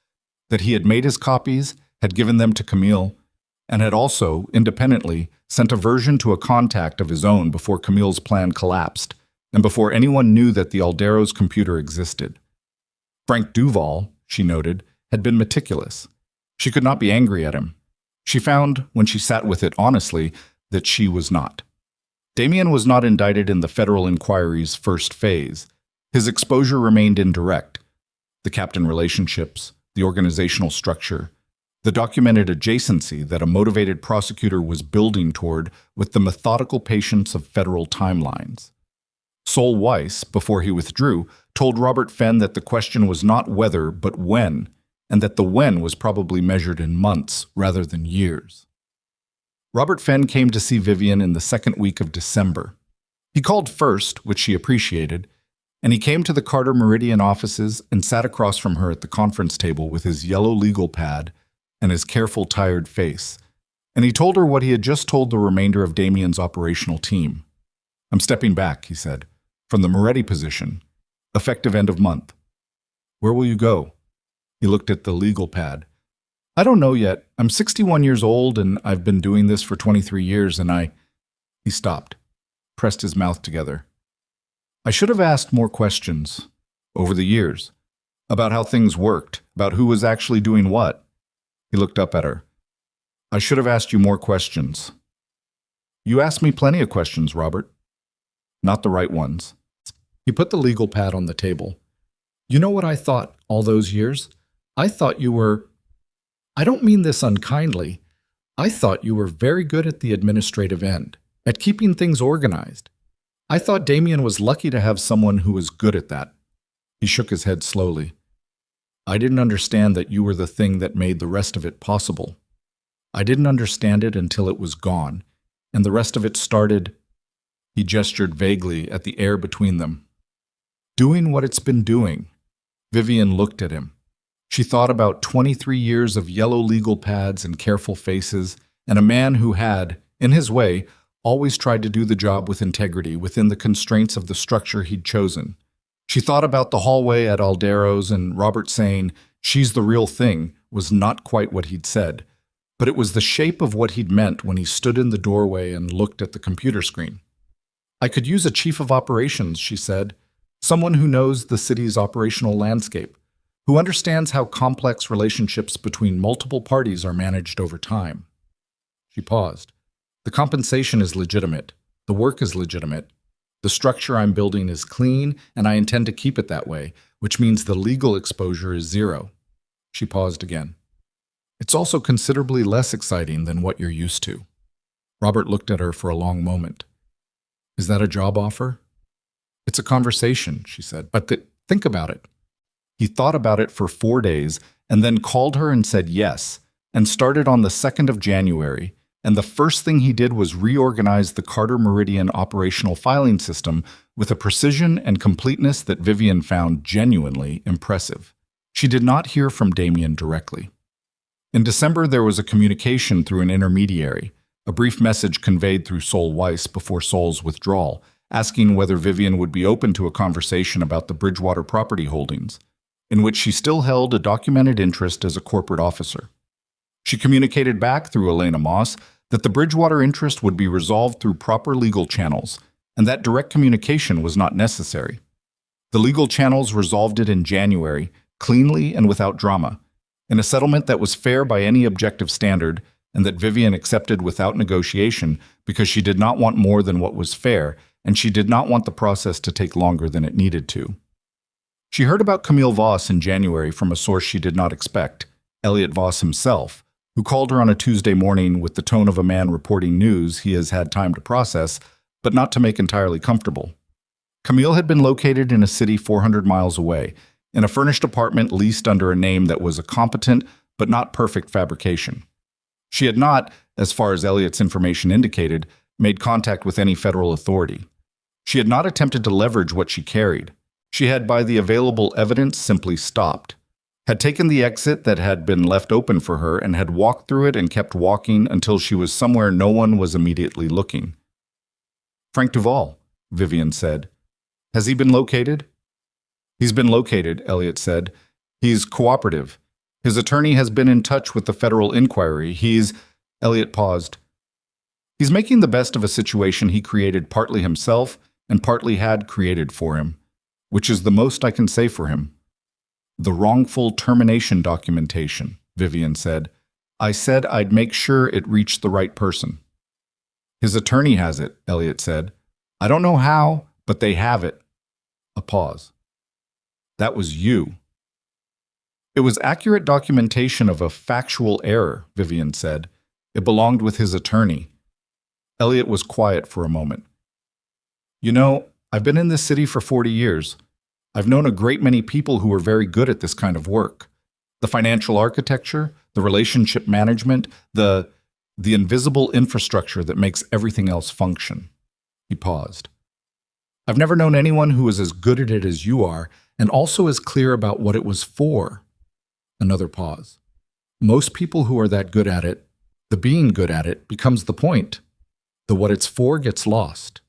that he had made his copies, had given them to Camille, and had also, independently, sent a version to a contact of his own before Camille's plan collapsed, and before anyone knew that the Aldero's computer existed. Frank Duval, she noted, had been meticulous. She could not be angry at him. She found, when she sat with it honestly, that she was not. Damien was not indicted in the federal inquiry's first phase. His exposure remained indirect. The captain relationships, the organizational structure, the documented adjacency that a motivated prosecutor was building toward with the methodical patience of federal timelines. Sol Weiss, before he withdrew, told Robert Fenn that the question was not whether, but when, and that the when was probably measured in months rather than years. Robert Fenn came to see Vivian in the second week of December. He called first, which she appreciated, and he came to the Carter Meridian offices and sat across from her at the conference table with his yellow legal pad and his careful, tired face, and he told her what he had just told the remainder of Damien's operational team. "I'm stepping back," he said, "from the Moretti position, effective end of month." "Where will you go?" He looked at the legal pad. "I don't know yet. I'm 61 years old, and I've been doing this for 23 years, and He stopped, pressed his mouth together. "I should have asked more questions, over the years, about how things worked, about who was actually doing what." He looked up at her. "I should have asked you more questions." "You asked me plenty of questions, Robert." "Not the right ones." He put the legal pad on the table. "You know what I thought all those years? I thought you were... I don't mean this unkindly. I thought you were very good at the administrative end, at keeping things organized. I thought Damien was lucky to have someone who was good at that." He shook his head slowly. "I didn't understand that you were the thing that made the rest of it possible. I didn't understand it until it was gone, and the rest of it started..." He gestured vaguely at the air between them. "Doing what it's been doing." Vivian looked at him. She thought about 23 years of yellow legal pads and careful faces, and a man who had, in his way, always tried to do the job with integrity within the constraints of the structure he'd chosen. She thought about the hallway at Aldero's, and Robert saying, "She's the real thing," was not quite what he'd said, but it was the shape of what he'd meant when he stood in the doorway and looked at the computer screen. "I could use a chief of operations," she said, "someone who knows the city's operational landscape, who understands how complex relationships between multiple parties are managed over time." She paused. "The compensation is legitimate. The work is legitimate. The structure I'm building is clean, and I intend to keep it that way, which means the legal exposure is zero. She paused again. It's also considerably less exciting than what you're used to. Robert looked at her for a long moment. Is that a job offer? It's a conversation, she said, but think about it. He thought about it for 4 days and then called her and said yes, and started on the 2nd of January, and the first thing he did was reorganize the Carter Meridian operational filing system with a precision and completeness that Vivian found genuinely impressive. She did not hear from Damien directly. In December, there was a communication through an intermediary, a brief message conveyed through Sol Weiss before Sol's withdrawal, asking whether Vivian would be open to a conversation about the Bridgewater property holdings, in which she still held a documented interest as a corporate officer. She communicated back through Elena Moss that the Bridgewater interest would be resolved through proper legal channels, and that direct communication was not necessary. The legal channels resolved it in January, cleanly and without drama, in a settlement that was fair by any objective standard and that Vivian accepted without negotiation because she did not want more than what was fair, and she did not want the process to take longer than it needed to. She heard about Camille Voss in January from a source she did not expect, Elliot Voss himself, who called her on a Tuesday morning with the tone of a man reporting news he has had time to process, but not to make entirely comfortable. Camille had been located in a city 400 miles away, in a furnished apartment leased under a name that was a competent but not perfect fabrication. She had not, as far as Elliot's information indicated, made contact with any federal authority. She had not attempted to leverage what she carried. She had, by the available evidence, simply stopped, had taken the exit that had been left open for her and had walked through it and kept walking until she was somewhere no one was immediately looking. Frank Duval, Vivian said. Has he been located? He's been located, Elliot said. He's cooperative. His attorney has been in touch with the federal inquiry. Elliot paused. He's making the best of a situation he created partly himself and partly had created for him, which is the most I can say for him. The wrongful termination documentation, Vivian said. I said I'd make sure it reached the right person. His attorney has it, Elliot said. I don't know how, but they have it. A pause. That was you. It was accurate documentation of a factual error, Vivian said. It belonged with his attorney. Elliot was quiet for a moment. You know, I've been in this city for 40 years. I've known a great many people who are very good at this kind of work. The financial architecture, the relationship management, the invisible infrastructure that makes everything else function. He paused. I've never known anyone who is as good at it as you are, and also as clear about what it was for. Another pause. Most people who are that good at it, the being good at it, becomes the point. The what it's for gets lost.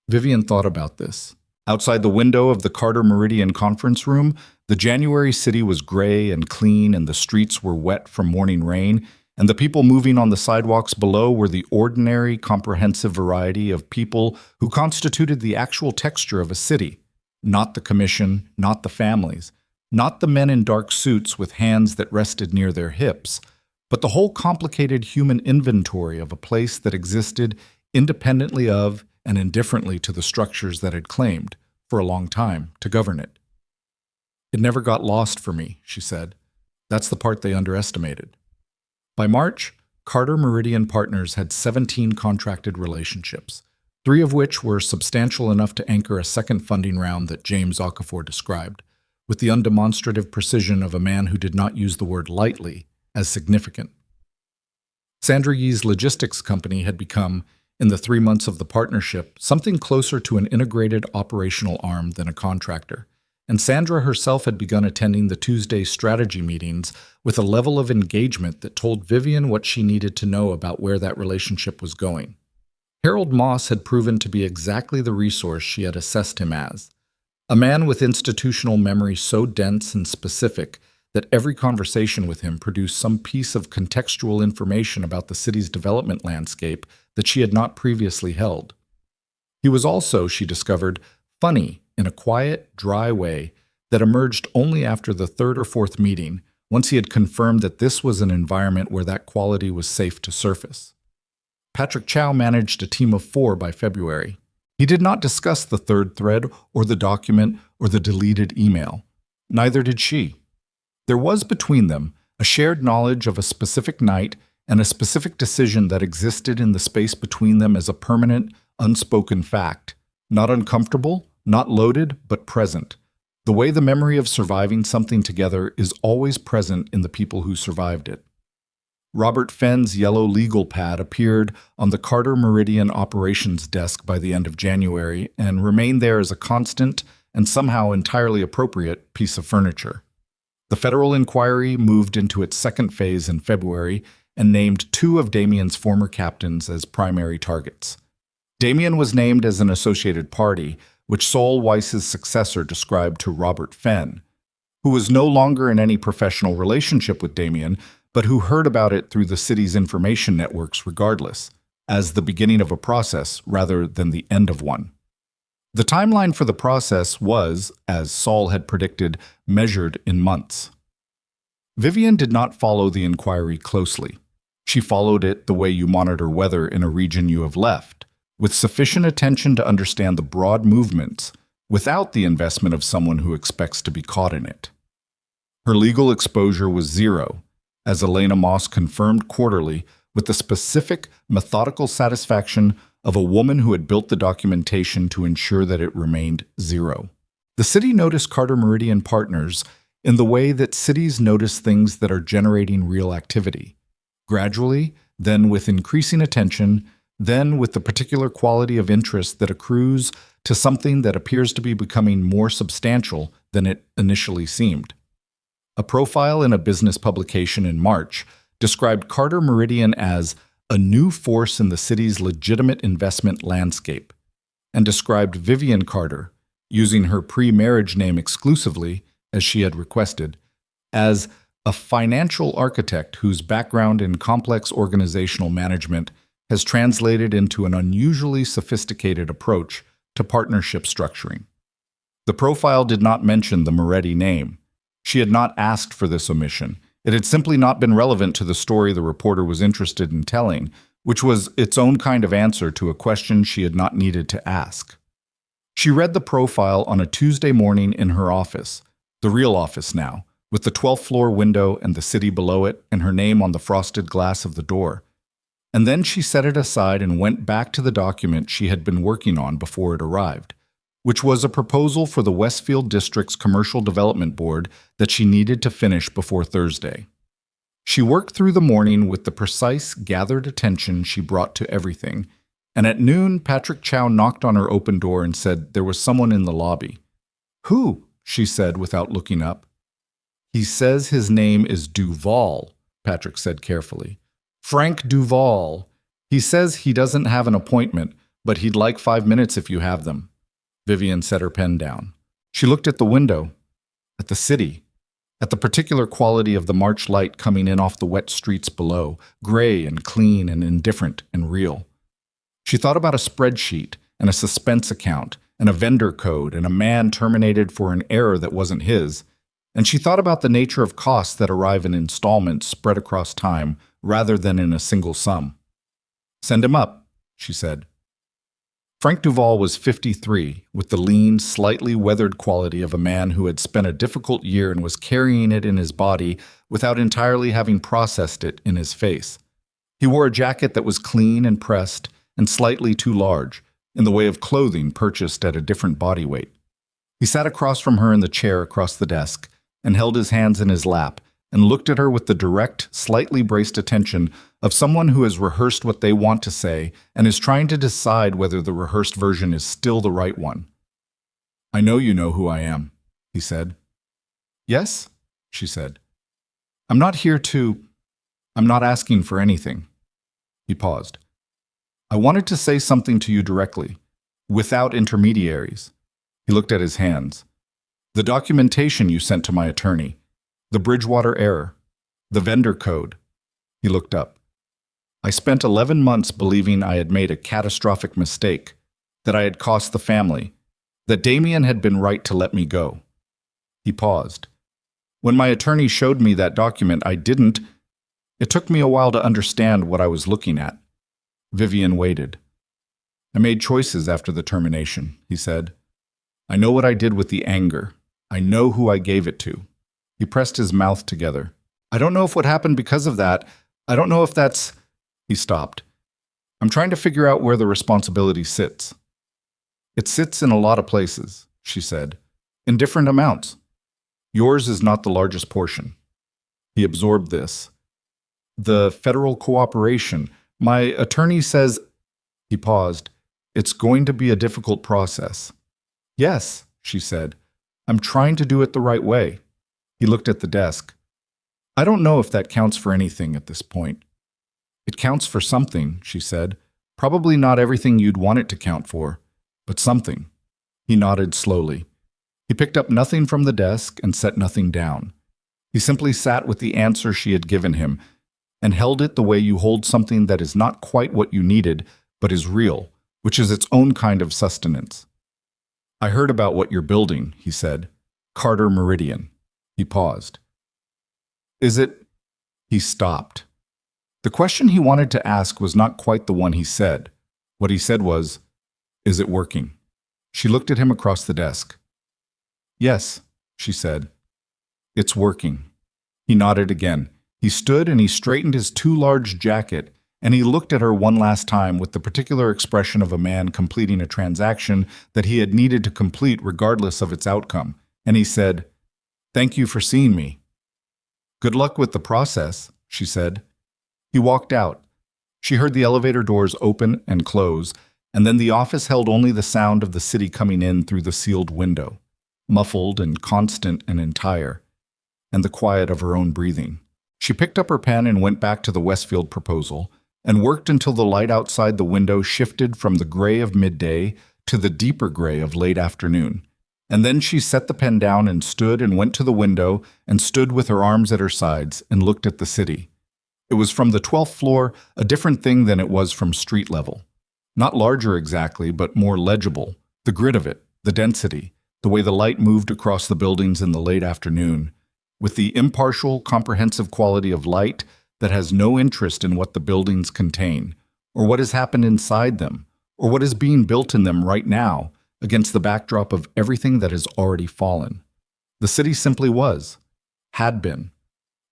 Vivian thought about this. Outside the window of the Carter Meridian conference room, the January city was gray and clean, and the streets were wet from morning rain, and the people moving on the sidewalks below were the ordinary, comprehensive variety of people who constituted the actual texture of a city, not the commission, not the families, not the men in dark suits with hands that rested near their hips, but the whole complicated human inventory of a place that existed independently of and indifferently to the structures that had claimed, for a long time, to govern it. It never got lost for me, she said. That's the part they underestimated. By March, Carter Meridian Partners had 17 contracted relationships, 3 of which were substantial enough to anchor a second funding round that James Okafor described, with the undemonstrative precision of a man who did not use the word lightly, as significant. Sandra Yee's logistics company had become, in the 3 months of the partnership, something closer to an integrated operational arm than a contractor, and Sandra herself had begun attending the Tuesday strategy meetings with a level of engagement that told Vivian what she needed to know about where that relationship was going. Harold Moss had proven to be exactly the resource she had assessed him as, a man with institutional memory so dense and specific that every conversation with him produced some piece of contextual information about the city's development landscape that she had not previously held. He was also, she discovered, funny in a quiet, dry way that emerged only after the 3rd or 4th meeting, once he had confirmed that this was an environment where that quality was safe to surface. Patrick Chow managed a team of 4 by February. He did not discuss the third thread or the document or the deleted email. Neither did she. There was between them a shared knowledge of a specific night and a specific decision that existed in the space between them as a permanent, unspoken fact. Not uncomfortable, not loaded, but present. The way the memory of surviving something together is always present in the people who survived it. Robert Fenn's yellow legal pad appeared on the Carter Meridian operations desk by the end of January and remained there as a constant and somehow entirely appropriate piece of furniture. The federal inquiry moved into its second phase in February and named two of Damien's former captains as primary targets. Damien was named as an associated party, which Saul Weiss's successor described to Robert Fenn, who was no longer in any professional relationship with Damien, but who heard about it through the city's information networks regardless, as the beginning of a process rather than the end of one. The timeline for the process was, as Saul had predicted, measured in months. Vivian did not follow the inquiry closely. She followed it the way you monitor weather in a region you have left, with sufficient attention to understand the broad movements, without the investment of someone who expects to be caught in it. Her legal exposure was zero, as Elena Moss confirmed quarterly with the specific, methodical satisfaction of a woman who had built the documentation to ensure that it remained zero. The city noticed Carter Meridian Partners in the way that cities notice things that are generating real activity. Gradually, then with increasing attention, then with the particular quality of interest that accrues to something that appears to be becoming more substantial than it initially seemed. A profile in a business publication in March described Carter Meridian as a new force in the city's legitimate investment landscape, and described Vivian Carter, using her pre-marriage name exclusively, as she had requested, as a financial architect whose background in complex organizational management has translated into an unusually sophisticated approach to partnership structuring. The profile did not mention the Moretti name. She had not asked for this omission. It had simply not been relevant to the story the reporter was interested in telling, which was its own kind of answer to a question she had not needed to ask. She read the profile on a Tuesday morning in her office, the real office now, with the 12th floor window and the city below it and her name on the frosted glass of the door. And then she set it aside and went back to the document she had been working on before it arrived, which was a proposal for the Westfield District's Commercial Development Board that she needed to finish before Thursday. She worked through the morning with the precise, gathered attention she brought to everything, and at noon Patrick Chow knocked on her open door and said there was someone in the lobby. "Who?" she said without looking up. "He says his name is Duval," Patrick said carefully. "Frank Duval. He says he doesn't have an appointment, but he'd like 5 minutes if you have them." Vivian set her pen down. She looked at the window, at the city, at the particular quality of the March light coming in off the wet streets below, gray and clean and indifferent and real. She thought about a spreadsheet and a suspense account and a vendor code and a man terminated for an error that wasn't his, and she thought about the nature of costs that arrive in installments spread across time rather than in a single sum. "Send him up," she said. Frank Duval was 53, with the lean, slightly weathered quality of a man who had spent a difficult year and was carrying it in his body without entirely having processed it in his face. He wore a jacket that was clean and pressed and slightly too large, in the way of clothing purchased at a different body weight. He sat across from her in the chair across the desk and held his hands in his lap and looked at her with the direct, slightly braced attention of someone who has rehearsed what they want to say and is trying to decide whether the rehearsed version is still the right one. "I know you know who I am," he said. "Yes?" she said. I'm not asking for anything." He paused. "I wanted to say something to you directly, without intermediaries." He looked at his hands. "The documentation you sent to my attorney. The Bridgewater error. The vendor code." He looked up. "I spent 11 months believing I had made a catastrophic mistake, that I had cost the family, that Damien had been right to let me go." He paused. "When my attorney showed me that document, I didn't. It took me a while to understand what I was looking at." Vivian waited. I made choices after the termination, he said. I know what I did with the anger. I know who I gave it to. He pressed his mouth together. I don't know if what happened because of that. I don't know if that's... He stopped. I'm trying to figure out where the responsibility sits. It sits in a lot of places, she said, in different amounts. Yours is not the largest portion. He absorbed this. The federal cooperation. My attorney says... He paused. It's going to be a difficult process. Yes, she said. I'm trying to do it the right way. He looked at the desk. I don't know if that counts for anything at this point. It counts for something, she said. Probably not everything you'd want it to count for, but something. He nodded slowly. He picked up nothing from the desk and set nothing down. He simply sat with the answer she had given him and held it the way you hold something that is not quite what you needed, but is real, which is its own kind of sustenance. I heard about what you're building, he said. Carter Meridian. He paused. Is it... He stopped. The question he wanted to ask was not quite the one he said. What he said was, is it working? She looked at him across the desk. Yes, she said. It's working. He nodded again. He stood and he straightened his too large jacket, and he looked at her one last time with the particular expression of a man completing a transaction that he had needed to complete regardless of its outcome. And he said, Thank you for seeing me. Good luck with the process, she said. He walked out. She heard the elevator doors open and close, and then the office held only the sound of the city coming in through the sealed window, muffled and constant and entire, and the quiet of her own breathing. She picked up her pen and went back to the Westfield proposal, and worked until the light outside the window shifted from the gray of midday to the deeper gray of late afternoon. And then she set the pen down and stood and went to the window and stood with her arms at her sides and looked at the city. It was from the 12th floor, a different thing than it was from street level. Not larger exactly, but more legible. The grid of it, the density, the way the light moved across the buildings in the late afternoon, with the impartial, comprehensive quality of light that has no interest in what the buildings contain, or what has happened inside them, or what is being built in them right now, against the backdrop of everything that has already fallen. The city simply was, had been,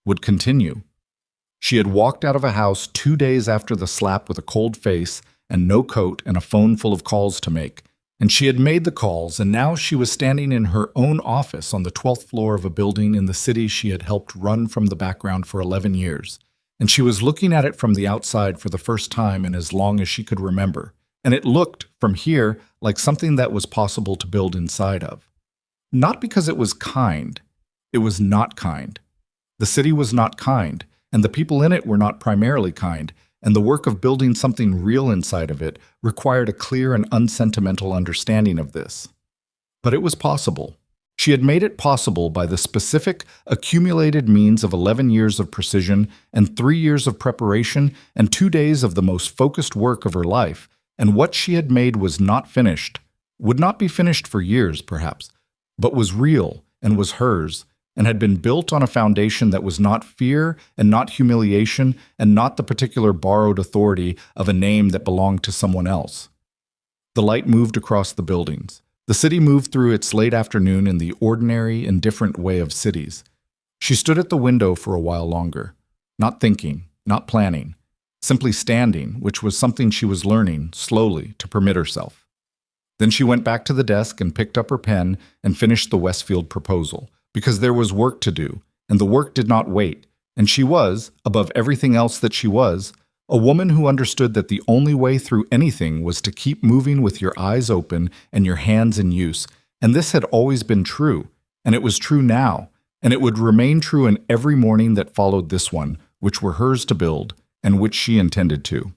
would continue. She had walked out of a house 2 days after the slap with a cold face and no coat and a phone full of calls to make, and she had made the calls, and now she was standing in her own office on the 12th floor of a building in the city she had helped run from the background for 11 years, and she was looking at it from the outside for the first time in as long as she could remember, and it looked, from here, like something that was possible to build inside of. Not because it was kind. It was not kind. The city was not kind, and the people in it were not primarily kind, and the work of building something real inside of it required a clear and unsentimental understanding of this. But it was possible. She had made it possible by the specific, accumulated means of 11 years of precision and 3 years of preparation and 2 days of the most focused work of her life, and what she had made was not finished, would not be finished for years, perhaps, but was real and was hers, and had been built on a foundation that was not fear and not humiliation and not the particular borrowed authority of a name that belonged to someone else. The light moved across the buildings. The city moved through its late afternoon in the ordinary, indifferent way of cities. She stood at the window for a while longer, not thinking, not planning, simply standing, which was something she was learning, slowly, to permit herself. Then she went back to the desk and picked up her pen and finished the Westfield proposal, because there was work to do, and the work did not wait, and she was, above everything else that she was, a woman who understood that the only way through anything was to keep moving with your eyes open and your hands in use, and this had always been true, and it was true now, and it would remain true in every morning that followed this one, which were hers to build, and which she intended to.